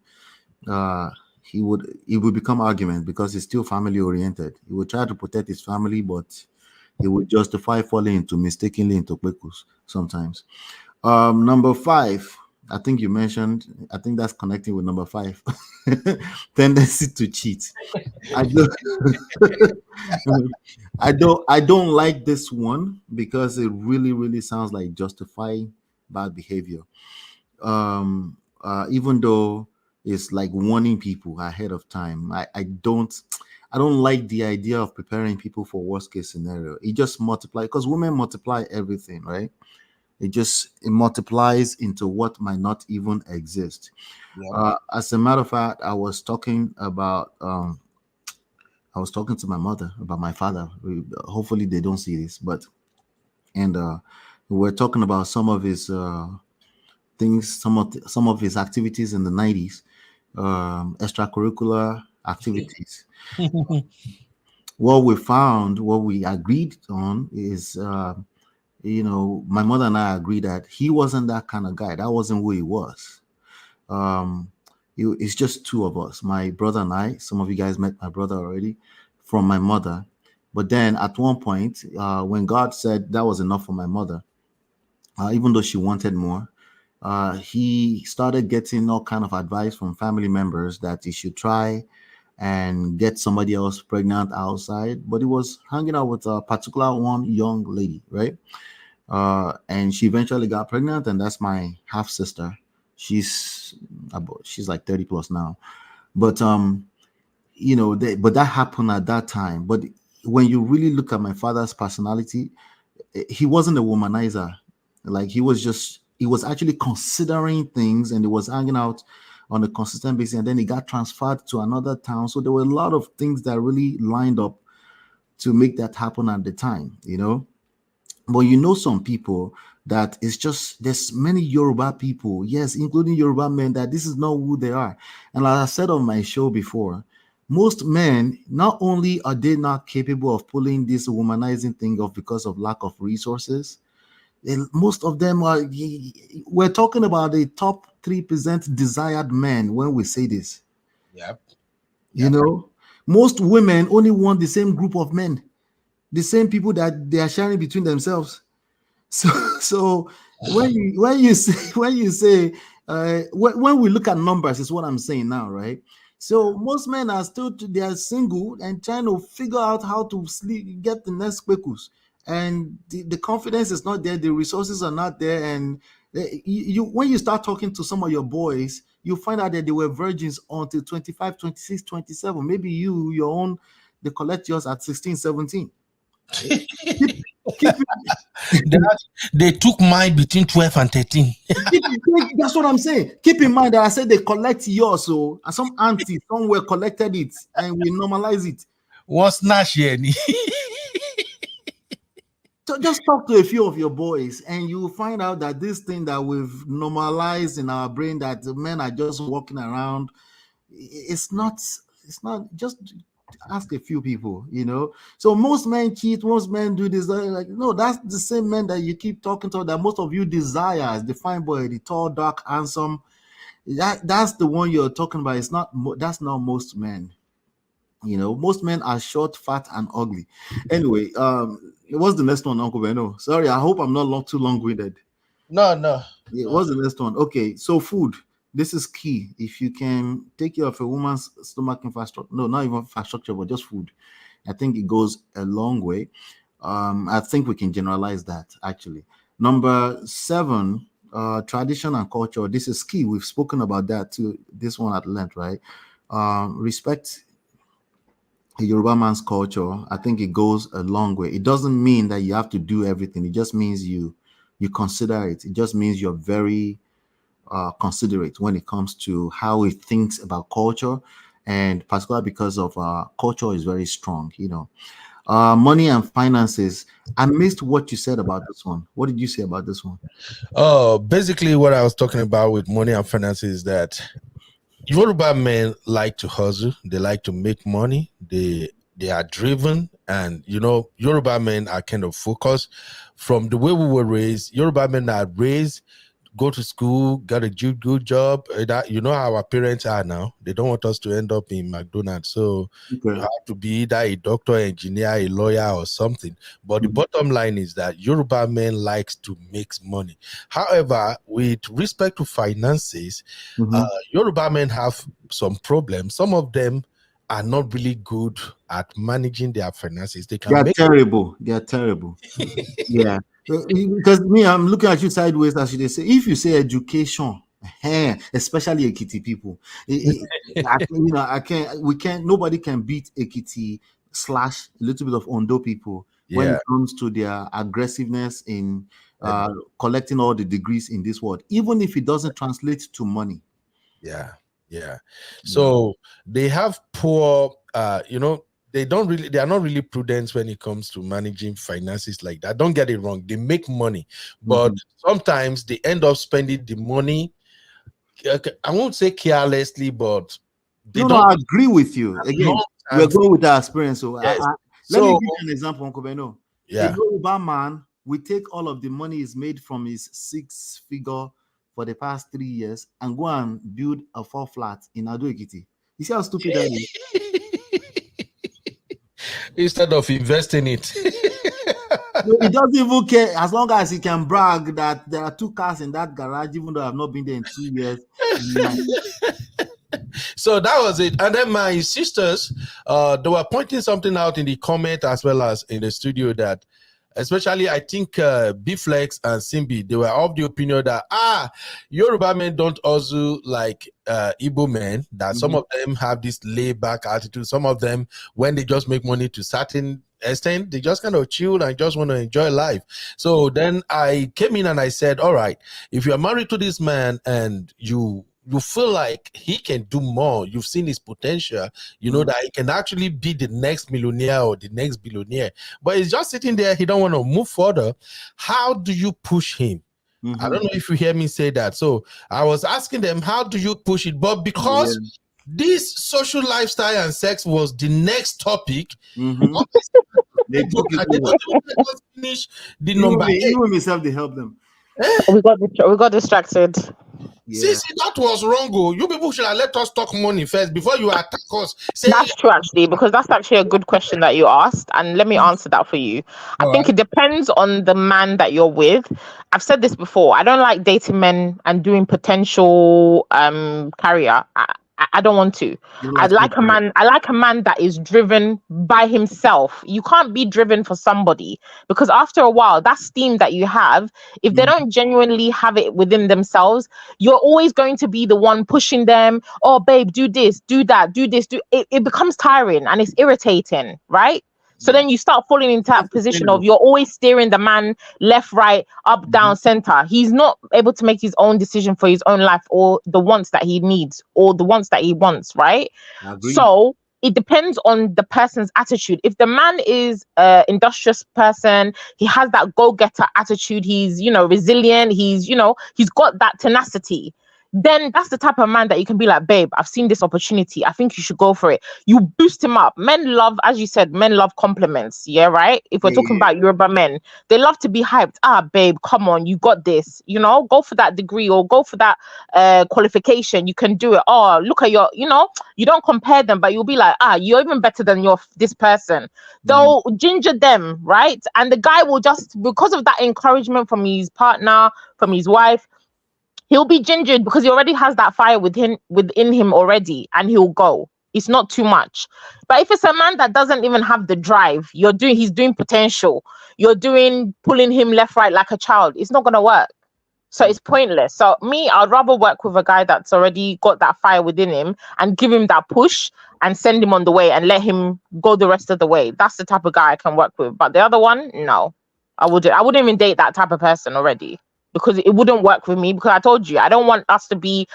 S8: It would become argument because he's still family oriented. He would try to protect his family, but he would justify falling mistakenly into kwekus sometimes. Number 5, I think you mentioned, I think that's connecting with number 5. Tendency to cheat. I don't like this one because it really, really sounds like justifying bad behavior. Even though it's like warning people ahead of time. I don't like the idea of preparing people for worst case scenario. It just multiplies, because women multiply everything, right? It multiplies into what might not even exist. As a matter of fact, I was talking to my mother about my father. Hopefully they don't see this, and we were talking about some of his things, some of his activities in the 90s, extracurricular activities. what we found, what we agreed on is, my mother and I agreed that he wasn't that kind of guy. That wasn't who he was. Um, it's just two of us, my brother and I. Some of you guys met my brother already from my mother. But then at one point, when God said that was enough for my mother, even though she wanted more, he started getting all kind of advice from family members that he should try and get somebody else pregnant outside. But he was hanging out with a particular one young lady, right? And she eventually got pregnant, and that's my half sister. She's like 30 plus now. But but that happened at that time. But when you really look at my father's personality, he wasn't a womanizer. Like he was actually considering things, and he was hanging out on a consistent basis, and then he got transferred to another town. So there were a lot of things that really lined up to make that happen at the time, But some people that it's just, there's many Yoruba people, yes, including Yoruba men, that this is not who they are. And like I said on my show before, most men, not only are they not capable of pulling this womanizing thing off because of lack of resources, most of them are, we're talking about the top 3% desired men when we say this.
S1: Yep.
S8: Most women only want the same group of men, the same people that they are sharing between themselves. So when you say when we look at numbers, is what I'm saying now, right? So most men are still they are single and trying to figure out how to get the next quickus, and the confidence is not there, the resources are not there, and you when you start talking to some of your boys, you find out that they were virgins until 25, 26, 27. Maybe your own, they collect yours at 16, 17.
S1: They took mine between 12 and 13.
S8: That's what I'm saying. Keep in mind that I said they collect yours, so and some auntie somewhere collected it, and we normalize it.
S1: What's Nash here?
S8: So just talk to a few of your boys, and you will find out that this thing that we've normalized in our brain, that the men are just walking around, it's not. Just ask a few people, So most men cheat, most men do this. Like, no, that's the same men that you keep talking to, that most of you desire, the fine boy, the tall, dark, handsome. That's the one you're talking about. It's not. That's not most men. Most men are short, fat, and ugly. Anyway, what's the next one, Uncle Beno? Sorry, I hope I'm not too long-winded.
S1: No.
S8: Yeah, what's the next one? Okay, so food. This is key. If you can take care of a woman's stomach infrastructure, no, not even infrastructure, but just food, I think it goes a long way. I think we can generalize that, actually. Number 7, tradition and culture. This is key. We've spoken about that too, this one at length, right? Respect a Yoruba man's culture. I think it goes a long way. It doesn't mean that you have to do everything. It just means you consider it. It just means you're very considerate when it comes to how he thinks about culture, and particularly because of culture is very strong. Money and finances. I missed what you said about this one. What did you say about this one?
S1: Basically what I was talking about with money and finances is that Yoruba men like to hustle. They like to make money. They are driven, and Yoruba men are kind of focused. From the way we were raised, Yoruba men are raised, go to school, get a good job. That how our parents are now. They don't want us to end up in McDonald's. So you have to be either a doctor, engineer, a lawyer, or something. But the bottom line is that Yoruba men likes to make money. However, with respect to finances, Yoruba men have some problems. Some of them are not really good at managing their finances. They are
S8: terrible. They are terrible. Yeah. Because I'm looking at you sideways, as you say. If you say education, especially Ekiti people, nobody can beat Ekiti / a little bit of Ondo people when it comes to their aggressiveness in collecting all the degrees in this world, even if it doesn't translate to money.
S1: Yeah. So they have poor, they are not really prudent when it comes to managing finances like that. Don't get it wrong. They make money, but sometimes they end up spending the money. I won't say carelessly, but
S8: I agree with you. Again, we're going with our experience. So
S1: yes.
S8: Let me
S1: So
S8: give you an example, Uncle Beno. A
S1: yeah.
S8: Yoruba man will take all of the money he's made from his 6 figure for the past 3 years and go and build a 4 flat in Ado Ekiti. You see how stupid that is?
S1: Instead of investing it.
S8: No, he doesn't even care as long as he can brag that there are 2 cars in that garage, even though I've not been there in 2 years.
S1: So that was it. And then my sisters, they were pointing something out in the comment as well as in the studio that, especially I think Bflex and Simbi, they were of the opinion that Yoruba men don't also like Igbo men, that some of them have this laid back attitude. Some of them, when they just make money to certain extent, they just kind of chill and just want to enjoy life. So then I came in and I said, all right, if you're married to this man and you feel like he can do more, you've seen his potential, you know that he can actually be the next millionaire or the next billionaire, but he's just sitting there, he don't want to move further. How do you push him? I don't know if you hear me say that. So I was asking them, how do you push it? But because this social lifestyle and sex was the next topic,
S8: they took it
S1: finish the number 8.
S8: Even myself, they help them.
S4: We got distracted.
S1: See, that was wrong. You people should have let us talk money first before you attack us.
S4: That's true, actually, because that's actually a good question that you asked, and let me answer that for you. I think it depends on the man that you're with. I've said this before. I don't like dating men and doing potential career. I don't want to. I like a man that is driven by himself. You can't be driven for somebody, because after a while, that steam that you have, if they don't genuinely have it within themselves, you're always going to be the one pushing them. Oh, babe, do this, do that, do this, do it. It becomes tiring and it's irritating, right? So then you start falling into that position of you're always steering the man left, right, up, down, center. He's not able to make his own decision for his own life or the wants that he needs or the wants that he wants, right? So it depends on the person's attitude. If the man is an industrious person, he has that go-getter attitude, he's, resilient, he's got that tenacity, then that's the type of man that you can be like, babe, I've seen this opportunity, I think you should go for it. You boost him up. Men love, as you said, men love compliments. Yeah, right? If we're talking about Yoruba men, they love to be hyped. Babe, come on, you got this. Go for that degree or go for that qualification. You can do it. Oh, look at your, you don't compare them, but you'll be like, you're even better than this person. They'll ginger them, right? And the guy will just, because of that encouragement from his partner, from his wife, he'll be gingered because he already has that fire within him already, and he'll go. It's not too much. But if it's a man that doesn't even have the drive, he's doing potential, you're pulling him left, right like a child, it's not gonna work. So it's pointless. So I'd rather work with a guy that's already got that fire within him and give him that push and send him on the way and let him go the rest of the way. That's the type of guy I can work with. But the other one, no. I wouldn't even date that type of person already, because it wouldn't work with me, because I told you, I don't want us to be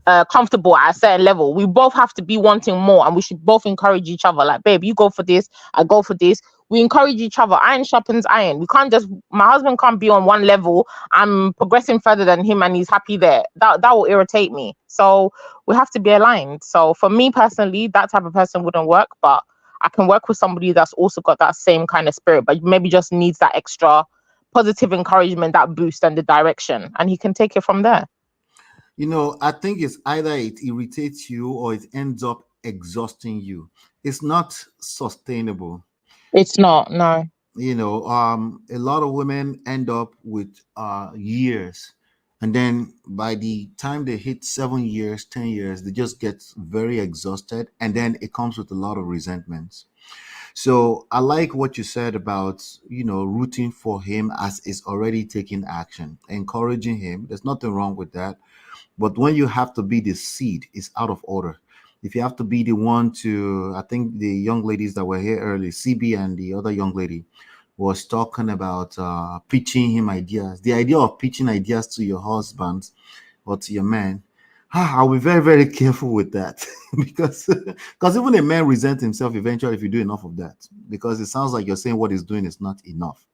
S4: comfortable at a certain level. We both have to be wanting more, and we should both encourage each other. Like, babe, you go for this, I go for this. We encourage each other. Iron sharpens iron. We can't my husband can't be on one level, I'm progressing further than him and he's happy there. That will irritate me. So we have to be aligned. So for me personally, that type of person wouldn't work, but I can work with somebody that's also got that same kind of spirit, but maybe just needs that extra positive encouragement, that boost and the direction, and he can take it from there.
S8: I think it's either it irritates you or it ends up exhausting you. It's not sustainable.
S4: It's not, no.
S8: A lot of women end up with years, and then by the time they hit 7 years, 10 years, they just get very exhausted, and then it comes with a lot of resentments. So I like what you said about, rooting for him as is already taking action, encouraging him. There's nothing wrong with that. But when you have to be the seed, it's out of order. If you have to be the one to, I think the young ladies that were here early, CB and the other young lady was talking about pitching him ideas. The idea of pitching ideas to your husband or to your man, I'll be very, very careful with that because even a man resents himself eventually if you do enough of that, because it sounds like you're saying what he's doing is not enough.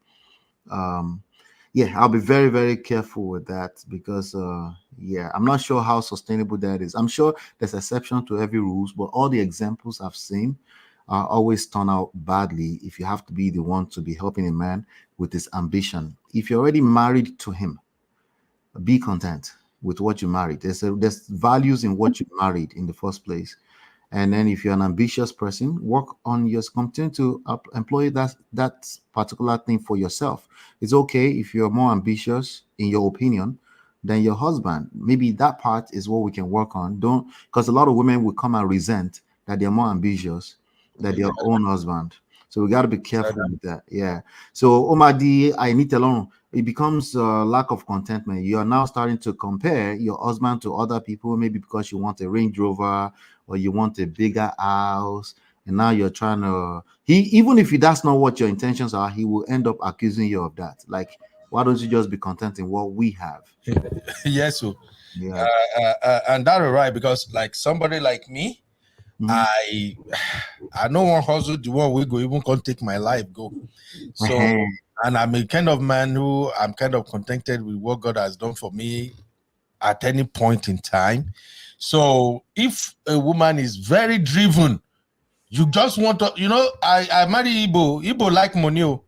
S8: I'll be very, very careful with that because, I'm not sure how sustainable that is. I'm sure there's exception to every rules, but all the examples I've seen, always turn out badly if you have to be the one to be helping a man with his ambition. If you're already married to him, be content with what you married. There's values in what you married in the first place. And then if you're an ambitious person, work on your continue to employ that particular thing for yourself. It's okay if you're more ambitious in your opinion than your husband. Maybe that part is what we can work on. Don't, because a lot of women will come and resent that they're more ambitious than their own husband. So we got to be careful with that. Yeah. So Omadi, I need to learn. It becomes a lack of contentment. You are now starting to compare your husband to other people, maybe because you want a Range Rover or you want a bigger house, and now you're trying to. Even if that's not what your intentions are, he will end up accusing you of that. Like, why don't you just be content in what we have?
S1: Yes, so
S8: Yeah.
S1: and that's right, because like somebody like me, I know one hustle the one we go even can't take my life go. So and I'm a kind of man who I'm kind of contented with what God has done for me at any point in time. So if a woman is very driven, you just want to, I marry Igbo. Igbo like money.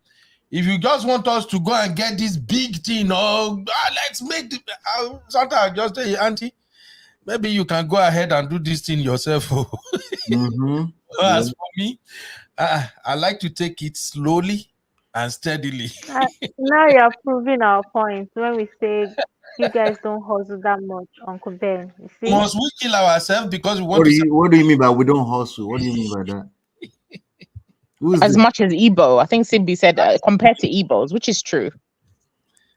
S1: If you just want us to go and get this big thing, let's make the, sometimes I just say, Auntie, maybe you can go ahead and do this thing yourself. As for me, I like to take it slowly and steadily.
S2: Now you're proving our point when we say you guys don't hustle that much, Uncle Ben. You see?
S1: Must we kill ourselves because we want
S8: What do you mean by we don't hustle? What do you mean by that?
S4: As much as Igbo, I think Simbi said compared to Igbos, which is true.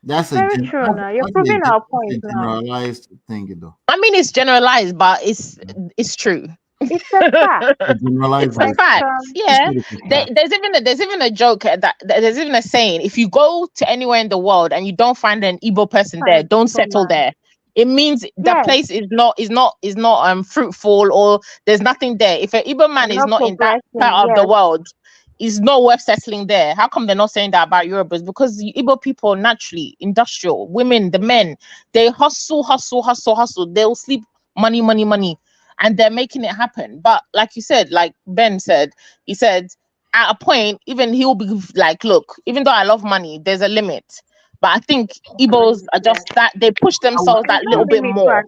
S8: That's
S2: very true. Now you're proving our point now.
S8: Generalized thing, though.
S4: I mean, it's generalized, but it's true.
S2: It's a fact.
S4: It's a fact. Yeah. There's even a joke that there's even a saying: if you go to anywhere in the world and you don't find an Igbo person there, don't settle there. It means the place is not fruitful, or there's nothing there. If an Igbo man is not in that part of the world, is not worth settling there. How come they're not saying that about Yorubas? Because the Igbo people naturally industrial, women, the men, they hustle. They'll sleep money, and they're making it happen. But like you said, like Ben said, he said at a point, even he'll be like, look, even though I love money, there's a limit. But I think Igbos are just that they push themselves that little bit more.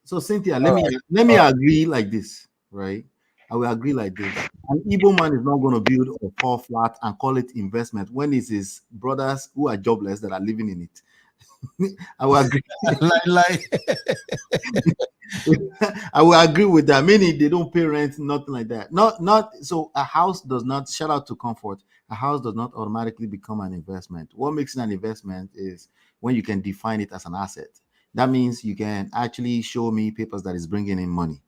S8: So Cynthia, let me agree like this, right? I will agree like this. An Igbo man is not going to build a 4 flat and call it investment when it's his brothers who are jobless that are living in it. I will agree. I will agree with that. Meaning they don't pay rent, nothing like that. Not so a house does not, shout out to comfort, a house does not automatically become an investment. What makes it an investment is when you can define it as an asset. That means you can actually show me papers that is bringing in money.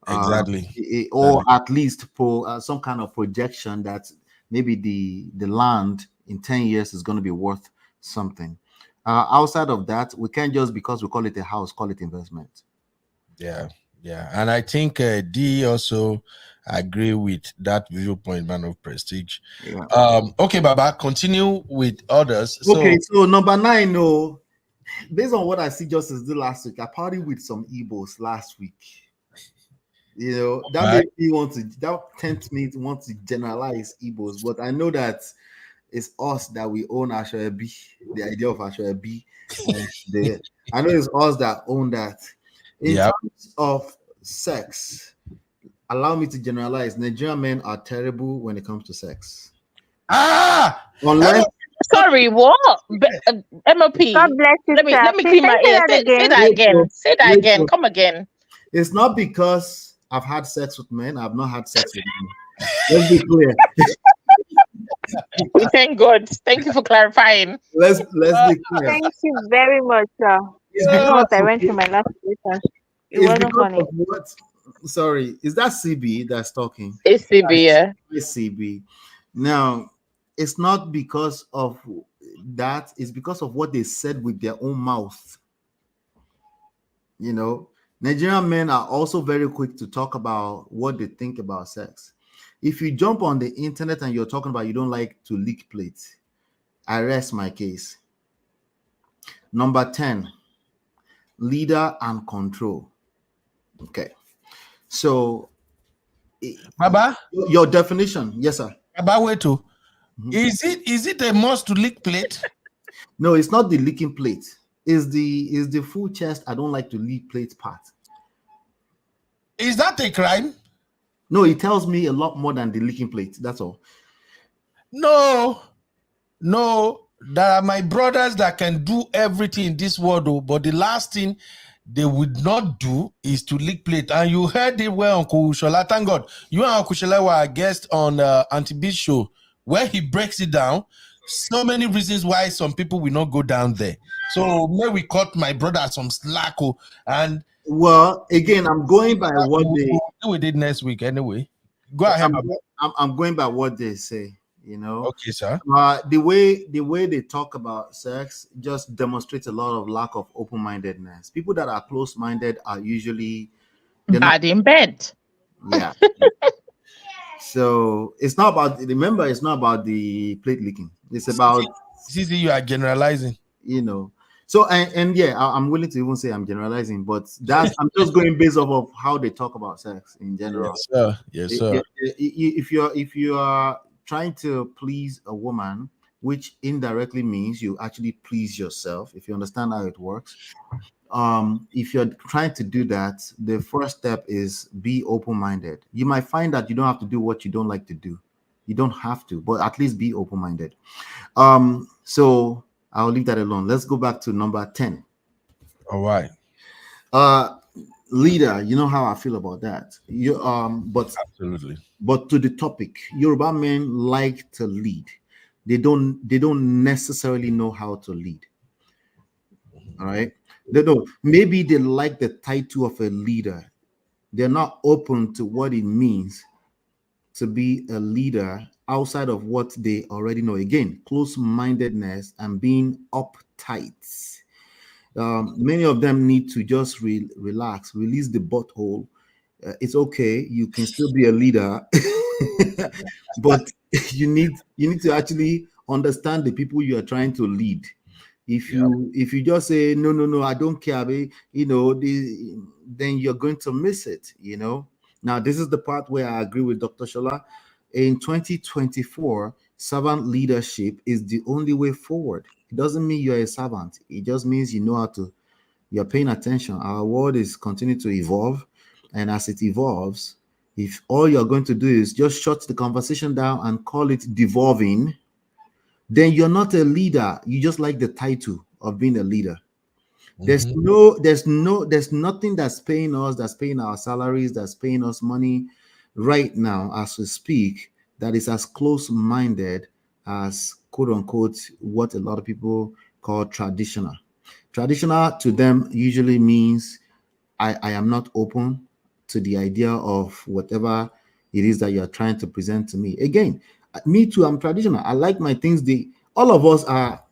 S1: Exactly.
S8: Or at least some kind of projection that maybe the land in 10 years is going to be worth something. Outside of that, we can't just because we call it a house, call it investment.
S1: Yeah. And I think D also agree with that viewpoint, man of prestige.
S8: Yeah.
S1: Okay, Baba, continue with others.
S8: Okay, so number 9, no. Based on what I see Justice did last week, I partied with some Igbos last week. You know, that tempts me to want to generalize Igbos, but I know that it's us that we own Ashoebi, the idea of Ashoebi. I know it's us that own that. In terms of sex, allow me to generalize. Nigerian men are terrible when it comes to sex. Unless
S4: sorry, what? MOP.
S2: God bless you.
S4: Let me clean my ears. Say that again. Say that again. Come again.
S8: It's not because I've had sex with men. I've not had sex with men. Let's be clear.
S4: We thank God. Thank you for clarifying.
S8: Let's be clear.
S2: Thank you very much, sir. You know what I went through my last relationship. It wasn't funny.
S8: Sorry, is that CB that's talking?
S4: It's CB, yeah.
S8: It's CB. Now, it's not because of that. It's because of what they said with their own mouth. You know, Nigerian men are also very quick to talk about what they think about sex. If you jump on the internet and you're talking about you don't like to lick plates, I rest my case. Number 10, leader and control. Okay. So
S1: Baba,
S8: Your definition, yes, sir.
S1: Baba, wait to.
S8: Mhm.
S1: Is it a must to lick plate?
S8: No, it's not the licking plate. Is the full chest. I don't like to lick plate part.
S1: Is that a crime?
S8: No, it tells me a lot more than the licking plate. That's all.
S1: No, no. There are my brothers that can do everything in this world, oh, but the last thing they would not do is to lick plate. And you heard it well, Uncle Shola. Thank God. You and Uncle Shola were a guest on Auntie B's show where he breaks it down. So many reasons why some people will not go down there. So may we cut my brother some slack, oh, and
S8: Well, again, I'm going by what they.
S1: we'll do with it next week anyway. Go ahead,
S8: I'm,
S1: Baba.
S8: I'm going by what they say. You know,
S1: Okay, sir.
S8: the way they talk about sex just demonstrates a lot of lack of open-mindedness. People that are close-minded are usually they're not.
S4: Bad in bed.
S8: Yeah. So it's not about. Remember, it's not about the plate licking. It's about
S1: See, you are generalizing.
S8: you know. So and yeah, I'm willing to even say I'm generalizing, but I'm just going based off of how they talk about sex in general.
S1: Yes, sir. Yes, sir.
S8: If you are trying to please a woman, which indirectly means you actually please yourself, if you understand how it works, if you're trying to do that, the first step is be open-minded. You might find that you don't have to do what you don't like to do. You don't have to, but at least be open-minded. So I'll leave that alone. Let's go back to number 10.
S1: All right.
S8: Leader, you know how I feel about that. But
S1: Absolutely.
S8: But to the topic, Yoruba men like to lead. They don't necessarily know how to lead. All right. They don't. Maybe they like the title of a leader. They're not open to what it means to be a leader outside of what they already know. Again, close-mindedness and being uptight. Many of them need to just relax, release the butthole. It's okay. You can still be a leader, but you need to actually understand the people you are trying to lead. If you just say no, I don't care, then you're going to miss it. Now this is the part where I agree with Dr. Shola. In 2024, servant leadership is the only way forward. It doesn't mean you're a servant. It just means you're paying attention. Our world is continuing to evolve, and as it evolves, if all you're going to do is just shut the conversation down and call it devolving, then you're not a leader. You just like the title of being a leader. There's nothing that's paying us, that's paying our salaries, that's paying us money right now as we speak, that is as close-minded as quote unquote what a lot of people call traditional. Traditional to them usually means I am not open to the idea of whatever it is that you're trying to present to me. Again, me too, I'm traditional. I like my things. All of us are.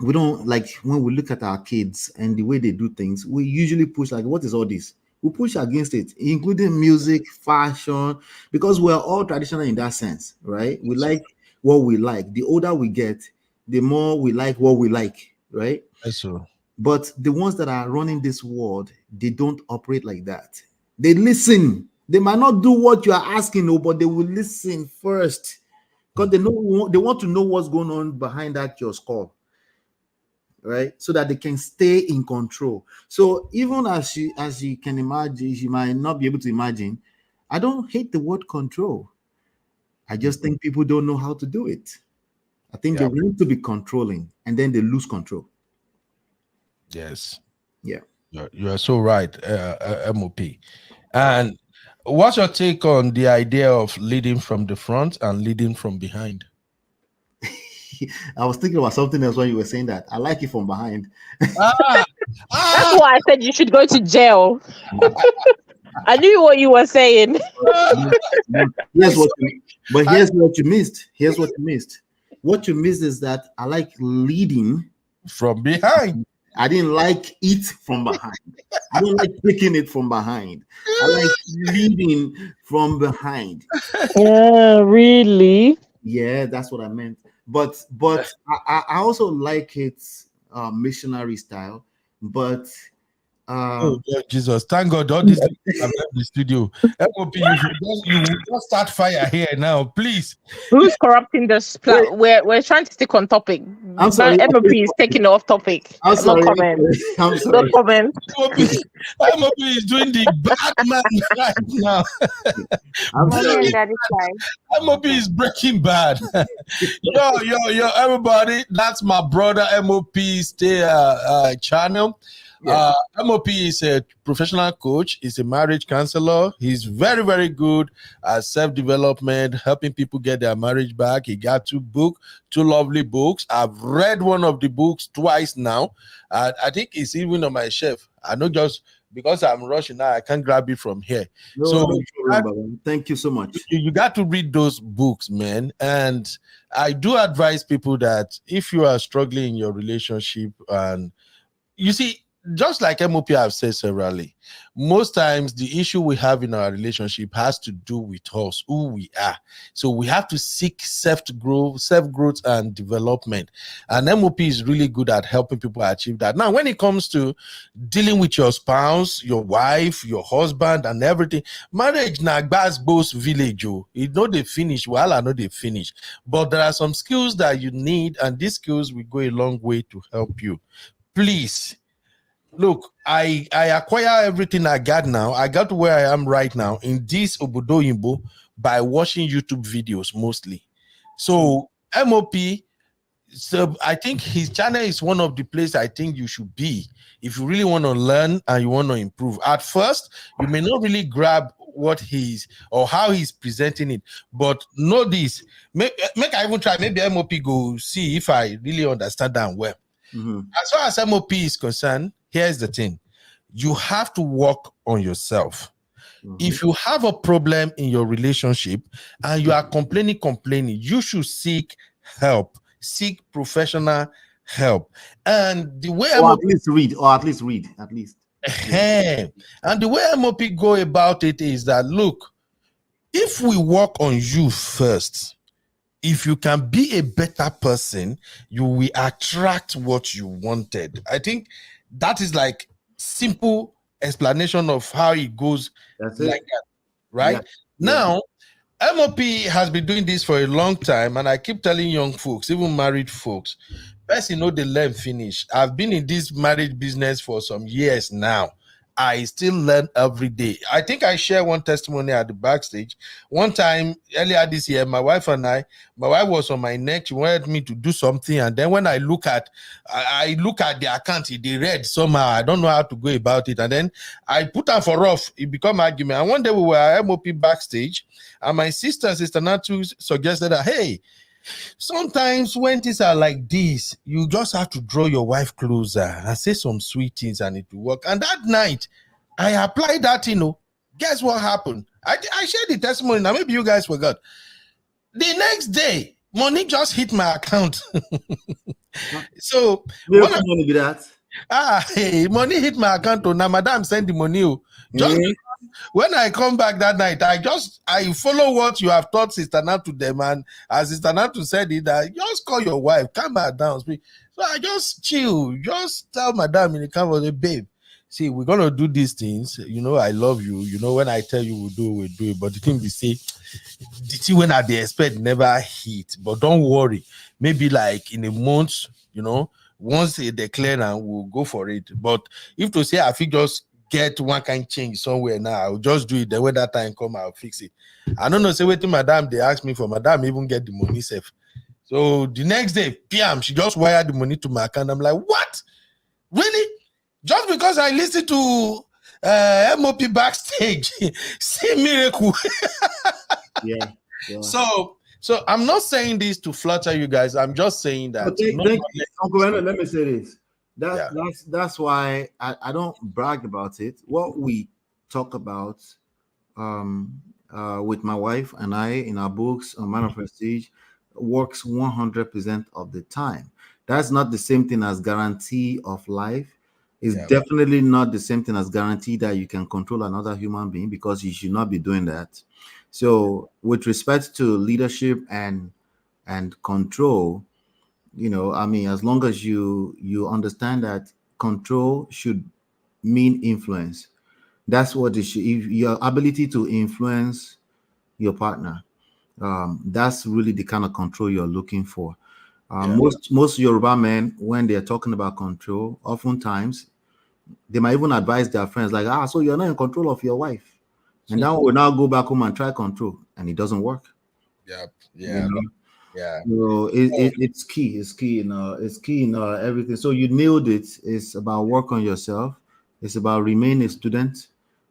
S8: We don't like when we look at our kids and the way they do things, we usually push like, what is all this? We push against it, including music, fashion, because we're all traditional in that sense, right? We like what we like. The older we get, the more we like what we like, right?
S1: That's so.
S8: But the ones that are running this world, they don't operate like that. They listen. They might not do what you are asking, but they will listen first because they want to know what's going on behind that your skull, right? So that they can stay in control. So even as you can imagine, you might not be able to imagine, I don't hate the word control. I just think people don't know how to do it. I think they want to be controlling and then they lose control.
S1: Yes.
S8: Yeah.
S1: You are so right, MOP. And what's your take on the idea of leading from the front and leading from behind?
S8: I was thinking about something else when you were saying that. I like it from behind.
S4: That's why I said you should go to jail. I knew what you were saying.
S8: Here's what you missed. Here's what you missed. What you missed is that I like leading
S1: from behind.
S8: I didn't like it from behind. I don't like taking it from behind. I like leading from behind.
S4: Yeah, really?
S8: Yeah, that's what I meant. But I also like it missionary style. But
S1: Oh Lord Jesus! Thank God, all these things have left the studio. MOP, you will just start fire here now, please.
S4: Who's corrupting this? We're trying to stick on topic.
S8: I'm sorry.
S4: MOP is taking off topic.
S8: I'm
S4: No
S8: sorry.
S4: comment.
S8: I'm
S4: No
S8: sorry.
S4: comment.
S1: MOP is doing the bad man right now.
S8: I'm
S2: Mommy
S8: sorry.
S2: and daddy fly.
S1: MOP is breaking bad. yo, everybody, that's my brother MOP stay channel.
S8: Yeah.
S1: MOP is a professional coach. He's a marriage counselor. He's very, very good at self-development, helping people get their marriage back. He got two lovely books. I've read one of the books twice now. I think it's even on my shelf. I know just because I'm rushing now, I can't grab it from here.
S8: No problem. Thank you so much.
S1: You got to read those books, man. And I do advise people that if you are struggling in your relationship, and you see, just like MOP have said severally, most times the issue we have in our relationship has to do with us, who we are. So we have to seek self-growth and development. And MOP is really good at helping people achieve that. Now, when it comes to dealing with your spouse, your wife, your husband, and everything, marriage na both village. It know they finish. Well, I know they finish. But there are some skills that you need, and these skills will go a long way to help you. Please. Look, I acquire everything I got now. I got to where I am right now in this Obodo Yimbo by watching YouTube videos mostly. So MOP, so I think his channel is one of the places I think you should be if you really want to learn and you want to improve. At first, you may not really grab what he's or how he's presenting it, but know this. Make I even try. Maybe MOP go see if I really understand that well. As far as MOP is concerned, here's the thing. You have to work on yourself. If you have a problem in your relationship and you are complaining, you should seek help. Seek professional help. And the way
S8: Or at least read.
S1: And the way MOP go about it is that, look, if we work on you first, if you can be a better person, you will attract what you wanted. I think that is like simple explanation of how it goes.
S8: That's
S1: like
S8: it.
S1: that, right?
S8: Yeah.
S1: Now, MOP has been doing this for a long time, and I keep telling young folks, even married folks, best you know they learn finish. I've been in this marriage business for some years now. I still learn every day. I think I share one testimony at the backstage. One time earlier this year, my wife was on my neck. She wanted me to do something. And then when I look at the account, they read somehow. I don't know how to go about it. And then I put her for off. It become argument. And one day we were at MOP backstage, and my sister Natu suggested that, hey, sometimes when things are like this, you just have to draw your wife closer and say some sweet things and it will work. And that night, I applied that, guess what happened? I shared the testimony. Now, maybe you guys forgot. The next day, money just hit my account. So,
S8: money be that.
S1: money hit my account. Now, madam send the money. Just when I come back that night, I follow what you have taught Sister Natu them, and as Sister Natu said it, just call your wife, calm her down, speak. So I just chill, just tell madam in the camera, babe, see, we're gonna do these things. I love you. When I tell you we'll do it. But the thing we say, the thing when I expect never hit. But don't worry, maybe like in a month, once they declare and we'll go for it. But if to say I feel just get one kind change somewhere now, I'll just do it. Then when that time come, I'll fix it. I don't know, say waiting, madam, they ask me for, madam even get the money safe. So the next day, PM, she just wired the money to my account. I'm like, what? Really? Just because I listened to MOP backstage, see miracle.
S8: Yeah.
S1: So I'm not saying this to flatter you guys. I'm just saying that.
S8: Uncle Reno, let me say this. That's why I don't brag about it. What we talk about with my wife and I in our books on Man of Prestige works 100% of the time. That's not the same thing as guarantee of life. It's definitely not the same thing as guarantee that you can control another human being, because you should not be doing that. So with respect to leadership and control, as long as you understand that control should mean influence. That's what it should. If your ability to influence your partner, that's really the kind of control you're looking for. Most Yoruba men, when they're talking about control, oftentimes they might even advise their friends like, so you're not in control of your wife, and now we'll now go back home and try control, and it doesn't work. You know? So it's key. It's key in it's key in everything. So you nailed it. It's about work on yourself. It's about remain a student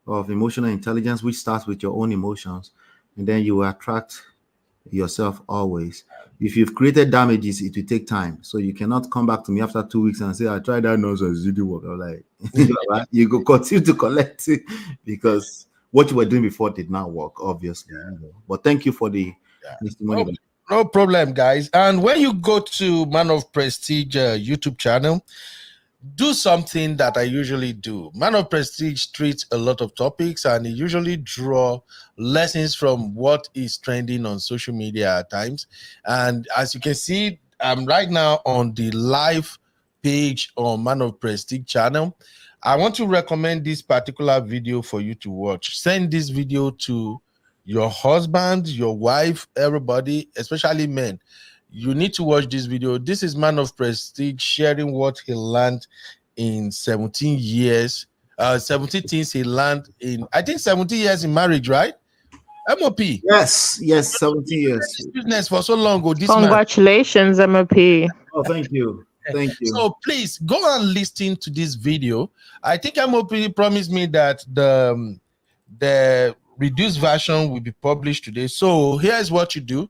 S8: of emotional intelligence, which starts with your own emotions, and then you will attract yourself always. If you've created damages, it will take time. So you cannot come back to me after 2 weeks and say, I tried that nonsense, it didn't work. I'm like, you go continue to collect it because what you were doing before did not work, obviously. But thank you for the testimony.
S1: No problem, guys. And when you go to Man of Prestige YouTube channel, do something that I usually do. Man of Prestige treats a lot of topics, and he usually draw lessons from what is trending on social media at times. And as you can see, I'm right now on the live page on Man of Prestige channel. I want to recommend this particular video for you to watch. Send this video to your husband, your wife, everybody, especially men. You need to watch this video. This is Man of Prestige sharing what he learned in 17 years. 17 things he learned in, I think, 17 years in marriage, right? MOP.
S8: Yes, 17 years.
S1: Business for so long ago.
S4: Congratulations, MOP.
S8: Oh, thank you. Thank you.
S1: So please go and listen to this video. I think MOP promised me that the reduced version will be published today. So here's what you do.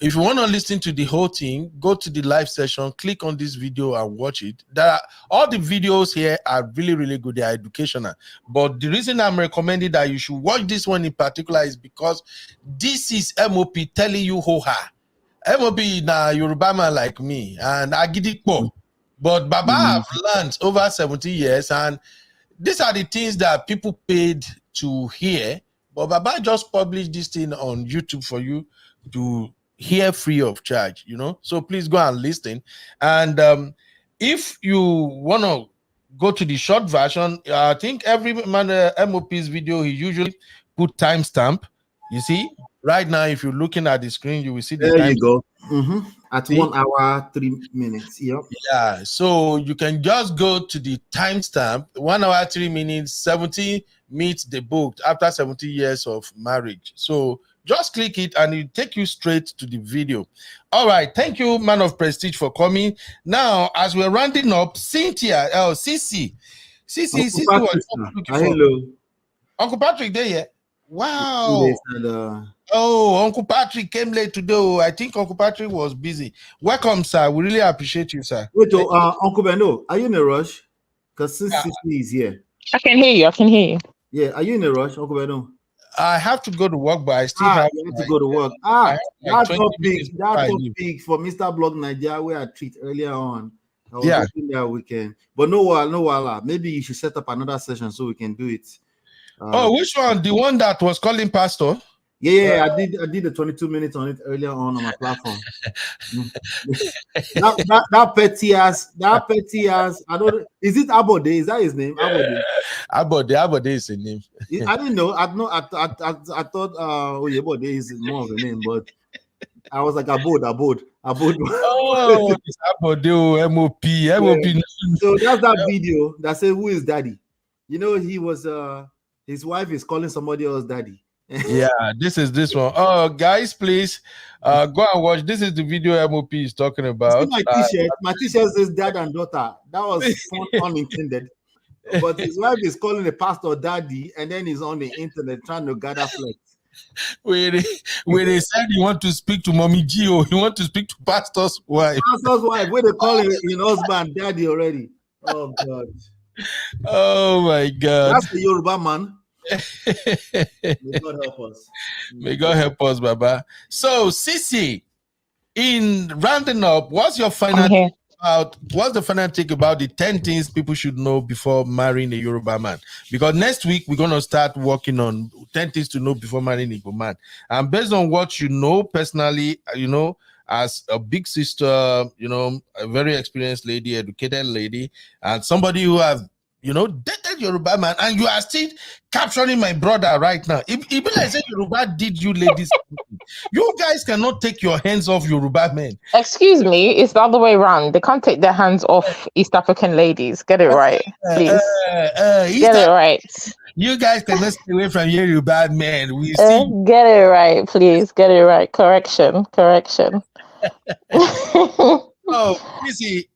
S1: If you want to listen to the whole thing, go to the live session, click on this video and watch it. All the videos here are really, really good. They are educational. But the reason I'm recommending that you should watch this one in particular is because this is MOP telling you ho-ha. MOP na Yoruba man like me, and Agidikpo. But Baba have learned over 70 years, and these are the things that people paid to hear. But Baba just published this thing on YouTube for you to hear free of charge, So please go and listen. And if you want to go to the short version, I think every man MOP's video, he usually put timestamp. You see, right now, if you're looking at the screen, you will see the
S8: there
S1: time.
S8: You go. At 1 hour, 3 minutes. Yep.
S1: Yeah. So you can just go to the timestamp, 1 hour, 3 minutes, 70 meets the book after 70 years of marriage. So just click it and it take you straight to the video. All right. Thank you, Man of Prestige, for coming. Now, as we're rounding up, Cynthia, Cici.
S8: Hello.
S1: Uncle Patrick there, yeah? Wow. Oh, Uncle Patrick came late today. I think Uncle Patrick was busy. Welcome, sir. We really appreciate you, sir.
S8: Wait, Uncle Beno, are you in a rush? Because since Cici is here.
S4: I can hear you.
S8: Yeah, are you in a rush, Uncle Beno?
S1: I have to go to work, but I still have
S8: to go to work. That topic for Mr. Blog Nigeria where I treat earlier on. I was hoping that we can, but no, maybe you should set up another session so we can do it.
S1: Which one? The one that was calling Pastor?
S8: Yeah, I did the 22 minutes on it earlier on my platform. that petty ass. I don't. Is it Abode? Is that his name?
S1: Abode is his name.
S8: I didn't know. I thought Oyebode is more of a name, but I was like Abode.
S1: Oh, it's Abode, MOP.
S8: Yeah. So that's that video that said, "Who is daddy?" He was his wife is calling somebody else daddy.
S1: Yeah, this is this one. Oh, guys, please go and watch. This is the video MOP is talking about.
S8: My t-shirt. My t-shirt says dad and daughter. That was unintended. But his wife is calling the pastor daddy, and then he's on the internet trying to gather flex.
S1: When they said you want to speak to Mommy Gio, you want to speak to pastor's wife.
S8: Pastor's wife, where they call him husband daddy already. Oh God.
S1: Oh my God.
S8: That's the Yoruba man. May God help us.
S1: May God help us, Baba. So, Cici, in rounding up, what's the final take about the 10 things people should know before marrying a Yoruba man? Because next week we're gonna start working on 10 things to know before marrying a Igbo man. And based on what you know personally, as a big sister, a very experienced lady, educated lady, and somebody who have dated Yoruba man, and you are still capturing my brother right now. If like say Yoruba did you ladies, you guys cannot take your hands off Yoruba men.
S4: Excuse me, it's the other way around. They can't take their hands off East African ladies. Get it right, please. Get it right.
S1: You guys cannot stay away from Yoruba men. We see.
S4: Get it right, please. Get it right. Correction.
S1: Oh, Missy,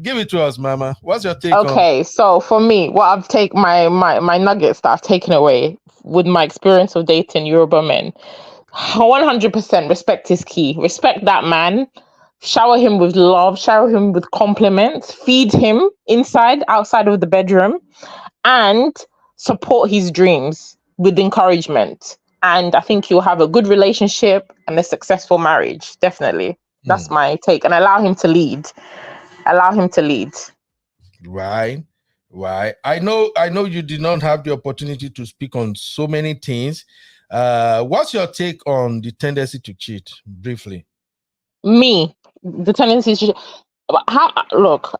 S1: give it to us, Mama. What's your take
S4: okay, so for me, what I've taken my nuggets that I've taken away with my experience of dating Yoruba men, 100% respect is key. Respect that man. Shower him with love. Shower him with compliments. Feed him inside, outside of the bedroom, and support his dreams with encouragement. And I think you'll have a good relationship and a successful marriage. Definitely. That's my take. And allow him to lead.
S1: Right. I know you did not have the opportunity to speak on so many things. What's your take on the tendency to cheat, briefly?
S4: Me, the tendency to how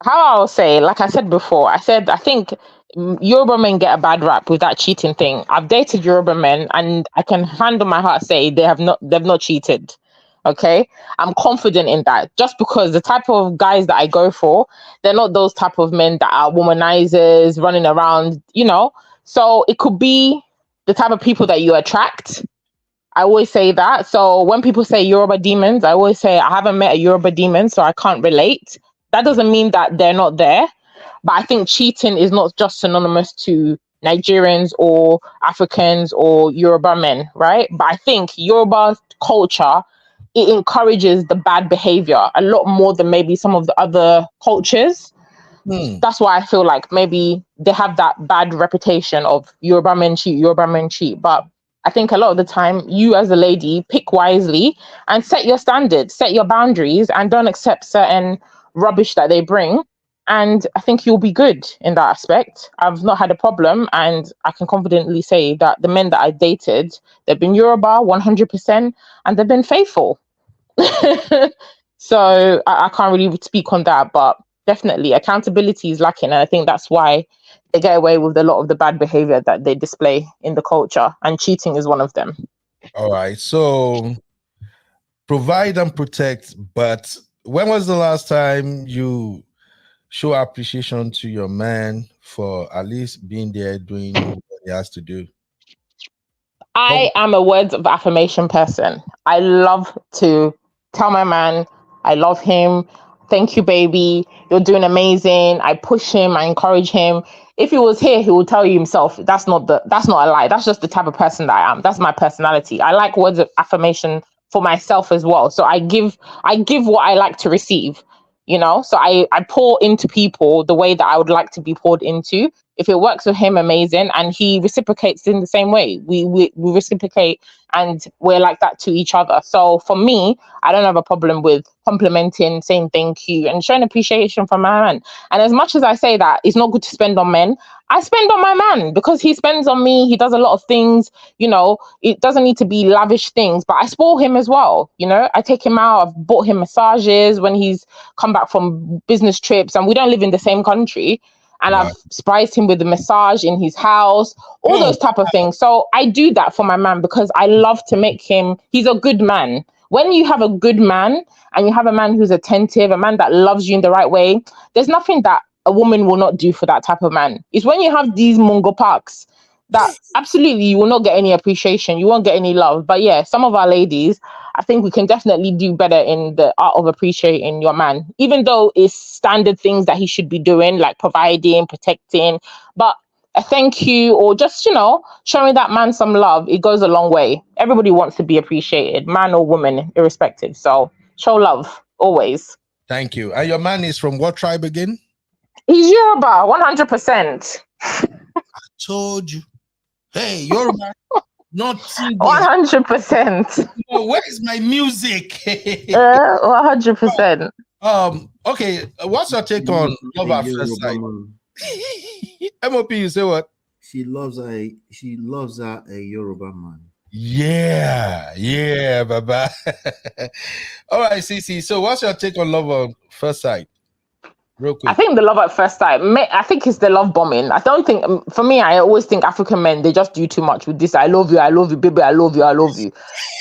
S4: I'll say, like I said before, I think Yoruba men get a bad rap with that cheating thing. I've dated Yoruba men, and I can hand on my heart say they've not cheated. Okay, I'm confident in that, just because the type of guys that I go for, they're not those type of men that are womanizers running around, so it could be the type of people that you attract. I always say that. So when people say Yoruba demons, I always say I haven't met a Yoruba demon, so I can't relate. That doesn't mean that they're not there, but I think cheating is not just synonymous to Nigerians or Africans or Yoruba men, right? But I think Yoruba culture, it encourages the bad behavior a lot more than maybe some of the other cultures. That's why I feel like maybe they have that bad reputation of Yoruba men cheat. But I think a lot of the time, you as a lady, pick wisely and set your standards, set your boundaries, and don't accept certain rubbish that they bring. And I think you'll be good in that aspect. I've not had a problem, and I can confidently say that the men that I dated, they've been Yoruba 100%, and they've been faithful. So I can't really speak on that, but definitely accountability is lacking, and I think that's why they get away with a lot of the bad behavior that they display in the culture, and cheating is one of them.
S1: All right, so provide and protect, but when was the last time you show appreciation to your man for at least being there doing what he has to do?
S4: I am a words of affirmation person. I love to tell my man I love him. Thank you, baby. You're doing amazing. I push him. I encourage him. If he was here, he will tell you himself. That's not a lie. That's just the type of person that I am. That's my personality. I like words of affirmation for myself as well. So I give what I like to receive. So I pour into people the way that I would like to be poured into. If it works with him, amazing, and he reciprocates in the same way. We reciprocate, and we're like that to each other. So for me, I don't have a problem with complimenting, saying thank you, and showing appreciation for my man. And as much as I say that it's not good to spend on men, I spend on my man because he spends on me. He does a lot of things. It doesn't need to be lavish things, but I spoil him as well. I take him out. I've bought him massages when he's come back from business trips, and we don't live in the same country. And I've surprised him with a massage in his house, all those type of things. So I do that for my man because I love to make him, he's a good man. When you have a good man and you have a man who's attentive, a man that loves you in the right way, there's nothing that a woman will not do for that type of man. It's when you have these Mungo Parks that absolutely you will not get any appreciation. You won't get any love. But yeah, some of our ladies, I think we can definitely do better in the art of appreciating your man, even though it's standard things that he should be doing, like providing, protecting. But a thank you, or just, showing that man some love, it goes a long way. Everybody wants to be appreciated, man or woman, irrespective. So show love always.
S1: Thank you. And your man is from what tribe again?
S4: He's Yoruba, 100%.
S1: I told you. Hey, Yoruba. Not
S4: 100%.
S1: Where is my music?
S4: 100%.
S1: Okay. What's your take on love at first sight? MOP, you say what?
S8: She loves a Yoruba man.
S1: Yeah, baba. All right, Cece. So, what's your take on love at first sight? Real
S4: I
S1: quick.
S4: think the love at first sight. I think it's the love bombing. I don't think, for me, I always think African men, they just do too much with this. I love you, baby. I love you.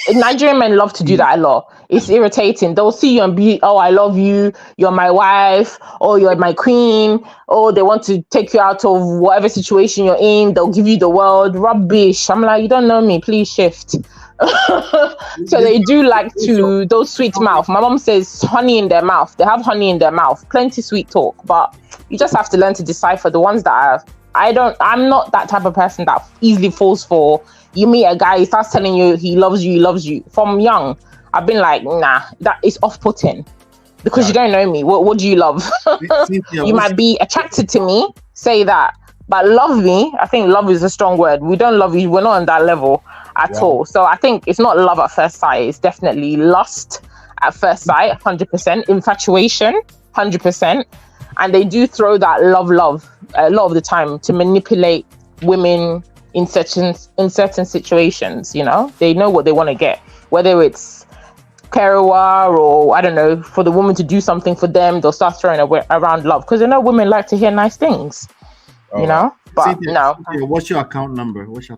S4: Nigerian men love to do that a lot. It's irritating. They'll see you and be, oh, I love you. You're my wife. Oh, you're my queen. Oh, they want to take you out of whatever situation you're in. They'll give you the world. Rubbish. I'm like, you don't know me. Please shift. So they do like to those sweet mouth. My mom says honey in their mouth. They have honey in their mouth. Plenty sweet talk, but you just have to learn to decipher the ones that are. I'm not that type of person that easily falls for. You meet a guy, he starts telling you he loves you. From young, I've been like, nah, that is off-putting because you don't know me. What do you love? You might be attracted to me, say that, but love me. I think love is a strong word. We don't love you. We're not on that level at all. So I think it's not love at first sight. It's definitely lust at first sight, 100%. Infatuation, 100%. And they do throw that love a lot of the time to manipulate women in certain situations. You know, they know what they want to get, whether it's Kerewa or I don't know, for the woman to do something for them, they'll start throwing around love because they know women like to hear nice things. You know, but
S8: Cynthia,
S4: no.
S8: Cynthia, what's your account number? Cash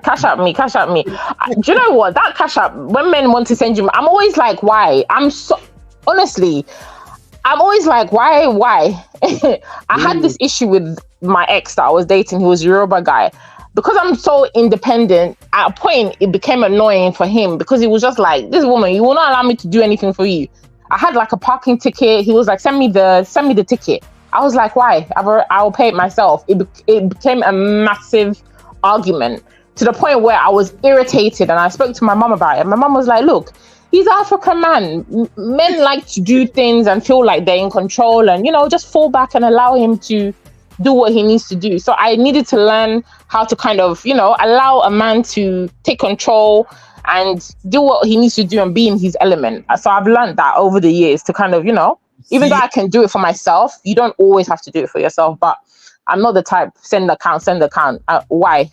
S4: Cash out me. Do you know what? That cash out, when men want to send you, I'm always like, why? I'm always like, why? I had this issue with my ex that I was dating. He was a Yoruba guy. Because I'm so independent, at a point, it became annoying for him because he was just like, this woman, you will not allow me to do anything for you. I had like a parking ticket. He was like, send me the ticket. I was like, why? I'll pay it myself. It became a massive argument to the point where I was irritated and I spoke to my mom about it. My mom was like, look, he's an African man. Men like to do things and feel like they're in control and, you know, just fall back and allow him to do what he needs to do. So I needed to learn how to kind of, you know, allow a man to take control and do what he needs to do and be in his element. So I've learned that over the years to kind of, you know, even though I can do it for myself, you don't always have to do it for yourself. But I'm not the type, send the account. Why?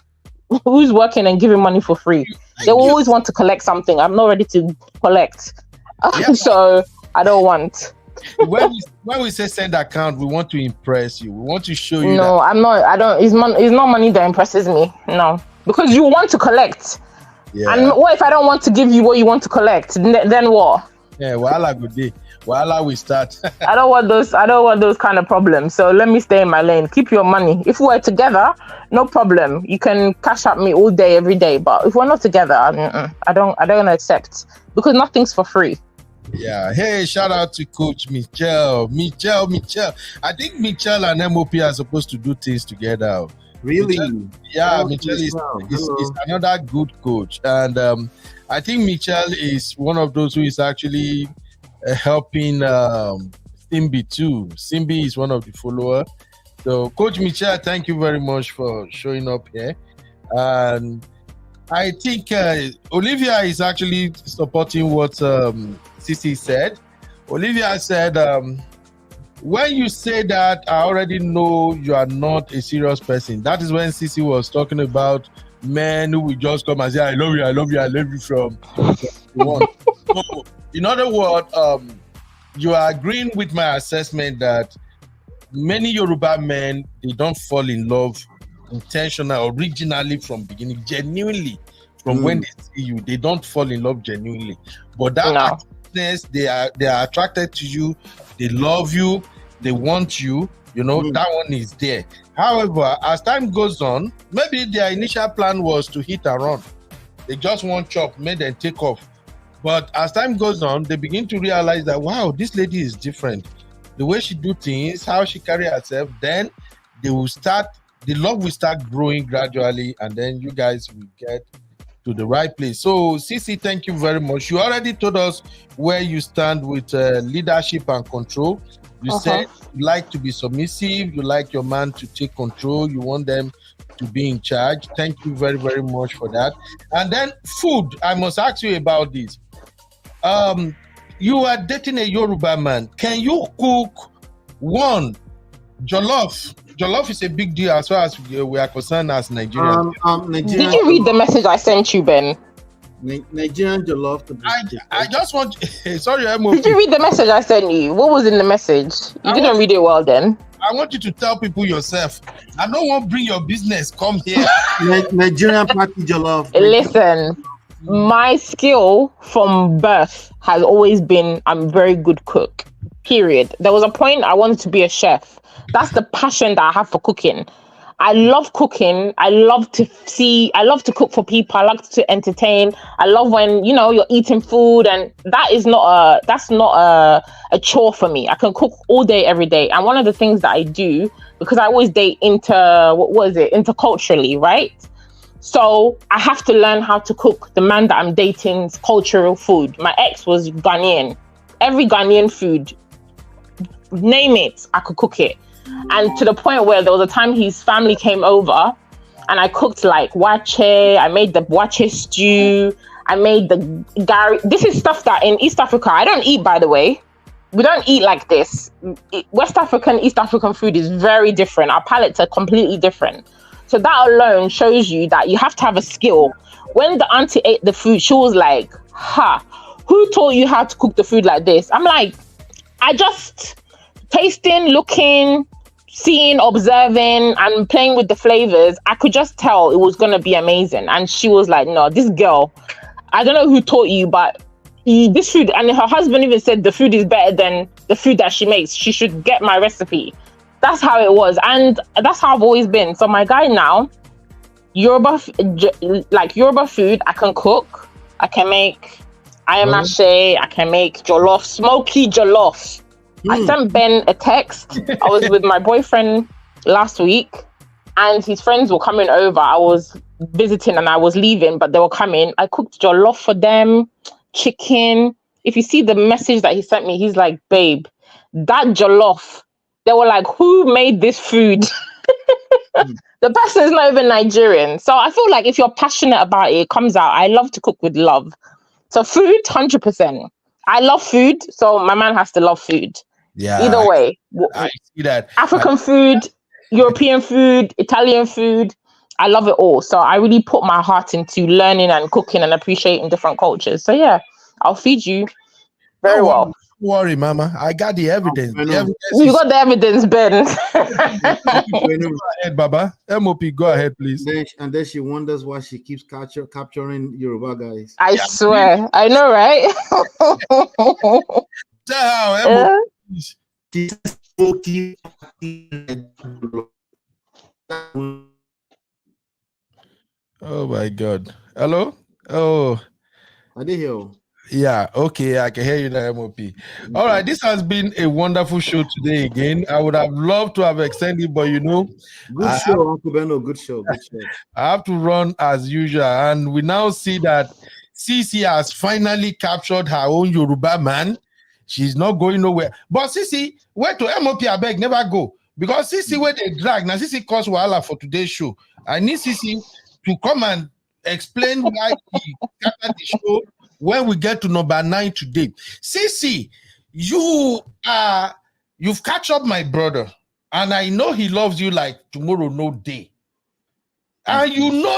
S4: Who's working and giving money for free? They will always want to collect something. I'm not ready to collect. So I don't want.
S1: When we say send account, we want to impress you. We want to show you.
S4: No, I'm not. I don't. It's not money that impresses me. No, because you want to collect. Yeah. And what if I don't want to give you what you want to collect? Then what?
S1: Yeah, wahala good day. Wahala we start.
S4: I don't want those kind of problems. So let me stay in my lane. Keep your money. If we're together, no problem. You can cash out me all day, every day. But if we're not together, I don't accept because nothing's for free.
S1: Yeah. Hey, shout out to Coach Michelle. I think Michelle and MOP are supposed to do things together.
S8: Really?
S1: Michelle is another good coach. And I think Michelle is one of those who is actually helping Simbi too. Simbi is one of the followers. So Coach Michelle, thank you very much for showing up here. And I think Olivia is actually supporting what Sisi said. Olivia said, when you say that, I already know you are not a serious person. That is when Sisi was talking about men who will just come and say, I love you from one. So, in other words, you are agreeing with my assessment that many Yoruba men, they don't fall in love intentionally, originally from beginning, genuinely. From when they see you, they don't fall in love genuinely. But that they are attracted to you, they love you, they want you, you know, that one is there. However, as time goes on, maybe their initial plan was to hit and run. They just want chop, made them take off. But as time goes on, they begin to realize that, wow, this lady is different. The way she do things, how she carry herself, then the love will start growing gradually, and then you guys will get to the right place. So, Sisi, thank you very much. You already told us where you stand with leadership and control. You said you like to be submissive, you like your man to take control, you want them to be in charge. Thank you very, very much for that. And then food, I must ask you about this. You are dating a Yoruba man. Can you cook one jollof? Jollof is a big deal as far as we are concerned as Nigerians.
S4: Did you read the message I sent you, Ben?
S8: Nigerian jollof to be
S1: I just want. Sorry,
S4: Did you read the message I sent you? What was in the message? You didn't read it well then.
S1: I want you to tell people yourself. I don't want to bring your business. Come here.
S8: Nigerian party jollof.
S4: Listen, my skill from birth has always been I'm a very good cook. Period. There was a point I wanted to be a chef. That's the passion that I have for cooking. I love cooking. I love to cook for people. I like to entertain. I love when, you're eating food, and that's not a chore for me. I can cook all day, every day. And one of the things that I do, because I always date interculturally, right? So I have to learn how to cook the man that I'm dating's cultural food. My ex was Ghanaian. Every Ghanaian food, name it, I could cook it. And to the point where there was a time his family came over and I cooked like wache, I made the wache stew, I made the gari. This is stuff that in East Africa, I don't eat, by the way. We don't eat like this. West African, East African food is very different. Our palates are completely different. So that alone shows you that you have to have a skill. When the auntie ate the food, she was like, who taught you how to cook the food like this? I'm like, I just tasting, looking, seeing, observing, and playing with the flavors. I could just tell it was going to be amazing. And she was like, no, this girl, I don't know who taught you, but this food, and her husband even said the food is better than the food that she makes. She should get my recipe. That's how it was. And that's how I've always been. So my guy now, Yoruba food, I can cook. I can make ayamache. I can make jollof, smoky jollof. I sent Ben a text. I was with my boyfriend last week and his friends were coming over. I was visiting and I was leaving, but they were coming. I cooked jollof for them, chicken. If you see the message that he sent me, he's like, babe, that jollof. They were like, who made this food? The person is not even Nigerian. So I feel like if you're passionate about it, it comes out. I love to cook with love. So food, 100%. I love food, so my man has to love food.
S1: Yeah.
S4: Either way.
S1: I see that.
S4: African food, European food, Italian food. I love it all. So I really put my heart into learning and cooking and appreciating different cultures. So yeah, I'll feed you very well.
S1: Don't worry, Mama. I got the evidence.
S4: You got the evidence, Ben.
S1: Go ahead, Baba. MOP, go ahead, please.
S8: And then she wonders why she keeps capturing Yoruba guys.
S4: I swear. I know, right?
S1: Oh my God. Hello? Oh.
S8: I did hear.
S1: Yeah, okay, I can hear you now, MOP. All right, this has been a wonderful show today again. I would have loved to have extended, but
S8: good show, Uncle Beno. Good show.
S1: I have to run as usual, and we now see that Sisi has finally captured her own Yoruba man. She's not going nowhere. But Sisi, where to MOP, I beg, never go. Because Sisi, where they drag, now Sisi caused wahala for today's show. I need Sisi to come and explain why he captured the show when we get to number 9 today. Sisi, you've catch up my brother, and I know he loves you like tomorrow, no day. And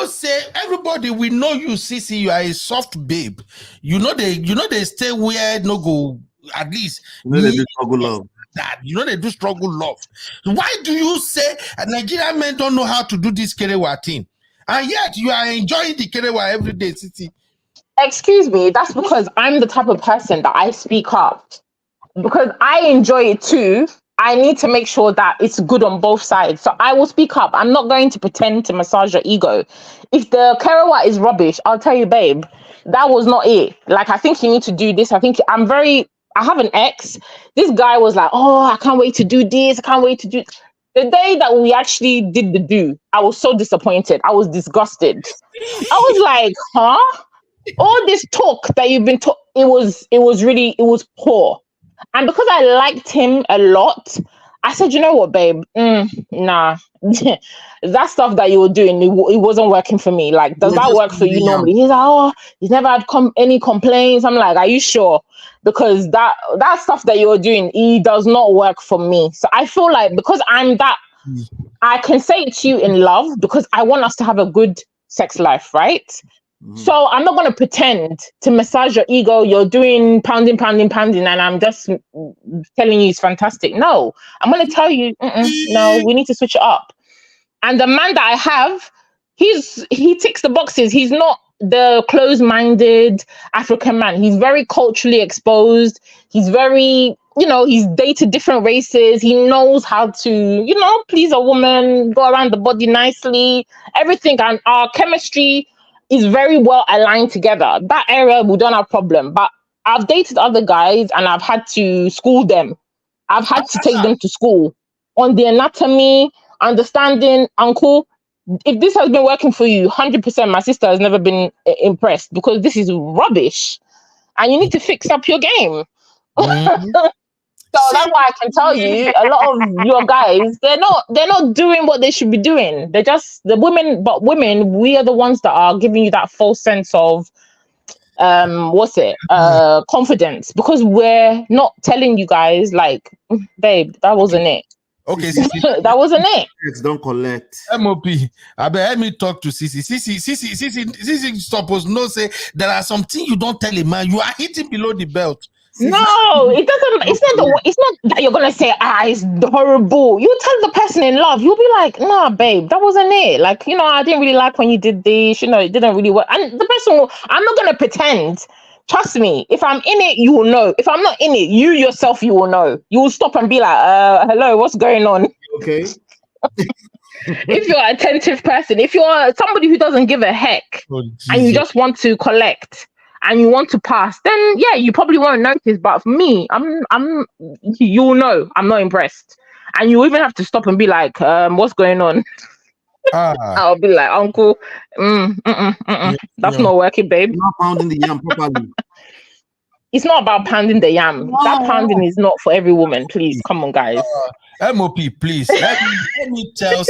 S1: say everybody, we know you, Sisi, you are a soft babe. They stay weird, no go, at least.
S8: They do struggle love.
S1: That they do struggle love. Why do you say Nigerian men don't know how to do this kerewa thing? And yet you are enjoying the kerewa every day, Sisi.
S4: Excuse me, that's because I'm the type of person that I speak up. Because I enjoy it too, I need to make sure that it's good on both sides. So I will speak up. I'm not going to pretend to massage your ego. If the kerewa is rubbish, I'll tell you, babe, that was not it. Like, I think you need to do this. I have an ex. This guy was like, oh, I can't wait to do this. I can't wait to do. The day that we actually did the do, I was so disappointed. I was disgusted. I was like, huh? All this talk that you've been talking, it was poor. And because I liked him a lot, I said, you know what, babe? Nah. That stuff that you were doing, it wasn't working for me. Like, does that work for you normally? He's like, oh, he's never had any complaints. I'm like, are you sure? Because that stuff that you're doing, it does not work for me. So I feel like because I'm that, I can say it to you in love because I want us to have a good sex life, right? So I'm not going to pretend to massage your ego. You're doing pounding, and I'm just telling you it's fantastic. No, I'm going to tell you, no, we need to switch it up. And the man that I have, he ticks the boxes. He's not the closed-minded African man. He's very culturally exposed. He's very, he's dated different races. He knows how to, please a woman, go around the body nicely, everything. And our chemistry is very well aligned together. That area, we don't have problem. But I've dated other guys and I've had to school them. I've had to take them to school on the anatomy, understanding. Uncle, if this has been working for you, 100%, my sister has never been impressed, because this is rubbish and you need to fix up your game. So that's why I can tell you, a lot of your guys, they're not doing what they should be doing. They're just the women, but women, we are the ones that are giving you that false sense of confidence, because we're not telling you guys, like, babe, that wasn't it.
S1: Okay,
S4: that wasn't it.
S8: Don't collect.
S1: MOP. Let me talk to Sisi. Sisi supposed no say there are some things you don't tell a man. You are hitting below the belt.
S4: No, it doesn't. It's not that you're gonna say, it's horrible. You tell the person in love, you'll be like, nah, babe, that wasn't it. Like, I didn't really like when you did this. It didn't really work. And the person I'm not gonna pretend. Trust me, if I'm in it, you will know. If I'm not in it, you yourself, you will know. You will stop and be like, hello, what's going on?
S8: Okay.
S4: If you're an attentive person, if you're somebody who doesn't give a heck, and you just want to collect and you want to pass, then yeah, you probably won't notice. But for me, you'll know I'm not impressed. And you even have to stop and be like, what's going on? I'll be like, uncle, that's not working, babe.
S8: You're not pounding the yam properly.
S4: It's not about pounding the yam. No. That pounding is not for every woman. Please, come on, guys.
S1: MOP, please. Let me tell you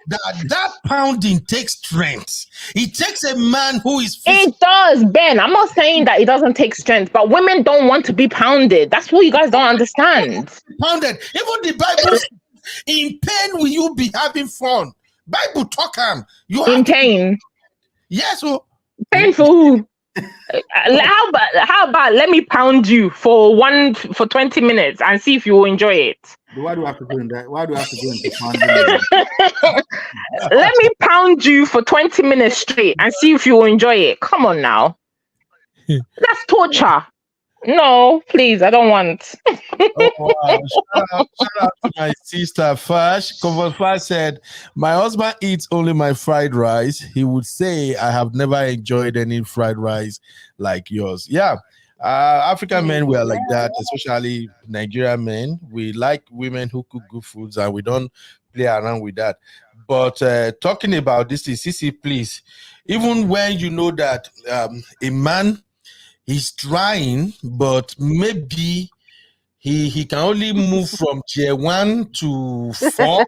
S1: that pounding takes strength. It takes a man who is.
S4: It does, Ben. I'm not saying that it doesn't take strength, but women don't want to be pounded. That's what you guys don't understand.
S1: Pounded. Even the Bible, in pain will you be having fun. Bible talk you
S4: in pain.
S1: Yes, so
S4: pain for who? How about let me pound you for 20 minutes and see if you will enjoy it.
S8: Why do I have to go in that? Why do I have to go into pounding?
S4: Let me pound you for 20 minutes straight and see if you will enjoy it. Come on now. That's torture. No, please, I don't want.
S1: Wow. Shout out to my sister Fash. Comfort Fash said, my husband eats only my fried rice. He would say, I have never enjoyed any fried rice like yours. Yeah. African men, we are like that, especially Nigerian men. We like women who cook good foods and we don't play around with that. But talking about this, Sisi, please, even when you know that a man, he's trying, but maybe he can only move from tier 1 to 4,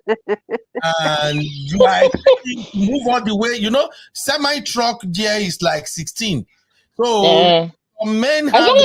S1: and you are expecting to move all the way. Semi-truck gear is like 16. So men,
S4: as long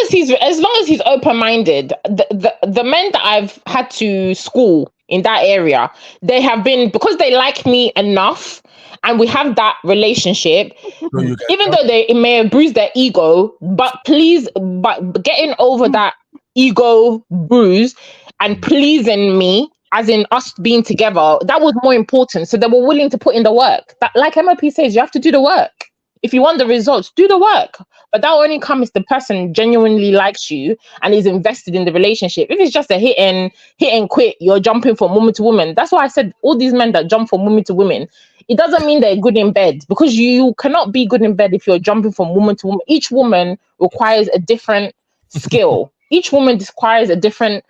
S4: as he's open-minded, the men that I've had to school in that area, they have been, because they like me enough. And we have that relationship, even though it may have bruised their ego, but getting over that ego bruise and pleasing me, as in us being together, that was more important. So they were willing to put in the work. That, like MOP says, you have to do the work. If you want the results, do the work. But that only comes if the person genuinely likes you and is invested in the relationship. If it's just a hit and quit, you're jumping from woman to woman. That's why I said all these men that jump from woman to woman, it doesn't mean they're good in bed, because you cannot be good in bed if you're jumping from woman to woman. Each woman requires a different skill. Each woman requires a different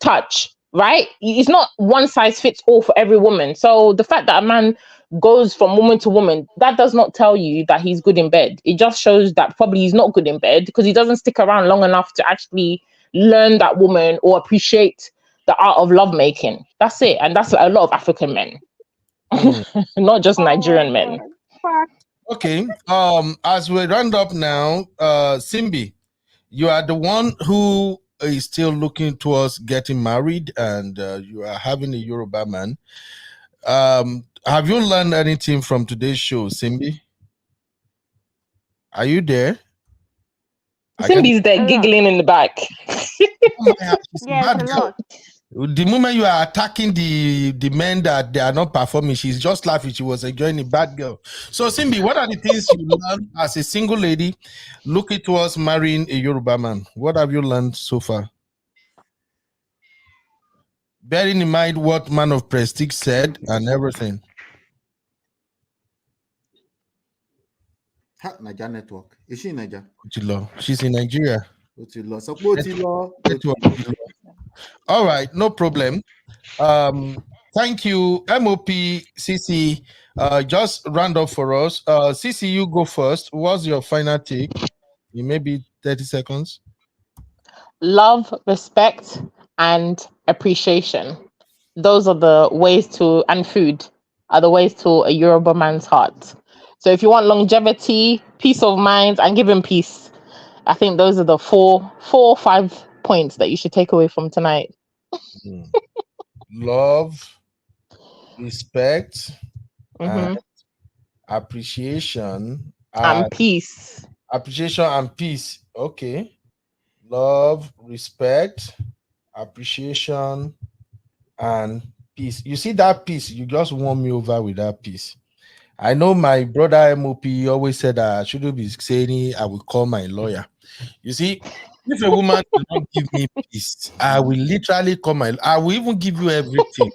S4: touch, right? It's not one size fits all for every woman. So the fact that a man goes from woman to woman, that does not tell you that he's good in bed. It just shows that probably he's not good in bed because he doesn't stick around long enough to actually learn that woman or appreciate the art of lovemaking. That's it. And that's a lot of African men. Not just Nigerian men.
S1: Okay. As we round up now, Simbi, you are the one who is still looking towards getting married, and you are having a Yoruba man. Have you learned anything from today's show, Simbi? Are you there?
S4: Cindy's there giggling in the back.
S1: She's a
S2: Yeah, it's
S1: bad
S2: a
S1: girl.
S2: lot.
S1: The moment you are attacking the men that they are not performing, she's just laughing. She was enjoying a bad girl. So, Simbi, what are the things you learned as a single lady looking towards marrying a Yoruba man? What have you learned so far? Bearing in mind what Man of Prestige said and everything.
S8: Niger network. Is she in Niger?
S1: She's in Nigeria.
S8: Otilo.
S1: All right, no problem. Thank you, MOP CC. Just round up for us. CC, you go first. What's your final take? In maybe 30 seconds.
S4: Love, respect, and appreciation. Those are the ways to, and food are the ways to a Yoruba man's heart. So if you want longevity, peace of mind, and give him peace, I think those are the four or five points that you should take away from tonight.
S1: Love, respect, and appreciation.
S4: And peace.
S1: Appreciation and peace. Okay. Love, respect, appreciation, and peace. You see that peace? You just won me over with that peace. I know my brother MOP always said that I shouldn't be saying I will call my lawyer. You see, if a woman will not give me peace, I will literally call I will even give you everything.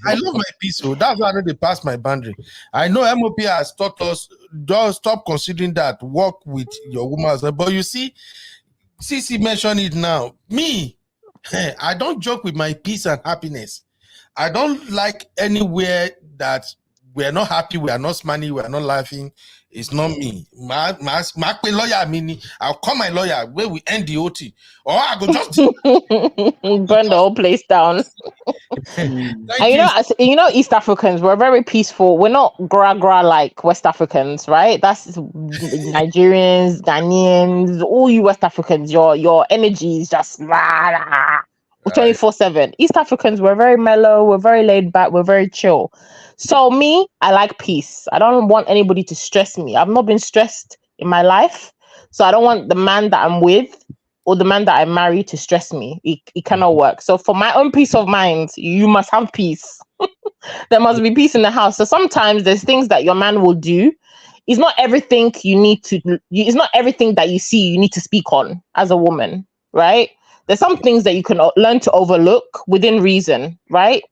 S1: I love my peace, so that's why I know they pass my boundary. I know MOP has taught us, don't stop considering that, work with your woman. But you see, CC mentioned it now. Me, I don't joke with my peace and happiness. I don't like anywhere that we are not happy, we are not smiling, we are not laughing. It's not me. My lawyer, meaning I'll call my lawyer where we end the OT, or I go just
S4: burn the whole place down. And you know, East Africans, we're very peaceful. We're not gra like West Africans, right? That's Nigerians, Ghanaians, all you West Africans. Your energy is just 24/7. East Africans, we're very mellow, we're very laid back, we're very chill. So me, I like peace. I don't want anybody to stress me. I've not been stressed in my life, so I don't want the man that I'm with or the man that I marry to stress me. It cannot work. So for my own peace of mind, you must have peace. There must be peace in the house. So sometimes there's things that your man will do. It's not everything you need to. It's not everything that you see you need to speak on as a woman, right? There's some things that you can learn to overlook within reason, right?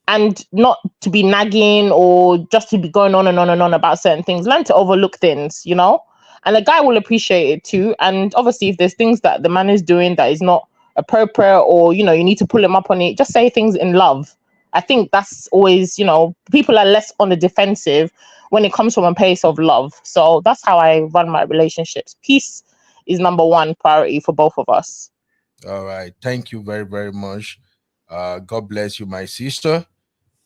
S4: And not to be nagging or just to be going on and on and on about certain things. Learn to overlook things, you know? And the guy will appreciate it too. And obviously, if there's things that the man is doing that is not appropriate or, you know, you need to pull him up on it, just say things in love. I think that's always, you know, people are less on the defensive when it comes from a place of love. So that's how I run my relationships. Peace is number one priority for both of us.
S1: All right. Thank you very, very much. God bless you, my sister.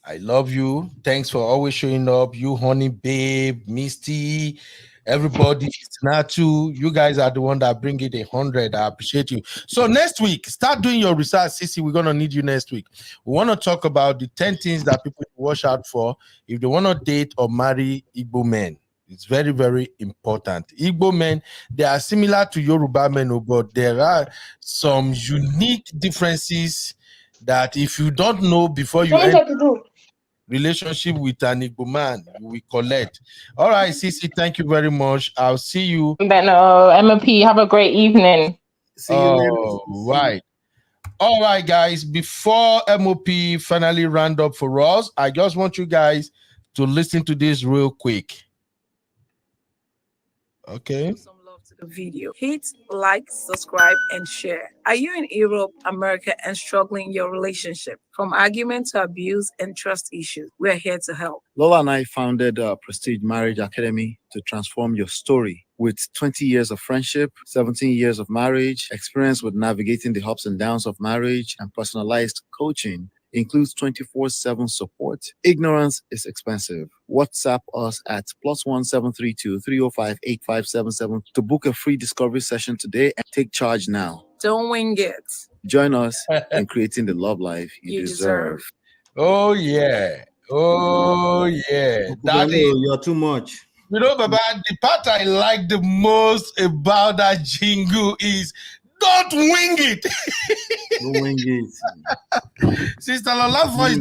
S1: I love you. Thanks for always showing up. You, honey, babe, Misty, everybody, Natu. You guys are the one that bring it 100. I appreciate you. So next week, start doing your research, Sissy. We're gonna need you next week. We want to talk about the 10 things that people watch out for if they want to date or marry Igbo men. It's very, very important. Igbo men, they are similar to Yoruba men, but there are some unique differences that if you don't know before you enter relationship with an Igbo man, you will collect. All right, Sisi, thank you very much. I'll see you.
S4: Then, MOP, have a great evening.
S8: See you later.
S1: Right. All right, guys. Before MOP finally round up for us, I just want you guys to listen to this real quick. Okay.
S9: Some love to the video. Hit like, subscribe, and share. Are you in Europe, America, and struggling in your relationship? From argument to abuse and trust issues, we're here to help.
S10: Lola and I founded Prestige Marriage Academy to transform your story. With 20 years of friendship, 17 years of marriage, experience with navigating the ups and downs of marriage, and personalized coaching, includes 24/7 support. Ignorance is expensive. WhatsApp us at +1 732 305 8577 to book a free discovery session today and take charge now.
S9: Don't wing it.
S10: Join us in creating the love life you deserve.
S1: Oh, yeah. Oh, yeah.
S8: That is, you're too much.
S1: You know, Baba, the part I like the most about that jingle is don't wing it.
S8: Don't wing it.
S1: Sister Lola's voice,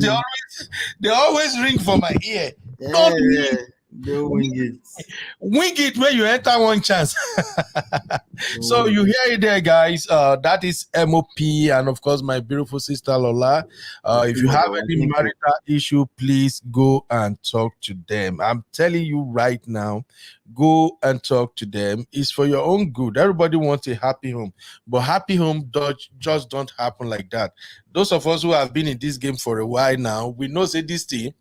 S1: they always ring for my ear.
S8: Yeah,
S1: Don't
S8: yeah. Don't wing it.
S1: wing it when you enter one chance. So you hear it there, guys. That is MOP, and of course, my beautiful sister Lola. If you have any marital issue, please go and talk to them. I'm telling you right now, go and talk to them. It's for your own good. Everybody wants a happy home, but happy home just don't happen like that. Those of us who have been in this game for a while now, we know say this thing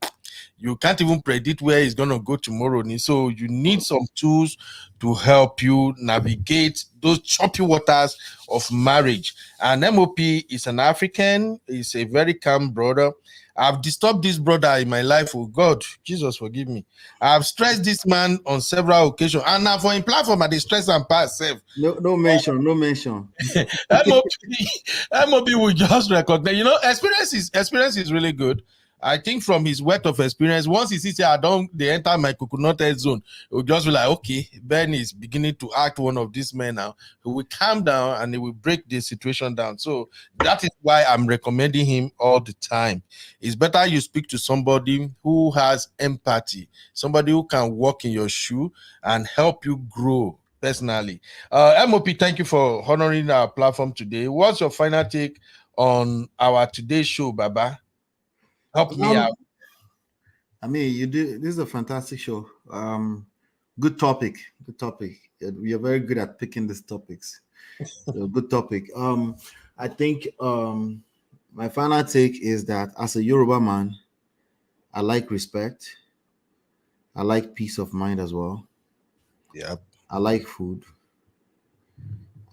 S1: you can't even predict where it's going to go tomorrow. So you need some tools to help you navigate those choppy waters of marriage. And MOP is an African, he's a very calm brother. I've disturbed this brother in my life. Oh God, Jesus forgive me. I've stressed this man on several occasions. And now for him platform, I dey stress and pass self.
S8: No mention, no mention.
S1: MOP will just recognize. You know, experience is really good. I think from his wealth of experience, once he sees I don't they enter my coconut head zone, he will just be like, okay, Ben is beginning to act one of these men now. He will calm down and he will break the situation down. So that is why I'm recommending him all the time. It's better you speak to somebody who has empathy, somebody who can walk in your shoe and help you grow personally. MOP, thank you for honoring our platform today. What's your final take on our today's show, Baba? Help me out.
S8: I mean, you do. This is a fantastic show. Good topic. Good topic. We are very good at picking these topics. So good topic. I think my final take is that as a Yoruba man, I like respect. I like peace of mind as well.
S1: Yeah.
S8: I like food.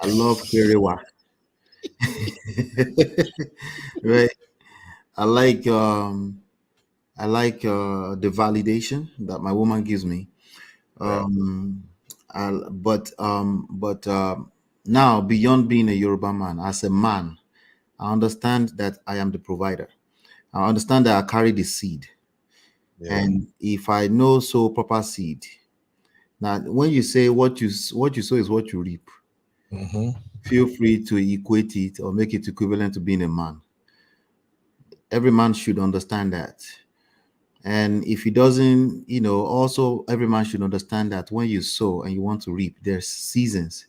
S8: I love kerewa. Right. I like the validation that my woman gives me. But now beyond being a Yoruba man, as a man, I understand that I am the provider. I understand that I carry the seed. Yeah. And if I know sow proper seed, now when you say what you sow is what you reap, feel free to equate it or make it equivalent to being a man. Every man should understand that. And if he doesn't, also every man should understand that when you sow and you want to reap, there's seasons.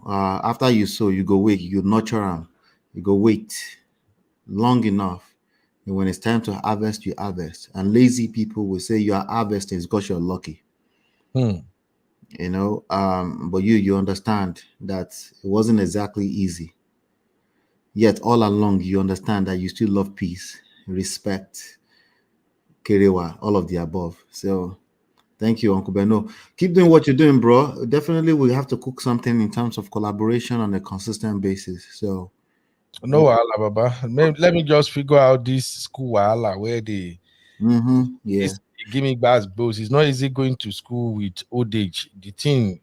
S8: After you sow, you go wait, you nurture them, you go wait long enough. And when it's time to harvest, you harvest. And lazy people will say you are harvesting because you're lucky. But you understand that it wasn't exactly easy. Yet all along, you understand that you still love peace, respect, kerewa, all of the above. So thank you, Uncle Beno. Keep doing what you're doing, bro. Definitely we have to cook something in terms of collaboration on a consistent basis. So
S1: no wahala, Baba. Let me just figure out this school wahala where they give me bad bills. It's not easy going to school with old age. The thing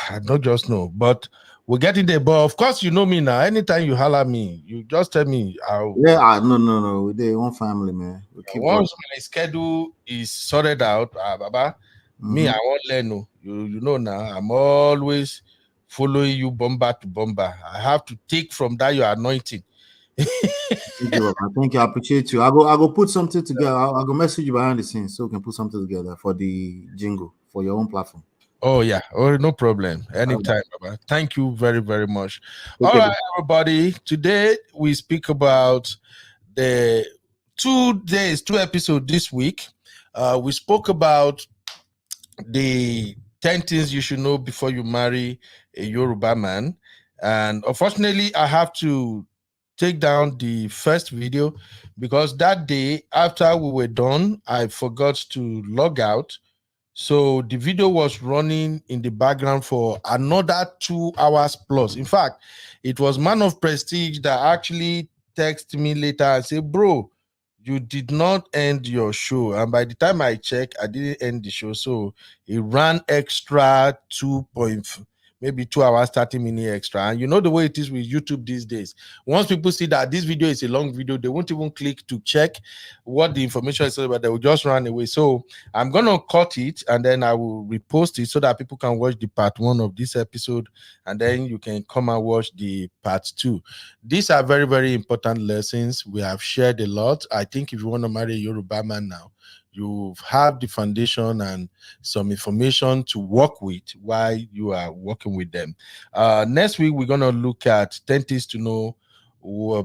S1: I don't just know, but we're getting there. But of course, you know me now. Anytime you holler me, you just tell me.
S8: No. We're one family, man.
S1: Once my schedule is sorted out, Baba, me, I won't learn. No, you know now. I'm always following you bomber to bomber. I have to take from that your anointing.
S8: Thank you. I appreciate you. I go put something together. I'll go message you behind the scenes so we can put something together for the jingle for your own platform.
S1: Oh yeah, no problem. Anytime, Baba. Thank you very, very much. All right, everybody. Today we speak about the 2 episodes this week. We spoke about the 10 things you should know before you marry a Yoruba man. And unfortunately, I have to take down the first video because that day after we were done, I forgot to log out. So the video was running in the background for another 2 hours plus. In fact, it was Man of Prestige that actually texted me later and said, bro, you did not end your show. And by the time I checked, I didn't end the show. So it ran extra maybe 2 hours, 30 minutes extra. And you know the way it is with YouTube these days. Once people see that this video is a long video, they won't even click to check what the information is about. They will just run away. So I'm gonna cut it and then I will repost it so that people can watch the part 1 of this episode, and then you can come and watch the part 2. These are very, very important lessons. We have shared a lot. I think if you want to marry a Yoruba man now, you have the foundation and some information to work with while you are working with them. Next week, we're going to look at 10 things to know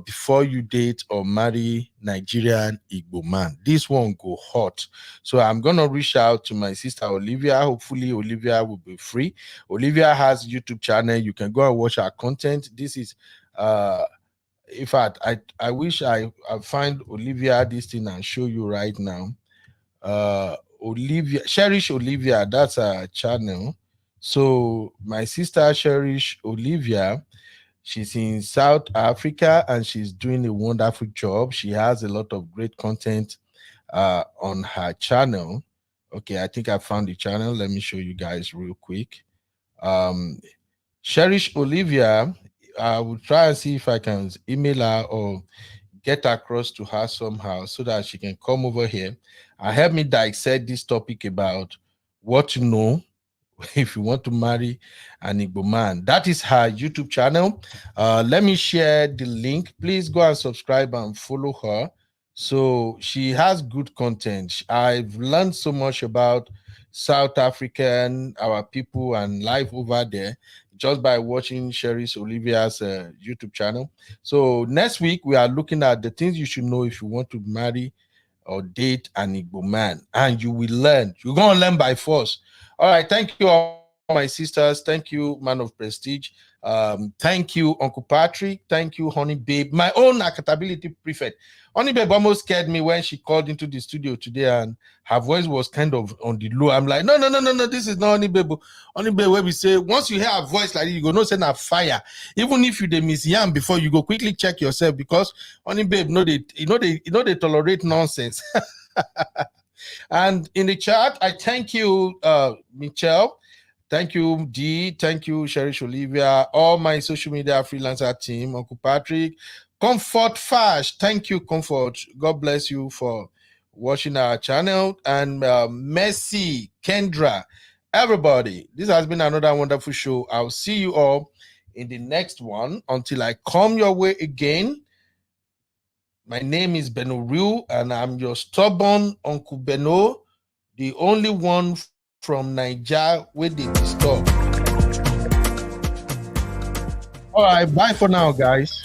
S1: before you date or marry Nigerian Igbo man. This one go hot. So I'm going to reach out to my sister Olivia. Hopefully Olivia will be free. Olivia has YouTube channel. You can go and watch her content. This is in fact, I wish I find Olivia this thing and show you right now. Olivia, Cherish Olivia, that's her channel. So my sister Cherish Olivia, she's in South Africa and she's doing a wonderful job. She has a lot of great content on her channel. Okay, I think I found the channel. Let me show you guys real quick. Cherish Olivia, I will try and see if I can email her or get across to her somehow so that she can come over here and help me dissect this topic about what to know if you want to marry an Igbo man. That is her YouTube channel. Let me share the link. Please go and subscribe and follow her. So she has good content. I've learned so much about South African, our people and life over there just by watching Cherish Olivia's YouTube channel. So next week, we are looking at the things you should know if you want to marry or date an Igbo man. And you will learn. You're going to learn by force. All right. Thank you, all my sisters. Thank you, Man of Prestige. Thank you, Uncle Patrick. Thank you, Honey Babe. My own accountability prefect. Honey Babe almost scared me when she called into the studio today and her voice was kind of on the low. I'm like, no, this is not Honey Babe. Honey Babe, where we say, once you hear a voice like this, you go, no, send a fire. Even if you dey miss yam before, you go quickly check yourself because Honey Babe, they tolerate nonsense. And in the chat, I thank you, Michelle. Thank you, Dee. Thank you, Cherish Olivia, all my social media freelancer team, Uncle Patrick, Comfort Fash. Thank you, Comfort. God bless you for watching our channel. And Messi, Kendra, everybody. This has been another wonderful show. I'll see you all in the next one. Until I come your way again, my name is Beno Ryu, and I'm your stubborn Uncle Beno, the only one from Nigeria where they disturb. All right, bye for now, guys.